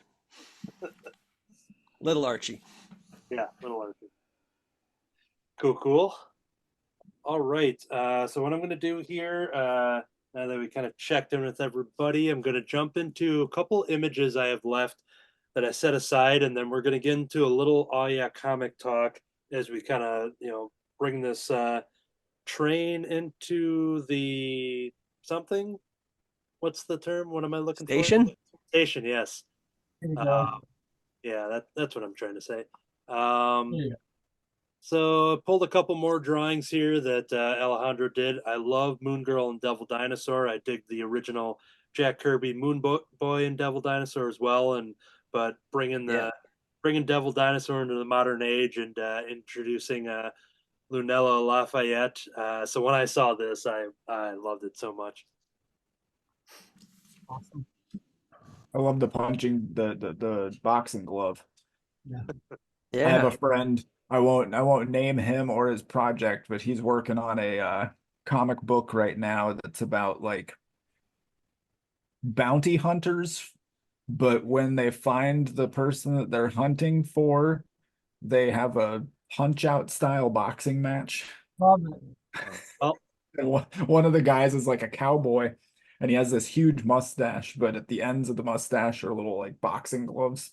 [SPEAKER 4] little Archie.
[SPEAKER 2] yeah, little Archie. Cool. All right. So what I'm going to do here, now that we kind of checked in with everybody, I'm going to jump into a couple images I have left that I set aside, and then we're going to get into a little comic talk as we kind of bring this train into the something. What's the term? What am I looking
[SPEAKER 4] Station?
[SPEAKER 2] for? Station. Yes.
[SPEAKER 3] There you go.
[SPEAKER 2] Yeah, that's what I'm trying to say.
[SPEAKER 3] There you go.
[SPEAKER 2] So I pulled a couple more drawings here that Alejandro did. I love Moon Girl and Devil Dinosaur. I dig the original Jack Kirby Moon Boy and Devil Dinosaur as well, but bringing Devil Dinosaur into the modern age and introducing Lunella Lafayette. So when I saw this, I loved it so much.
[SPEAKER 3] Awesome.
[SPEAKER 5] I love the punching the boxing glove.
[SPEAKER 3] Yeah.
[SPEAKER 5] I have
[SPEAKER 4] Yeah.
[SPEAKER 5] a friend. I won't name him or his project, but he's working on a comic book right now that's about like bounty hunters, but when they find the person that they're hunting for, they have a punch out style boxing match.
[SPEAKER 3] Love it.
[SPEAKER 2] Well,
[SPEAKER 5] And one of the guys is like a cowboy and he has this huge mustache, but at the ends of the mustache are little like boxing gloves.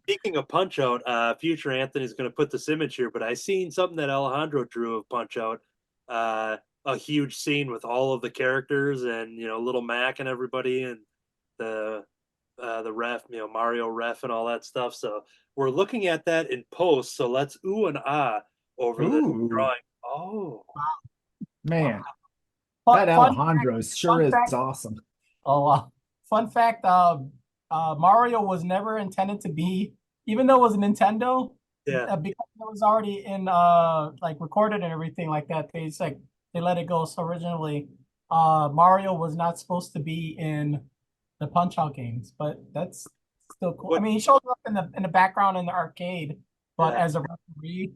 [SPEAKER 2] Speaking of Punch Out, future Anthony's going to put this image here, but I seen something that Alejandro drew of Punch Out, a huge scene with all of the characters and little Mac and everybody and the ref, Mario ref and all that stuff. So we're looking at that in post. So let's ooh and ah over the drawing. Oh
[SPEAKER 5] Man,
[SPEAKER 3] Fun
[SPEAKER 5] that Alejandro sure is
[SPEAKER 3] fact.
[SPEAKER 5] awesome.
[SPEAKER 3] Oh, fun fact, Mario was never intended to be, even though it was a Nintendo,
[SPEAKER 2] yeah,
[SPEAKER 3] because it was already in like recorded and everything like that. They let it go. So originally, Mario was not supposed to be in the Punch-Out games, but that's still cool. I mean, he shows up in the background in the arcade, but as a referee,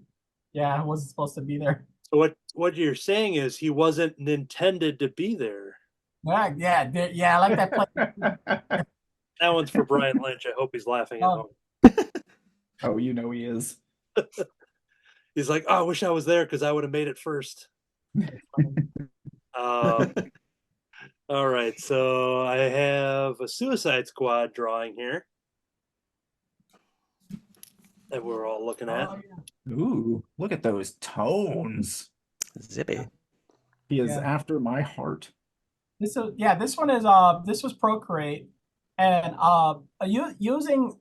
[SPEAKER 3] yeah, wasn't supposed to be there.
[SPEAKER 2] So what you're saying is he wasn't intended to be there.
[SPEAKER 3] Yeah, I like that play.
[SPEAKER 2] That one's for Brian Lynch. I hope he's laughing at home.
[SPEAKER 5] Oh, he is.
[SPEAKER 2] He's like, oh, I wish I was there because I would have made it first. All right, so I have a Suicide Squad drawing here that we're all looking at.
[SPEAKER 5] Ooh, look at those tones.
[SPEAKER 4] Zippy.
[SPEAKER 5] He is after my heart.
[SPEAKER 3] This one is this was Procreate, and using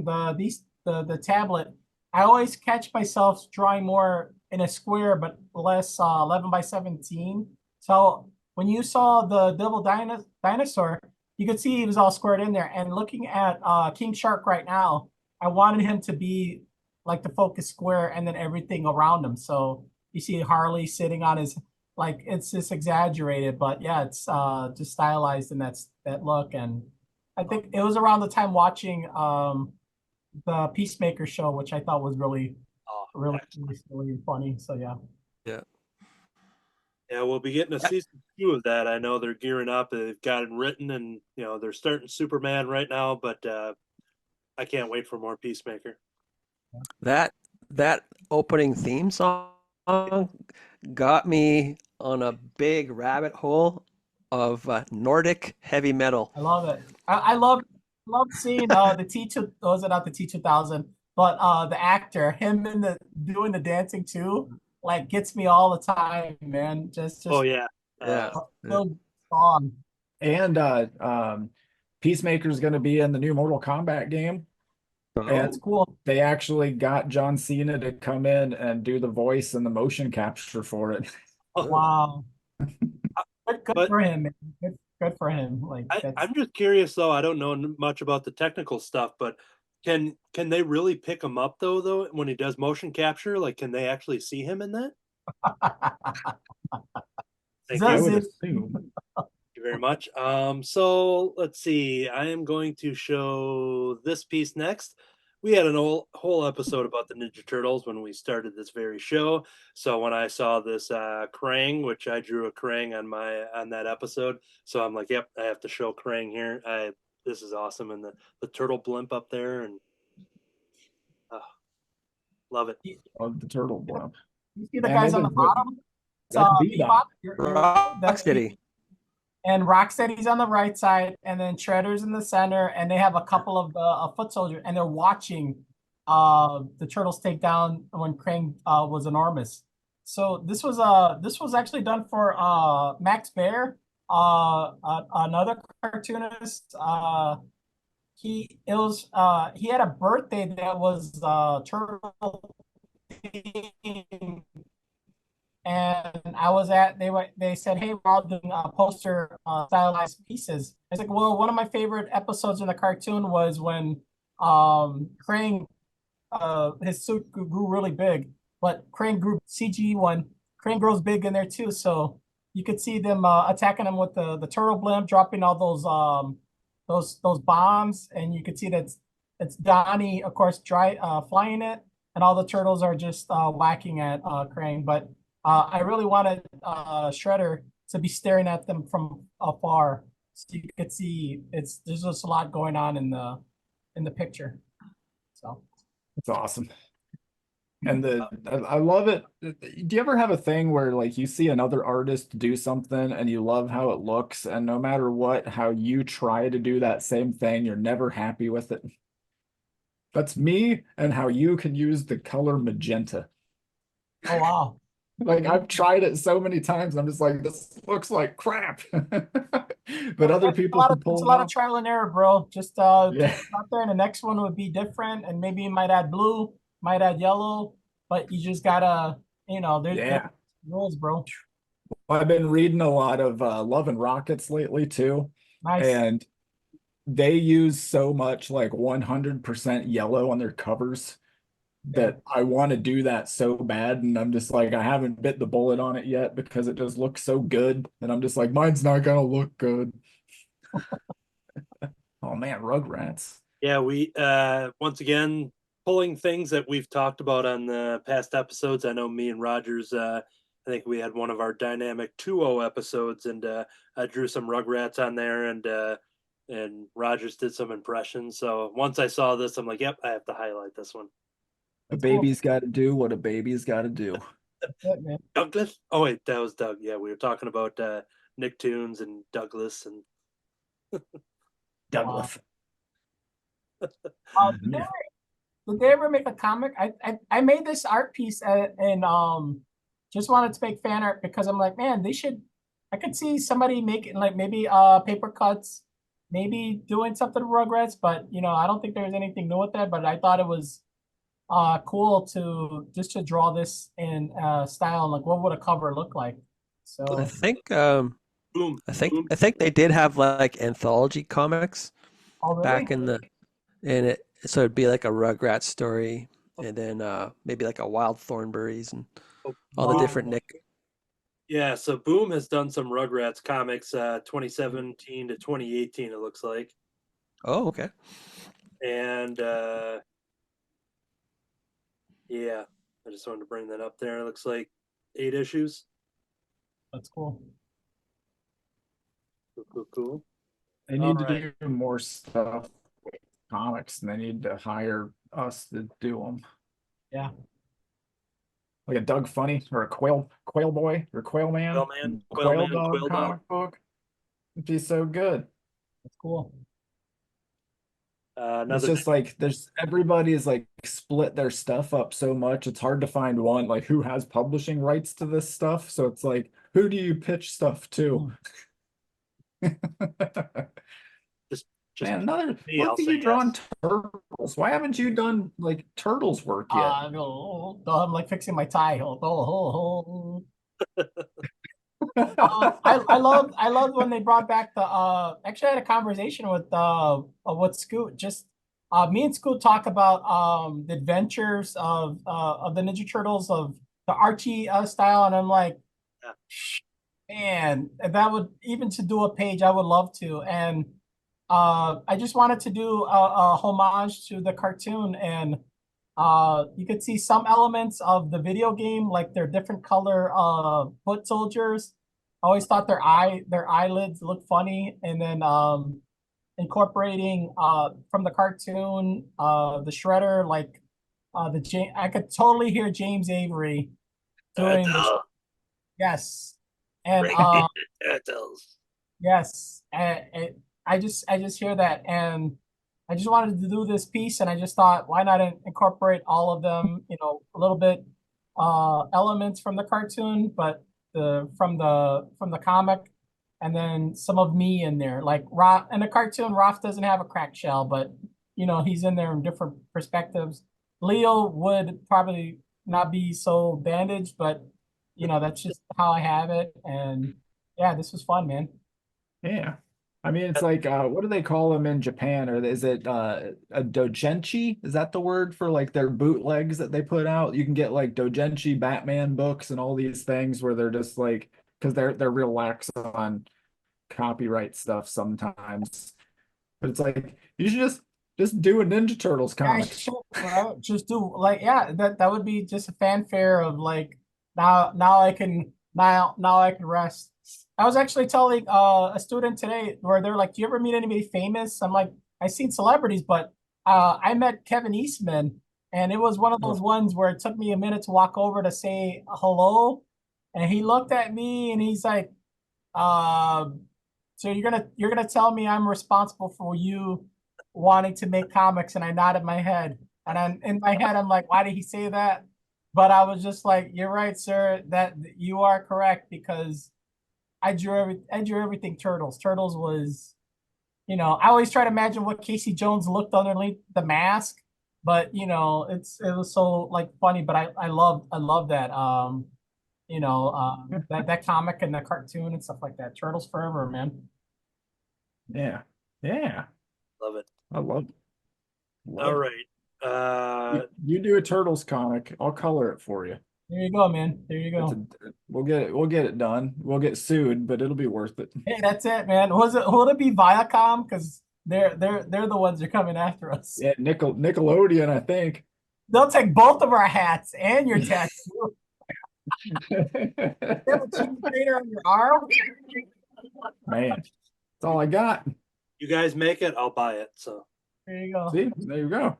[SPEAKER 3] the tablet, I always catch myself drawing more in a square but less 11 by 17. So when you saw the Devil Dinosaur, you could see he was all squared in there. And looking at King Shark right now, I wanted him to be like the focus square and then everything around him. So you see Harley sitting on his, like, it's just exaggerated, but yeah, it's just stylized in that look. And I think it was around the time watching the Peacemaker show, which I thought was really,
[SPEAKER 2] Oh,
[SPEAKER 3] really,
[SPEAKER 2] excellent.
[SPEAKER 3] really funny. So yeah.
[SPEAKER 4] Yeah.
[SPEAKER 2] Yeah, we'll be getting a season 2 of that. I know they're gearing up. They've got it written, and they're starting Superman right now. But I can't wait for more Peacemaker.
[SPEAKER 4] That that opening theme song got me on a big rabbit hole of Nordic heavy metal.
[SPEAKER 3] I love it. I love seeing the T2, was it not the T2000, but the actor, him in the doing the dancing too, like gets me all the time, man.
[SPEAKER 2] Oh
[SPEAKER 3] Just
[SPEAKER 2] yeah,
[SPEAKER 4] Yeah. Yeah.
[SPEAKER 3] so strong.
[SPEAKER 5] And Peacemaker's going to be in the new Mortal Kombat game.
[SPEAKER 3] That's
[SPEAKER 5] And
[SPEAKER 3] cool.
[SPEAKER 5] they actually got John Cena to come in and do the voice and the motion capture for it.
[SPEAKER 3] Wow. Good
[SPEAKER 2] but
[SPEAKER 3] for him, man. Good for him. Like that's
[SPEAKER 2] I'm just curious though. I don't know much about the technical stuff, but can they really pick him up though when he does motion capture? Like, can they actually see him in that? Thank
[SPEAKER 5] I
[SPEAKER 2] you.
[SPEAKER 3] does
[SPEAKER 5] would
[SPEAKER 3] it.
[SPEAKER 5] assume.
[SPEAKER 2] Thank you very much. So let's see. I am going to show this piece next. We had an whole episode about the Ninja Turtles when we started this very show. So when I saw this Krang, which I drew a Krang on that episode, so I'm like, yep, I have to show Krang here. This is awesome, and the turtle blimp up there, and oh, love it.
[SPEAKER 5] Of the turtle blimp.
[SPEAKER 3] You see the
[SPEAKER 5] Man,
[SPEAKER 3] guys
[SPEAKER 5] they've
[SPEAKER 3] on the
[SPEAKER 5] been putting
[SPEAKER 3] bottom? It's
[SPEAKER 5] that's Bebop.
[SPEAKER 3] Bebop. That's
[SPEAKER 4] Rocksteady.
[SPEAKER 3] and Rocksteady's on the right side, and then Shredder's in the center, and they have a couple of foot soldiers, and they're watching the turtles take down when Krang was enormous. So this was actually done for Max Bear, another cartoonist. He had a birthday that was turtle themed, and I was at they said, hey, we're all doing poster stylized pieces. I was like, well, one of my favorite episodes in the cartoon was when Krang his suit grew really big, but Krang grew CG one. Krang grows big in there too, so you could see them attacking him with the turtle blimp, dropping all those bombs, and you could see that it's Donnie, of course, flying it, and all the turtles are just whacking at Krang. But I really wanted Shredder to be staring at them from afar, so you could see there's just a lot going on in the picture. So
[SPEAKER 5] It's awesome. And I love it. Do you ever have a thing where like you see another artist do something and you love how it looks, and no matter what, how you try to do that same thing, you're never happy with it? That's me, and how you can use the color magenta.
[SPEAKER 3] oh wow.
[SPEAKER 5] Like I've tried it so many times, and I'm just like, this looks like crap. But other people can
[SPEAKER 3] It's
[SPEAKER 5] pull
[SPEAKER 3] a
[SPEAKER 5] it
[SPEAKER 3] lot of
[SPEAKER 5] off.
[SPEAKER 3] trial and error, bro. Just
[SPEAKER 5] Yeah.
[SPEAKER 3] put it out there, and the next one would be different, and maybe you might add blue, might add yellow, but you just gotta, there's
[SPEAKER 5] Yeah.
[SPEAKER 3] rules, bro.
[SPEAKER 5] I've been reading a lot of Love and Rockets lately too,
[SPEAKER 3] Nice.
[SPEAKER 5] and they use so much like 100% yellow on their covers that I want to do that so bad, and I'm just like, I haven't bit the bullet on it yet because it just looks so good, and I'm just like, mine's not gonna look good. Oh man, Rugrats.
[SPEAKER 2] Yeah, we once again pulling things that we've talked about on the past episodes. I know me and Rogers. I think we had one of our dynamic 2-0 episodes, and I drew some Rugrats on there, and Rogers did some impressions. So once I saw this, I'm like, yep, I have to highlight this one.
[SPEAKER 5] A
[SPEAKER 3] Cool.
[SPEAKER 5] baby's got to do what a baby's got to do.
[SPEAKER 3] That's it, man.
[SPEAKER 2] Douglas? Oh wait, that was Doug. Yeah, we were talking about Nicktoons and Douglas and
[SPEAKER 5] Douglas.
[SPEAKER 3] Did
[SPEAKER 5] Mhm.
[SPEAKER 3] did they ever make a comic? I made this art piece and just wanted to make fan art because I'm like, man, they should. I could see somebody making like maybe paper cuts, maybe doing something with Rugrats, but I don't think there's anything new with that. But I thought it was cool to draw this in style. Like, what would a cover look like?
[SPEAKER 4] I
[SPEAKER 3] So,
[SPEAKER 4] think
[SPEAKER 2] boom,
[SPEAKER 4] I think
[SPEAKER 2] boom.
[SPEAKER 4] I think they did have like anthology comics
[SPEAKER 3] oh really?
[SPEAKER 4] back in it, so it'd be like a Rugrats story, and then maybe like a Wild Thornberries and all the
[SPEAKER 3] Wow.
[SPEAKER 4] different Nick.
[SPEAKER 2] Yeah, so Boom has done some Rugrats comics, 2017 to 2018, it looks like.
[SPEAKER 4] Oh, okay.
[SPEAKER 2] And Yeah, I just wanted to bring that up there. It looks like 8 issues.
[SPEAKER 3] That's cool.
[SPEAKER 2] Cool.
[SPEAKER 5] They
[SPEAKER 2] All
[SPEAKER 5] need to
[SPEAKER 2] right.
[SPEAKER 5] do more stuff with comics, and they need to hire us to do them.
[SPEAKER 3] Yeah.
[SPEAKER 5] Like a Doug Funny or a Quail Boy or Quail Man, Quail Dog
[SPEAKER 2] Quill Dog.
[SPEAKER 5] comic book. It'd be so good.
[SPEAKER 3] That's cool.
[SPEAKER 5] It's
[SPEAKER 2] Another
[SPEAKER 5] just like there's everybody is like split their stuff up so much. It's hard to find one like who has publishing rights to this stuff. So it's like, who do you pitch stuff to?
[SPEAKER 2] just
[SPEAKER 5] Man, another
[SPEAKER 2] me,
[SPEAKER 5] both
[SPEAKER 2] I'll
[SPEAKER 5] of
[SPEAKER 2] say
[SPEAKER 5] you drawing
[SPEAKER 2] yes.
[SPEAKER 5] turtles. Why haven't you done like turtles work yet?
[SPEAKER 3] I'm like fixing my tie. I love when they brought back the actually I had a conversation with Scoot. Just me and Scoot talk about the adventures of the Ninja Turtles of the Archie style, and I'm like,
[SPEAKER 2] Yeah.
[SPEAKER 3] man, that would even to do a page, I would love to. And I just wanted to do a homage to the cartoon, and you could see some elements of the video game, like their different color foot soldiers. I always thought their eyelids looked funny, and then incorporating from the cartoon the Shredder, like I could totally hear James Avery doing the
[SPEAKER 2] Turtle.
[SPEAKER 3] yes, and
[SPEAKER 2] Bring in the turtles.
[SPEAKER 3] yes, I just hear that, and I just wanted to do this piece, and I just thought, why not incorporate all of them? A little bit elements from the cartoon, but from the comic, and then some of me in there. Like Roth in the cartoon, Roth doesn't have a cracked shell, but he's in there in different perspectives. Leo would probably not be so bandaged, but that's just how I have it, and yeah, this was fun, man.
[SPEAKER 5] Yeah. I mean, it's like what do they call them in Japan? Or is it a dojenchi? Is that the word for like their bootlegs that they put out? You can get like dojenchi Batman books and all these things where they're just like because they're real lax on copyright stuff sometimes. But it's like you should just do a Ninja Turtles
[SPEAKER 3] Yeah, I
[SPEAKER 5] comic.
[SPEAKER 3] should, bro. Just do like yeah, that would be just a fanfare of like now I can rest. I was actually telling a student today where they're like, "Do you ever meet anybody famous?" I'm like, "I've seen celebrities, but I met Kevin Eastman, and it was one of those ones where it took me a minute to walk over to say hello, and he looked at me and he's like, uh, so you're gonna tell me I'm responsible for you wanting to make comics?" And I nodded my head. And then in my head, I'm like, why did he say that? But I was just like, you're right, sir, that you are correct because I drew everything turtles. Turtles was, I always try to imagine what Casey Jones looked underneath the mask, but it was so like funny. But I love that that comic and the cartoon and stuff like that. Turtles forever, man.
[SPEAKER 5] Yeah. Yeah.
[SPEAKER 2] Love it.
[SPEAKER 5] I love
[SPEAKER 2] All
[SPEAKER 5] it.
[SPEAKER 2] right.
[SPEAKER 5] You do a Turtles comic, I'll color it for you.
[SPEAKER 3] There you go, man. There you
[SPEAKER 5] It's
[SPEAKER 3] go.
[SPEAKER 5] we'll get it done. We'll get sued, but it'll be worth it.
[SPEAKER 3] Hey, that's it, man. Will it be Viacom? Because they're the ones that are coming after us.
[SPEAKER 5] Yeah, Nickelodeon, I think.
[SPEAKER 3] They'll take both of our hats and your tattoo. They have a chicken trainer on your arm.
[SPEAKER 5] Man, that's all I got.
[SPEAKER 2] You guys make it, I'll buy it. So
[SPEAKER 3] There you go.
[SPEAKER 5] See, there you go.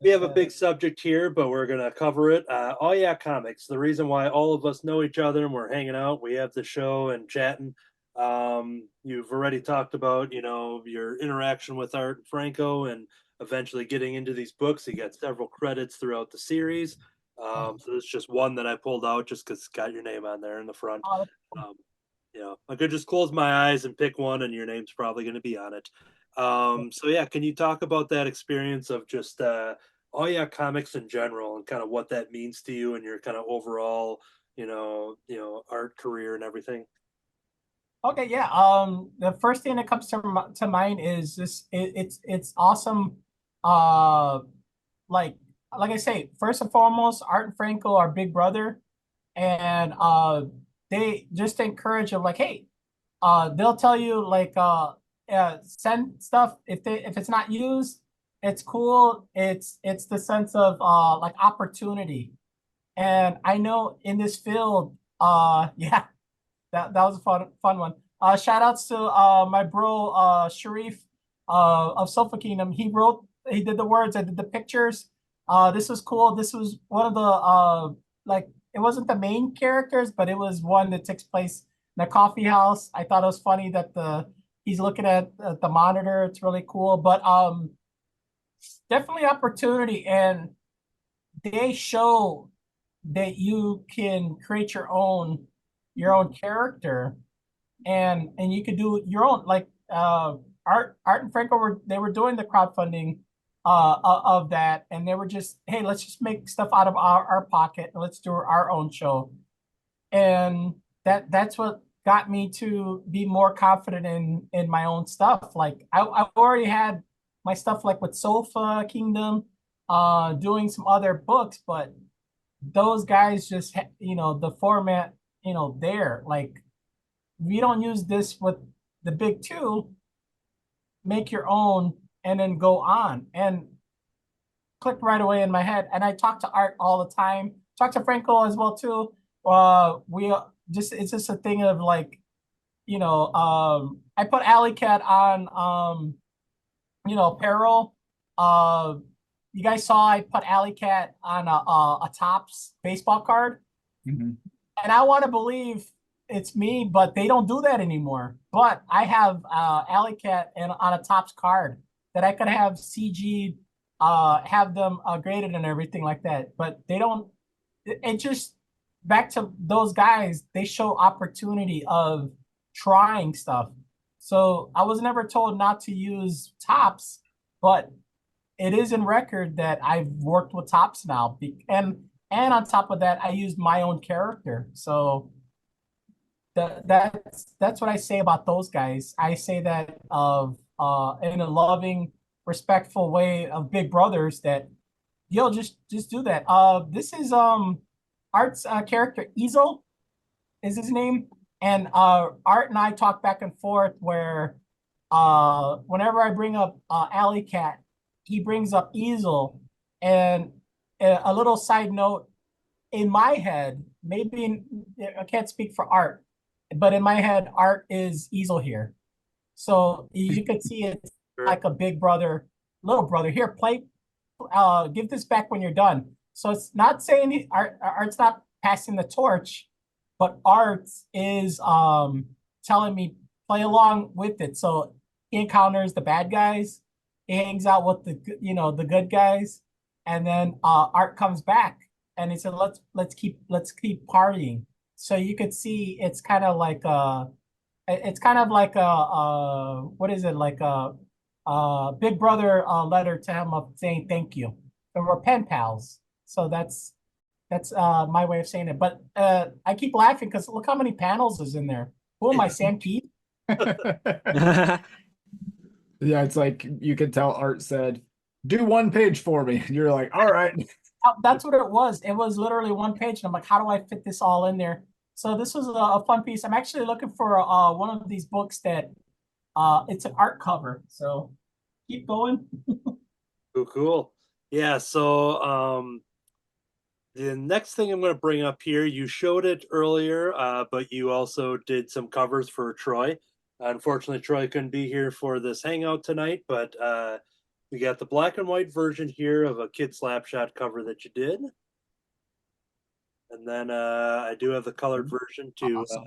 [SPEAKER 2] we have a big subject here, but we're gonna cover it. Oh yeah, comics. The reason why all of us know each other and we're hanging out, we have the show and chatting. You've already talked about, your interaction with Art and Franco, and eventually getting into these books. You got several credits throughout the series. So it's just one that I pulled out just because it's got your name on there in the front.
[SPEAKER 3] Oh,
[SPEAKER 2] Um, I could just close my eyes and pick one, and your name's probably going to be on it. So yeah, can you talk about that experience of just oh yeah, comics in general and kind of what that means to you and your kind of overall, art career and everything?
[SPEAKER 3] okay, yeah. The first thing that comes to mind is it's awesome. Uh, like like I say, first and foremost, Art and Franco are big brother, and they just encourage them like, hey, they'll tell you like send stuff if it's not used, it's cool. It's the sense of like opportunity. And I know in this field, yeah, that was a fun one. Shout outs to my bro Sharif of Sofa Kingdom. He did the words, I did the pictures. This was cool. This was one of the like it wasn't the main characters, but it was one that takes place in a coffee house. I thought it was funny that he's looking at the monitor. It's really cool. But definitely opportunity, and they show that you can create your own character, and you could do your own, like Art and Franco were doing the crowdfunding of that, and they were just, hey, let's just make stuff out of our pocket and let's do our own show. And that's what got me to be more confident in my own stuff. Like I already had my stuff like with Sofa Kingdom, doing some other books, but those guys just the format, there, like, we don't use this with the big two, make your own and then go on, and clicked right away in my head. And I talk to Art all the time, talk to Franco as well too. We just, it's just a thing of like, I put Alley Cat on Peril. You guys saw I put Alley Cat on a Topps baseball card.
[SPEAKER 5] Mm-hmm.
[SPEAKER 3] And I want to believe it's me, but they don't do that anymore. But I have Alley Cat on a Topps card that I could have CG, have them graded and everything like that. But they don't. It just, back to those guys, they show opportunity of trying stuff. So I was never told not to use Topps, but it is in record that I've worked with Topps now, and on top of that, I used my own character. So that's what I say about those guys. I say that of in a loving, respectful way of big brothers, that just do that. This is Art's character, Easel is his name, and Art and I talk back and forth where whenever I bring up Alley Cat, he brings up Easel. And a little side note, in my head, maybe I can't speak for Art, but in my head, Art is Easel here. So you could see it's like a big brother, little brother. Here, play, give this back when you're done. So it's not saying Art's not passing the torch, but Art is telling me play along with it. So he encounters the bad guys, he hangs out with the good guys, and then Art comes back and he said, let's keep partying. So you could see it's kind of like a what is it, like a big brother letter to him of saying thank you. And we're pen pals. So that's my way of saying it. But I keep laughing because look how many panels is in there. Who am I, Sam Keith?
[SPEAKER 5] Yeah, it's like you could tell Art said, do one page for me. You're like, all right.
[SPEAKER 3] That's what it was. It was literally one page. And I'm like, how do I fit this all in there? So this was a fun piece. I'm actually looking for one of these books that it's an art cover. So keep going.
[SPEAKER 2] Cool. Yeah, so the next thing I'm going to bring up here, you showed it earlier, but you also did some covers for Troy. Unfortunately, Troy couldn't be here for this hangout tonight, but we got the black and white version here of a Kid Slapshot cover that you did. And then I do have the colored version to
[SPEAKER 5] Awesome.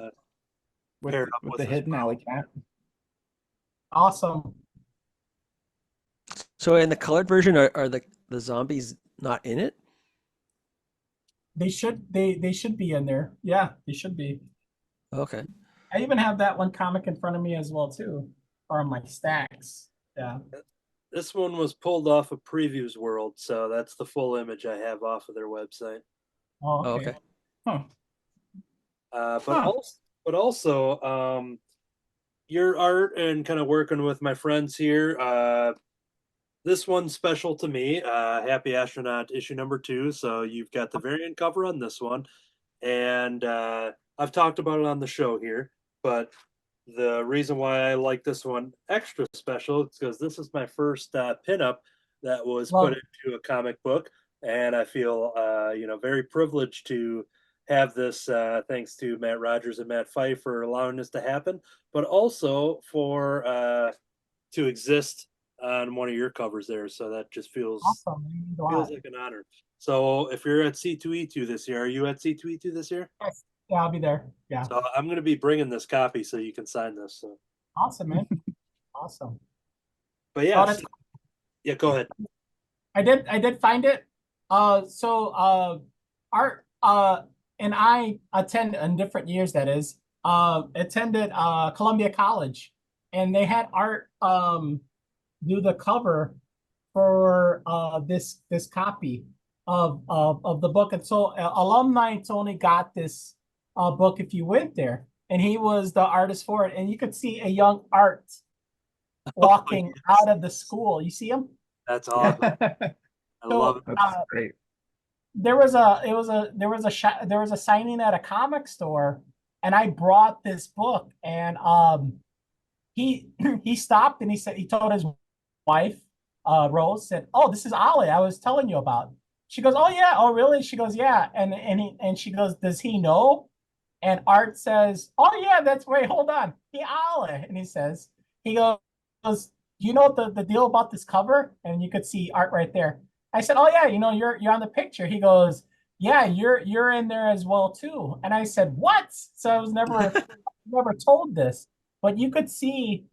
[SPEAKER 2] pair up
[SPEAKER 5] with
[SPEAKER 2] with
[SPEAKER 5] the
[SPEAKER 2] this
[SPEAKER 5] hidden
[SPEAKER 2] one.
[SPEAKER 5] Alley Cat.
[SPEAKER 3] Awesome.
[SPEAKER 4] So in the colored version, are the zombies not in it?
[SPEAKER 3] They should be in there. Yeah, they should be.
[SPEAKER 4] Okay.
[SPEAKER 3] I even have that one comic in front of me as well too, or on my stacks. Yeah.
[SPEAKER 2] This one was pulled off of Previews World, so that's the full image I have off of their website.
[SPEAKER 3] Oh,
[SPEAKER 4] Oh,
[SPEAKER 3] okay.
[SPEAKER 4] okay.
[SPEAKER 5] Huh.
[SPEAKER 2] But also, your art and kind of working with my friends here. This one's special to me. Happy Astronaut issue number 2. So you've got the variant cover on this one, and I've talked about it on the show here. But the reason why I like this one extra special is because this is my first pinup that was
[SPEAKER 3] Well,
[SPEAKER 2] put into a comic book, and I feel very privileged to have this thanks to Matt Rodgers and Matt Fife for allowing this to happen, but also for to exist on one of your covers there. So that just feels
[SPEAKER 3] awesome. It means a lot.
[SPEAKER 2] like an honor. So if you're at C2E2 this year, are you at C2E2 this year?
[SPEAKER 3] Yes. Yeah, I'll be there. Yeah.
[SPEAKER 2] So I'm going to be bringing this copy so you can sign this. So.
[SPEAKER 3] Awesome, man. Awesome.
[SPEAKER 2] But yeah,
[SPEAKER 3] that's
[SPEAKER 2] yeah, go ahead.
[SPEAKER 3] I did find it. Art and I attend in different years, that is, attended Columbia College, and they had Art do the cover for this copy of the book. And so alumni only got this book if you went there, and he was the artist for it. And you could see a young Art walking out of the school. You see him?
[SPEAKER 2] That's awesome. I love it.
[SPEAKER 5] That's great.
[SPEAKER 3] There was a signing at a comic store, and I brought this book, and he stopped and he told his wife, Rose, said, "Oh, this is Ali I was telling you about." She goes, "Oh yeah, oh really?" She goes, "Yeah," and she goes, "Does he know?" And Art says, "Oh yeah, wait, hold on, he Ali," and he goes, "You know the deal about this cover?" And you could see Art right there. I said, "Oh yeah, you're on the picture." He goes, "Yeah, you're in there as well too." And I said, "What?" So I was never told this, but you could see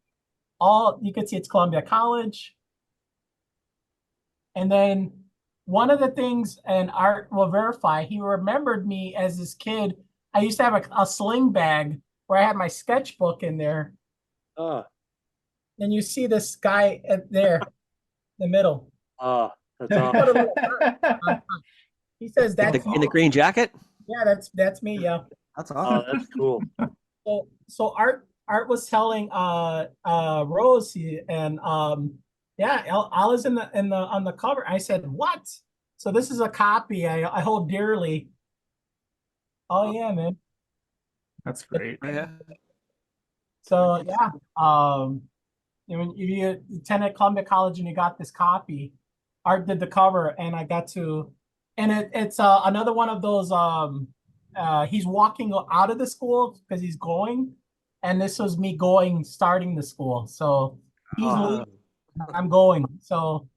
[SPEAKER 3] it's Columbia College. And then one of the things, and Art will verify, he remembered me as this kid. I used to have a sling bag where I had my sketchbook in there.
[SPEAKER 2] Oh,
[SPEAKER 3] And you see this guy there, in the middle.
[SPEAKER 2] oh, that's awesome.
[SPEAKER 3] He says that's
[SPEAKER 4] in the green jacket.
[SPEAKER 3] Yeah, that's me. Yeah.
[SPEAKER 4] That's
[SPEAKER 2] Oh,
[SPEAKER 4] awesome.
[SPEAKER 2] that's cool.
[SPEAKER 3] So Art was telling Rose, and yeah, Al is on the cover. I said, "What?" So this is a copy I hold dearly. Oh yeah, man.
[SPEAKER 5] That's great.
[SPEAKER 4] Yeah.
[SPEAKER 3] So yeah, if you attended Columbia College and you got this copy, Art did the cover, and I got to, and it's another one of those. He's walking out of the school because he's going, and this was me starting the school. So he's leaving, I'm going. So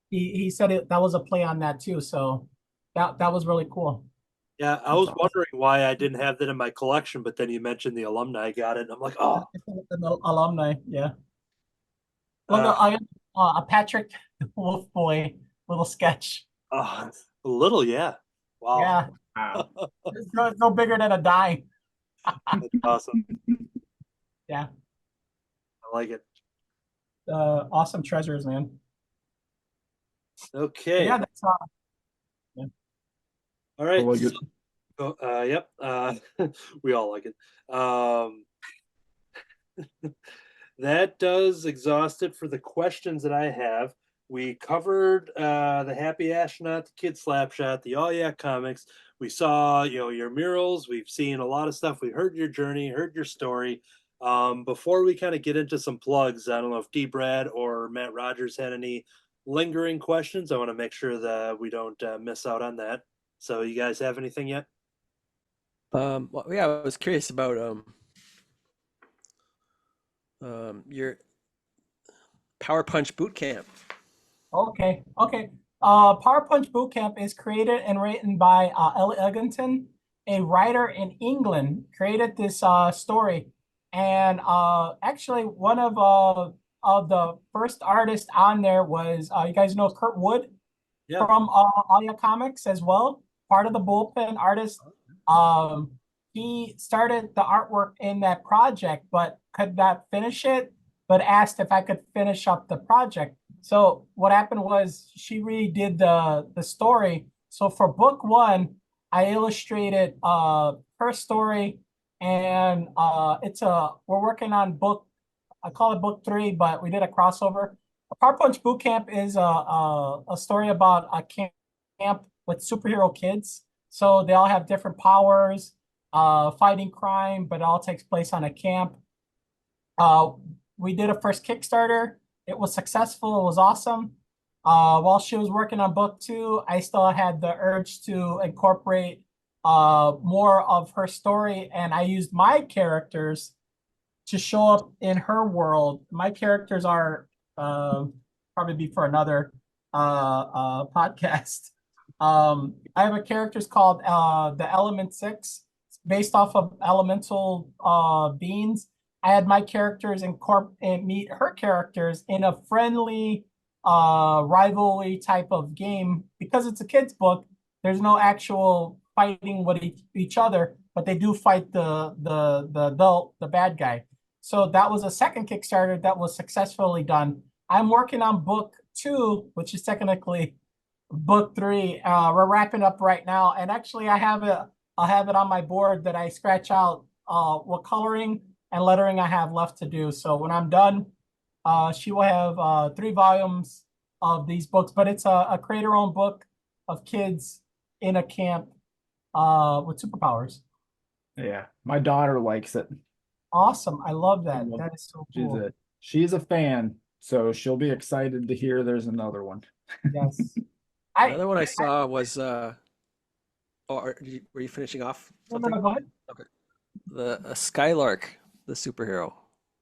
[SPEAKER 3] he said that was a play on that too. So that was really cool.
[SPEAKER 2] Yeah, I was wondering why I didn't have that in my collection, but then you mentioned the alumni got it, and I'm like, oh.
[SPEAKER 3] An alumni, yeah. Look, I a Patrick Wolf Boy little sketch.
[SPEAKER 2] A little, yeah. Wow.
[SPEAKER 3] Yeah,
[SPEAKER 5] Wow.
[SPEAKER 3] it's no bigger than a dime.
[SPEAKER 2] That's awesome.
[SPEAKER 3] Yeah,
[SPEAKER 2] I like it.
[SPEAKER 3] awesome treasures, man.
[SPEAKER 2] Okay.
[SPEAKER 3] Yeah, that's
[SPEAKER 2] All right.
[SPEAKER 5] Well, good.
[SPEAKER 2] Yep. We all like it. That does exhaust it for the questions that I have. We covered the Happy Astronaut, the Kid Slapshot, the All Yeah comics. We saw, your murals. We've seen a lot of stuff. We heard your journey, heard your story. Before we kind of get into some plugs, I don't know if D. Brad or Matt Rodgers had any lingering questions. I want to make sure that we don't miss out on that. So, you guys have anything yet?
[SPEAKER 4] Well, yeah, I was curious about your Power Punch boot camp.
[SPEAKER 3] okay. Power Punch Bootcamp is created and written by Ellie Eglinton, a writer in England. Created this story, and actually one of the first artists on there was you guys know Kurt Wood from Aya Comics as well, part of the Bullpen artist. He started the artwork in that project, but could not finish it, but asked if I could finish up the project. So what happened was she redid the story. So for book one, I illustrated her story, and we're working on I call it book 3, but we did a crossover. Power Punch Bootcamp is a story about a camp with superhero kids. So they all have different powers, fighting crime, but it all takes place on a camp. We did a first Kickstarter. It was successful. It was awesome. while she was working on book 2, I still had the urge to incorporate more of her story, and I used my characters to show up in her world. My characters are probably be for another podcast. I have a characters called the Element Six. It's based off of elemental beings. I had my characters and meet her characters in a friendly rivalry type of game. Because it's a kid's book, there's no actual fighting with each other, but they do fight the adult, the bad guy. So that was a second Kickstarter that was successfully done. I'm working on book 2, which is technically book 3. We're wrapping up right now, and actually I have it. I'll have it on my board that I scratch out what coloring and lettering I have left to do. So when I'm done, she will have 3 volumes of these books. But it's a creator-owned book of kids in a camp with superpowers.
[SPEAKER 5] Yeah, my daughter likes it.
[SPEAKER 3] Awesome! I love that. That is so
[SPEAKER 5] She's
[SPEAKER 3] cool.
[SPEAKER 5] she's a fan, so she'll be excited to hear there's another one.
[SPEAKER 3] Yes.
[SPEAKER 4] Another one I saw was were you finishing off something?
[SPEAKER 3] No, go ahead.
[SPEAKER 4] Okay. The Skylark, the superhero.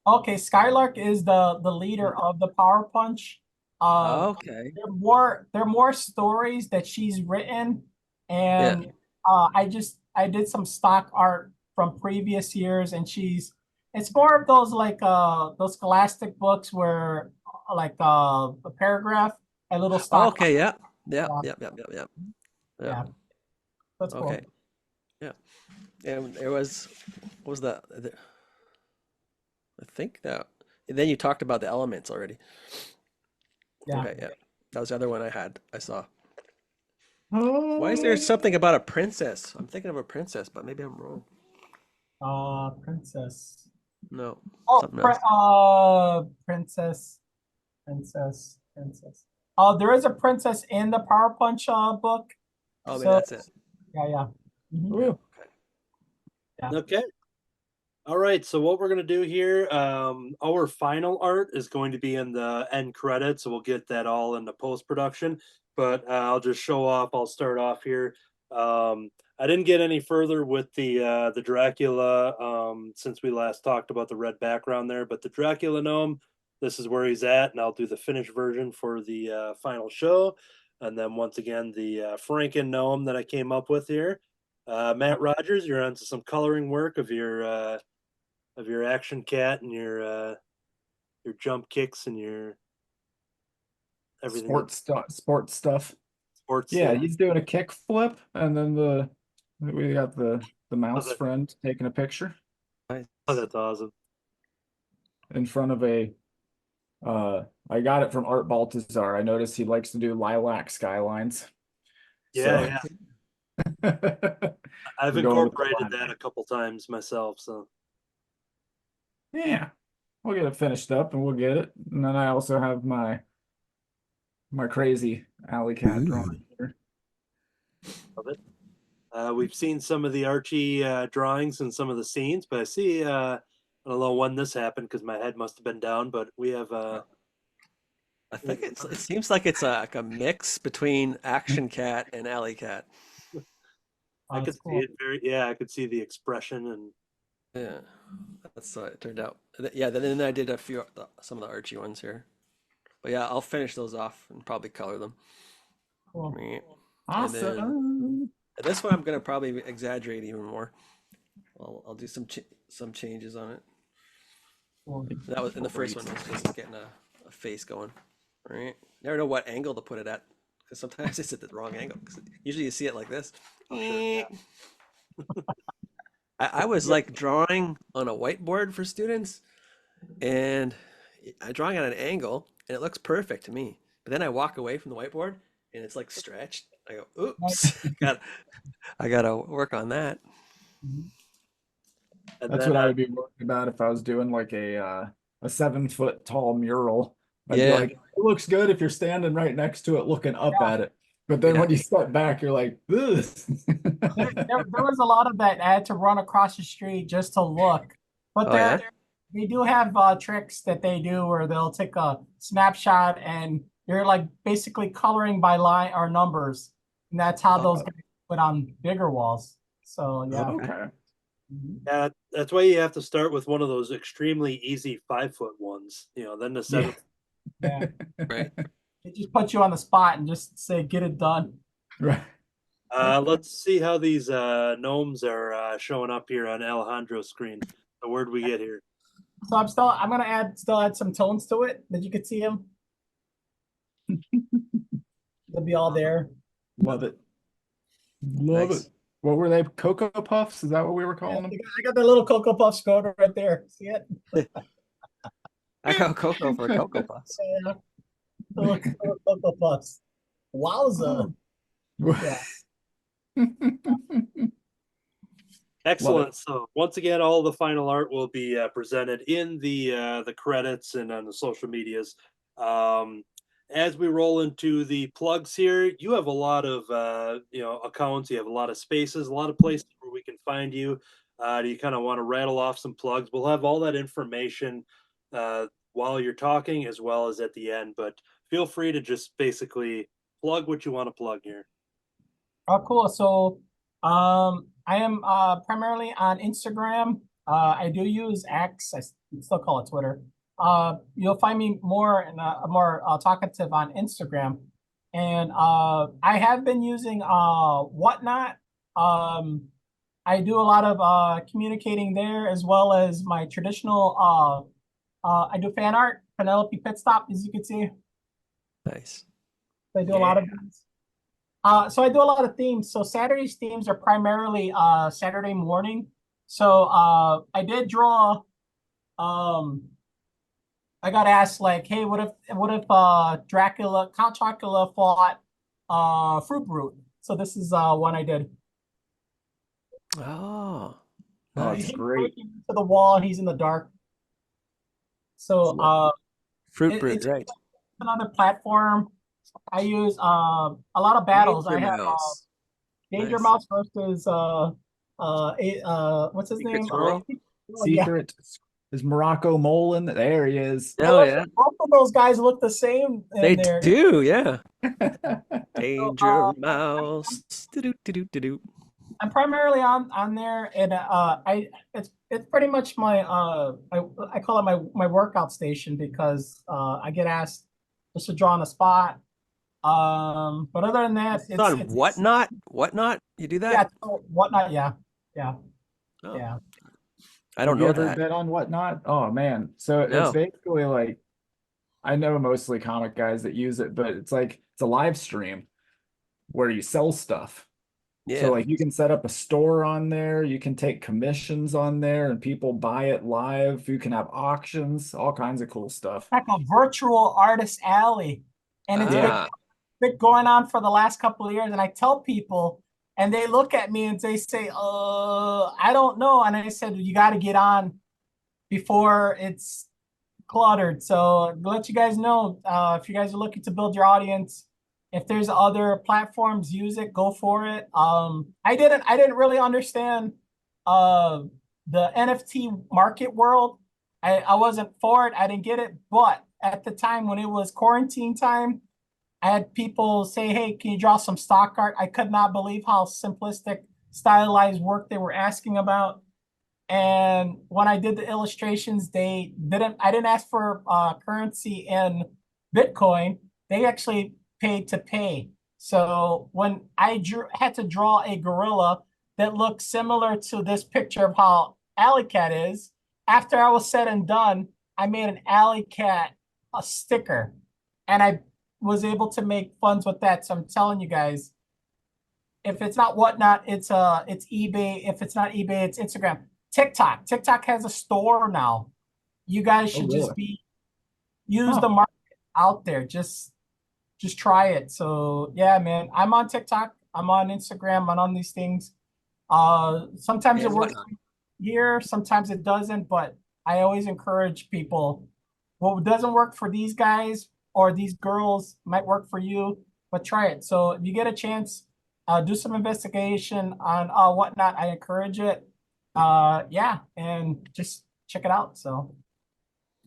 [SPEAKER 3] Okay, Skylark is the leader of the Power Punch.
[SPEAKER 4] Okay.
[SPEAKER 3] There are more stories that she's written, and I did some stock art from previous years, and it's more of those like those scholastic books where like a paragraph, a little stock.
[SPEAKER 4] Okay, yeah.
[SPEAKER 3] Yeah. That's cool.
[SPEAKER 4] Okay. Yeah. And there was what was the I think that and then you talked about the elements already.
[SPEAKER 3] Yeah.
[SPEAKER 4] Okay, yeah. That was the other one I saw. Why is there something about a princess? I'm thinking of a princess, but maybe I'm wrong.
[SPEAKER 3] Princess.
[SPEAKER 4] No.
[SPEAKER 3] Oh,
[SPEAKER 4] Something else.
[SPEAKER 3] princess. There is a princess in the Power Punch book.
[SPEAKER 4] Oh, maybe
[SPEAKER 3] So,
[SPEAKER 4] that's it.
[SPEAKER 3] yeah. Mhm.
[SPEAKER 5] Ooh.
[SPEAKER 2] Okay. All right. So what we're gonna do here, our final art is going to be in the end credits, so we'll get that all in the post production. But I'll just show off. I'll start off here. I didn't get any further with the Dracula since we last talked about the red background there. But the Dracula gnome, this is where he's at, and I'll do the finished version for the final show. And then once again, the Franken gnome that I came up with here. Matt Rodgers, you're onto some coloring work of your action cat and your jump kicks and your everything.
[SPEAKER 5] Sports stuff.
[SPEAKER 2] Sports.
[SPEAKER 5] Yeah, he's doing a kick flip, and then we got the mouse
[SPEAKER 2] Okay.
[SPEAKER 5] friend taking a picture
[SPEAKER 4] Nice.
[SPEAKER 2] Oh, that's awesome.
[SPEAKER 5] in front of a. I got it from Art Baltazar. I noticed he likes to do lilac skylines.
[SPEAKER 2] Yeah,
[SPEAKER 5] So-
[SPEAKER 2] I've
[SPEAKER 5] We're going with the
[SPEAKER 2] incorporated
[SPEAKER 5] line.
[SPEAKER 2] that a couple times myself. So
[SPEAKER 5] Yeah, we'll get it finished up and we'll get it. And then I also have my crazy alley cat drawing here.
[SPEAKER 2] love it. We've seen some of the Archie drawings and some of the scenes, but I see I don't know when this happened because my head must have been down. But we have
[SPEAKER 4] I think it seems like it's like a mix between Action Cat and Alley Cat.
[SPEAKER 2] I could
[SPEAKER 3] That's
[SPEAKER 2] see
[SPEAKER 3] cool.
[SPEAKER 2] it I could see the expression and
[SPEAKER 4] Yeah, that's how it turned out. Yeah, then I did some of the Archie ones here. But yeah, I'll finish those off and probably color them.
[SPEAKER 3] Cool.
[SPEAKER 4] And
[SPEAKER 5] Awesome.
[SPEAKER 4] this one I'm gonna probably exaggerate even more. I'll do some changes on it.
[SPEAKER 3] Cool.
[SPEAKER 4] That was in the first one was just getting a face going. Right? Never know what angle to put it at because sometimes it's at the wrong angle. 'Cause usually you see it like this. I was like drawing on a whiteboard for students, and I'm drawing at an angle, and it looks perfect to me. But then I walk away from the whiteboard, and it's like stretched. I go, "Oops, I gotta work on that."
[SPEAKER 2] and
[SPEAKER 5] That's
[SPEAKER 2] then,
[SPEAKER 5] what I would be worried about if I was doing like a 7-foot tall mural. I'd be
[SPEAKER 4] Yeah.
[SPEAKER 5] like, it looks good if you're standing right next to it looking up at it. But then
[SPEAKER 4] Yeah.
[SPEAKER 5] when you step back, you're like, this.
[SPEAKER 3] There was a lot of that. I had to run across the street just to look. But
[SPEAKER 4] Oh, yeah?
[SPEAKER 3] they do have tricks that they do where they'll take a snapshot and You're like basically coloring by line or numbers, and that's how those
[SPEAKER 4] Oh.
[SPEAKER 3] guys put on bigger walls. So yeah.
[SPEAKER 5] Okay.
[SPEAKER 3] Mhm.
[SPEAKER 2] Yeah, that's why you have to start with one of those extremely easy 5-foot ones. Then the 7.
[SPEAKER 3] Yeah.
[SPEAKER 4] Right.
[SPEAKER 3] They just put you on the spot and just say, get it done.
[SPEAKER 5] Right.
[SPEAKER 2] Let's see how these gnomes are showing up here on Alejandro's screen. So where'd we get here?
[SPEAKER 3] So I'm gonna still add some tones to it that you can see them. They'll be all there.
[SPEAKER 5] Love it. Love
[SPEAKER 4] Nice.
[SPEAKER 5] it. What were they? Cocoa Puffs? Is that what we were calling them?
[SPEAKER 3] I got the little Cocoa Puffs going right there. See it?
[SPEAKER 4] I got Cocoa for Cocoa Puffs.
[SPEAKER 3] Yeah. Little Cocoa Puffs. Wowza. Yeah.
[SPEAKER 2] Excellent. So once again, all the final art will be presented in the credits and on the social medias. As we roll into the plugs here, you have a lot of accounts. You have a lot of spaces, a lot of places where we can find you. Do you kind of want to rattle off some plugs? We'll have all that information while you're talking, as well as at the end. But feel free to just basically plug what you want to plug here.
[SPEAKER 3] Oh, cool. So, I am primarily on Instagram. I do use X. I still call it Twitter. You'll find me more more talkative on Instagram, and I have been using Whatnot. I do a lot of communicating there, as well as my traditional. I do fan art, Penelope Pit Stop, as you can see.
[SPEAKER 4] Nice.
[SPEAKER 3] I do a lot of these. So I do a lot of themes. So Saturday's themes are primarily Saturday morning. So I did draw. I got asked like, hey, what if Count Dracula fought Fruit Brute? So this is one I did.
[SPEAKER 4] Oh,
[SPEAKER 5] Oh,
[SPEAKER 4] nice.
[SPEAKER 5] it's
[SPEAKER 3] He's
[SPEAKER 5] great.
[SPEAKER 3] looking to the wall. He's in the dark. So
[SPEAKER 4] Fruit Brute,
[SPEAKER 3] it's
[SPEAKER 4] right?
[SPEAKER 3] another platform. I use a lot of battles. I
[SPEAKER 4] Danger
[SPEAKER 3] have
[SPEAKER 4] Mouse.
[SPEAKER 3] Danger
[SPEAKER 4] Nice.
[SPEAKER 3] Mouse versus what's his
[SPEAKER 4] Secret
[SPEAKER 3] name?
[SPEAKER 4] Squirrel?
[SPEAKER 3] Oh, yeah.
[SPEAKER 5] Secret is Morocco Mole in there? He is.
[SPEAKER 4] Oh, yeah.
[SPEAKER 3] Both of those guys look the same
[SPEAKER 4] They
[SPEAKER 3] in there.
[SPEAKER 4] do, yeah.
[SPEAKER 3] So,
[SPEAKER 4] Danger Mouse. Do-do-do-do-do-do.
[SPEAKER 3] I'm primarily on there, and it's pretty much my I call it my workout station because I get asked just to draw on the spot. But other than that,
[SPEAKER 4] It's on Whatnot? Whatnot? You do that?
[SPEAKER 3] Yeah, Whatnot. Yeah,
[SPEAKER 4] Oh,
[SPEAKER 3] yeah.
[SPEAKER 4] I don't
[SPEAKER 5] Have you
[SPEAKER 4] know
[SPEAKER 5] ever
[SPEAKER 4] that.
[SPEAKER 5] been on Whatnot? Oh man. So
[SPEAKER 4] No.
[SPEAKER 5] it's basically like I know mostly comic guys that use it, but it's like it's a live stream where you sell stuff.
[SPEAKER 4] Yeah.
[SPEAKER 5] So like you can set up a store on there, you can take commissions on there and people buy it live. You can have auctions, all kinds of cool stuff.
[SPEAKER 3] Like a virtual artist alley, and it's
[SPEAKER 4] Ah,
[SPEAKER 3] been going on for the last couple of years. And I tell people, and they look at me and they say, I don't know." And I said, "You got to get on before it's cluttered." So to let you guys know, if you guys are looking to build your audience, if there's other platforms, use it, go for it. I didn't really understand the NFT market world. I wasn't for it. I didn't get it. But at the time when it was quarantine time, I had people say, hey, can you draw some stock art? I could not believe how simplistic, stylized work they were asking about. And when I did the illustrations, I didn't ask for currency in Bitcoin. They actually paid to pay. So when I had to draw a gorilla that looked similar to this picture of how Alley Cat is, after I was said and done, I made an Alley Cat a sticker, and I was able to make funds with that. So I'm telling you guys, if it's not Whatnot, it's eBay. If it's not eBay, it's Instagram. TikTok has a store now. You guys should
[SPEAKER 5] really?
[SPEAKER 3] just use
[SPEAKER 5] Huh.
[SPEAKER 3] the market out there. Just try it. So yeah, man, I'm on TikTok. I'm on Instagram. I'm on these things. Sometimes it
[SPEAKER 4] and
[SPEAKER 3] works
[SPEAKER 4] Whatnot.
[SPEAKER 3] here, sometimes it doesn't, but I always encourage people. What doesn't work for these guys or these girls might work for you, but try it. So if you get a chance, do some investigation on Whatnot. I encourage it. Yeah, and just check it out. So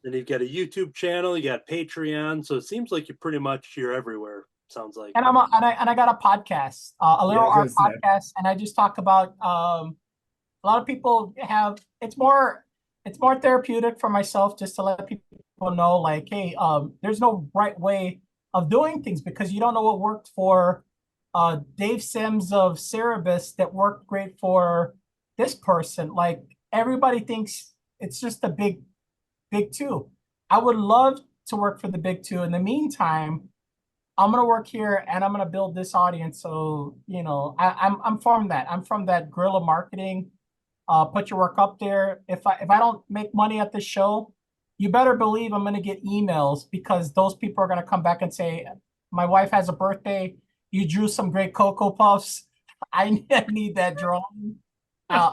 [SPEAKER 2] And you've got a YouTube channel, you got Patreon, so it seems like you're everywhere. Sounds like.
[SPEAKER 3] And I got a podcast, a
[SPEAKER 5] Yeah,
[SPEAKER 3] little
[SPEAKER 5] I
[SPEAKER 3] art
[SPEAKER 5] was gonna say.
[SPEAKER 3] podcast, and I just talk about a lot of people have it's more therapeutic for myself just to let people know like, hey, there's no right way of doing things because you don't know what worked for Dave Sims of Cerebus that worked great for this person. Like everybody thinks it's just the big two. I would love to work for the big two. In the meantime, I'm gonna work here and I'm gonna build this audience. So, you know, I'm from that. I'm from that guerrilla marketing. Put your work up there. If I don't make money at the show, you better believe I'm gonna get emails because those people are gonna come back and say, my wife has a birthday. You drew some great Cocoa Puffs. I need that drawing. I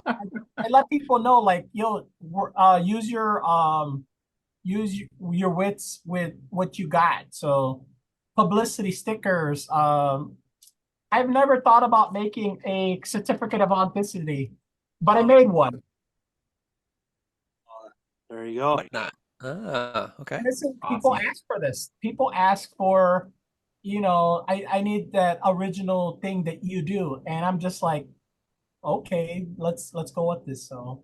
[SPEAKER 3] let people know like, yo, use your wits with what you got. So publicity stickers. I've never thought about making a certificate of authenticity, but I made one.
[SPEAKER 2] There you go.
[SPEAKER 4] Why not? Ah, okay.
[SPEAKER 3] And people
[SPEAKER 5] Awesome.
[SPEAKER 3] ask for this. People ask for, you know, I need that original thing that you do, and I'm just like, okay, let's go with this. So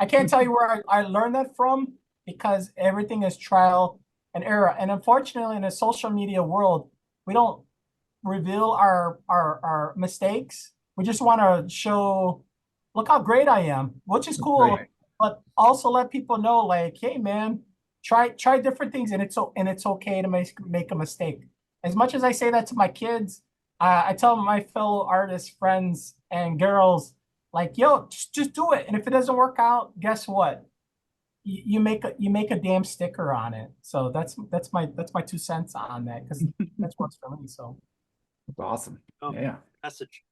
[SPEAKER 3] I can't tell you where I learned that from because everything is trial and error. And unfortunately, in a social media world, we don't reveal our mistakes. We just want to show, look how great I am, which is cool,
[SPEAKER 5] Right.
[SPEAKER 3] but also let people know, like, hey man, try different things, and it's okay to make a mistake. As much as I say that to my kids, I tell my fellow artists, friends, and girls, like, yo, just do it, and if it doesn't work out, guess what? You make a damn sticker on it. So that's my 2 cents on that because that's what's for me. So.
[SPEAKER 5] Awesome.
[SPEAKER 2] Oh,
[SPEAKER 5] Yeah.
[SPEAKER 2] message.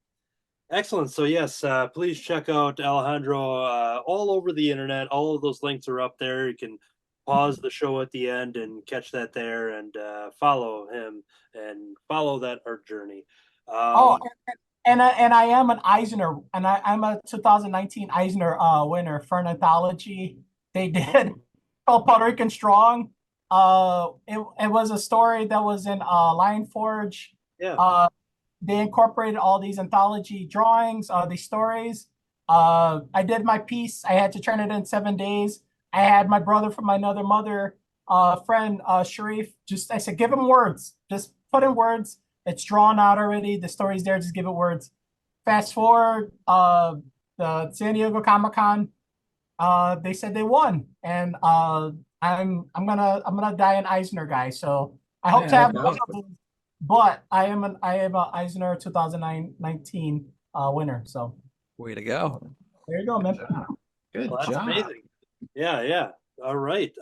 [SPEAKER 2] Excellent. So yes, please check out Alejandro all over the internet. All of those links are up there. You can pause the show at the end and catch that there, and follow him and follow that art journey.
[SPEAKER 3] Oh, and I am an Eisner, and I'm a 2019 Eisner winner for an anthology they did called Puerto Rican Strong. It was a story that was in Lion Forge.
[SPEAKER 2] Yeah.
[SPEAKER 3] They incorporated all these anthology drawings, these stories. I did my piece. I had to turn it in 7 days. I had my brother from another mother, friend, Sharif. I said, give him words. Just put in words. It's drawn out already. The story's there. Just give it words. Fast forward, the San Diego Comic Con. They said they won, and I'm gonna die an Eisner guy. So I hope to have
[SPEAKER 5] that's
[SPEAKER 3] both
[SPEAKER 5] awesome.
[SPEAKER 3] of those. But I am an Eisner 2019 winner. So
[SPEAKER 4] Way to go.
[SPEAKER 3] there you go, man.
[SPEAKER 5] Good
[SPEAKER 2] Well, that's
[SPEAKER 5] job.
[SPEAKER 2] amazing. Yeah, yeah. All right.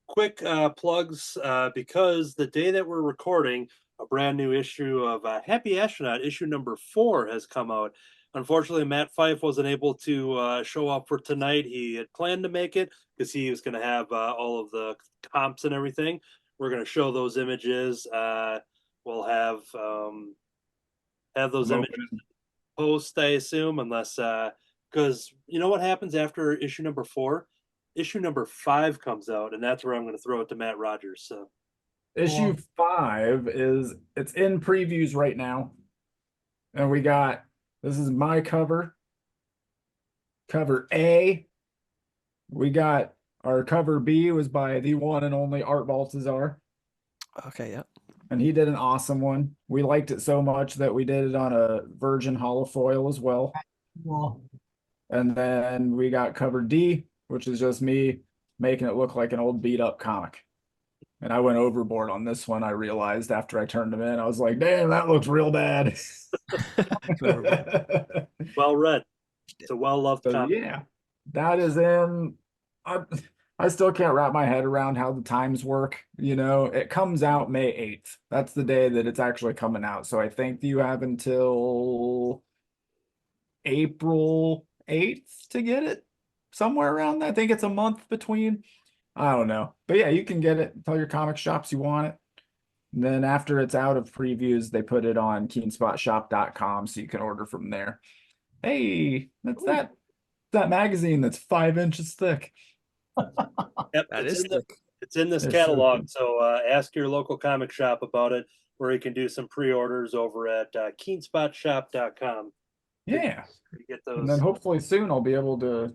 [SPEAKER 2] Quick plugs because the day that we're recording, a brand new issue of Happy Astronaut, issue number 4, has come out. Unfortunately, Matt Fife wasn't able to show up for tonight. He had planned to make it because he was going to have all of the comps and everything. We're going to show those images. We'll have those
[SPEAKER 5] I'm
[SPEAKER 2] images
[SPEAKER 5] opening.
[SPEAKER 2] post, I assume, unless because you know what happens after issue number 4? Issue number 5 comes out, and that's where I'm going to throw it to Matt Rodgers. So
[SPEAKER 5] Issue 5 it's in previews right now. And this is my cover. Cover A. We got our cover B was by the one and only Art Baltazar.
[SPEAKER 4] Okay, yeah.
[SPEAKER 5] And he did an awesome one. We liked it so much that we did it on a virgin holofoil as well.
[SPEAKER 3] Well,
[SPEAKER 5] And then we got cover D, which is just me making it look like an old beat up comic. And I went overboard on this one. I realized after I turned them in, I was like, damn, that looks real bad.
[SPEAKER 2] well read. It's a well loved
[SPEAKER 5] So
[SPEAKER 2] comic.
[SPEAKER 5] yeah, that is in. I still can't wrap my head around how the times work. You know, it comes out May 8th. That's the day that it's actually coming out. So I think you have until April 8th to get it, somewhere around that. I think it's a month between. I don't know. But yeah, you can get it. Tell your comic shops you want it. And then after it's out of previews, they put it on keenspotshop.com so you can order from there. Hey, that's that magazine that's 5 inches thick.
[SPEAKER 2] Yep,
[SPEAKER 4] That
[SPEAKER 2] it's
[SPEAKER 4] is
[SPEAKER 2] in the,
[SPEAKER 4] thick.
[SPEAKER 2] it's in this
[SPEAKER 5] It's
[SPEAKER 2] catalog. So ask your local comic shop about it, or you can do some pre-orders over at keenspotshop.com.
[SPEAKER 5] Yeah.
[SPEAKER 2] To get
[SPEAKER 5] And
[SPEAKER 2] those.
[SPEAKER 5] then hopefully soon I'll be able to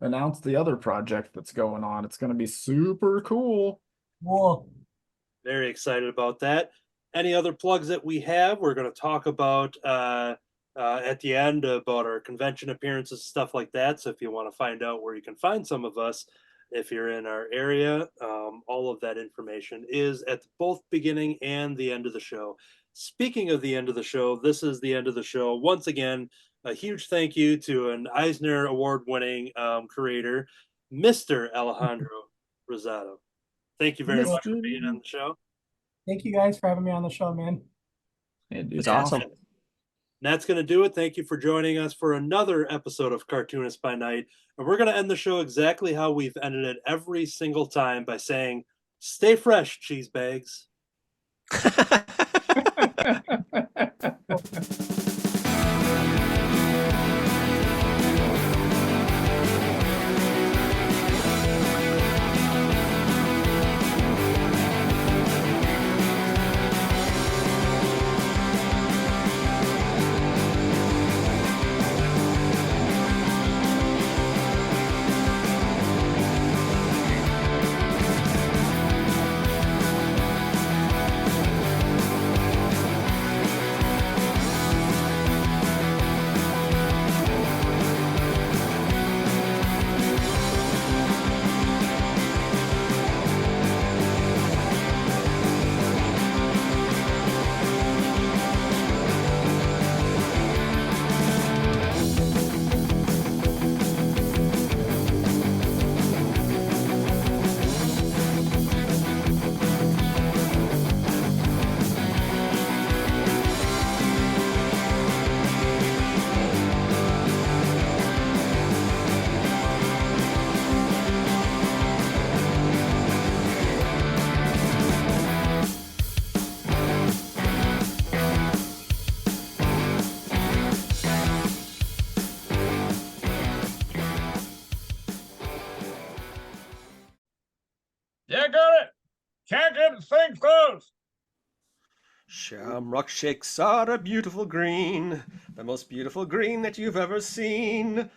[SPEAKER 5] announce the other project that's going on. It's going to be super cool.
[SPEAKER 3] Cool.
[SPEAKER 2] Very excited about that. Any other plugs that we have? We're going to talk about at the end about our convention appearances, stuff like that. So if you want to find out where you can find some of us, if you're in our area, all of that information is at both beginning and the end of the show. Speaking of the end of the show, this is the end of the show. Once again, a huge thank you to an Eisner Award-winning creator, Mr. Alejandro Rosado. Thank you very much for being on the show.
[SPEAKER 3] Thank you guys for having me on the show, man.
[SPEAKER 5] Yeah, dude,
[SPEAKER 4] It's awesome.
[SPEAKER 2] And that's going to do it. Thank you for joining us for another episode of Cartoonist by Night. And we're going to end the show exactly how we've ended it every single time by saying, stay fresh, cheese bags.
[SPEAKER 6] Yeah, got it. Can't get the thing closed.
[SPEAKER 4] Shamrock shakes are a beautiful green, the most beautiful green that you've ever seen.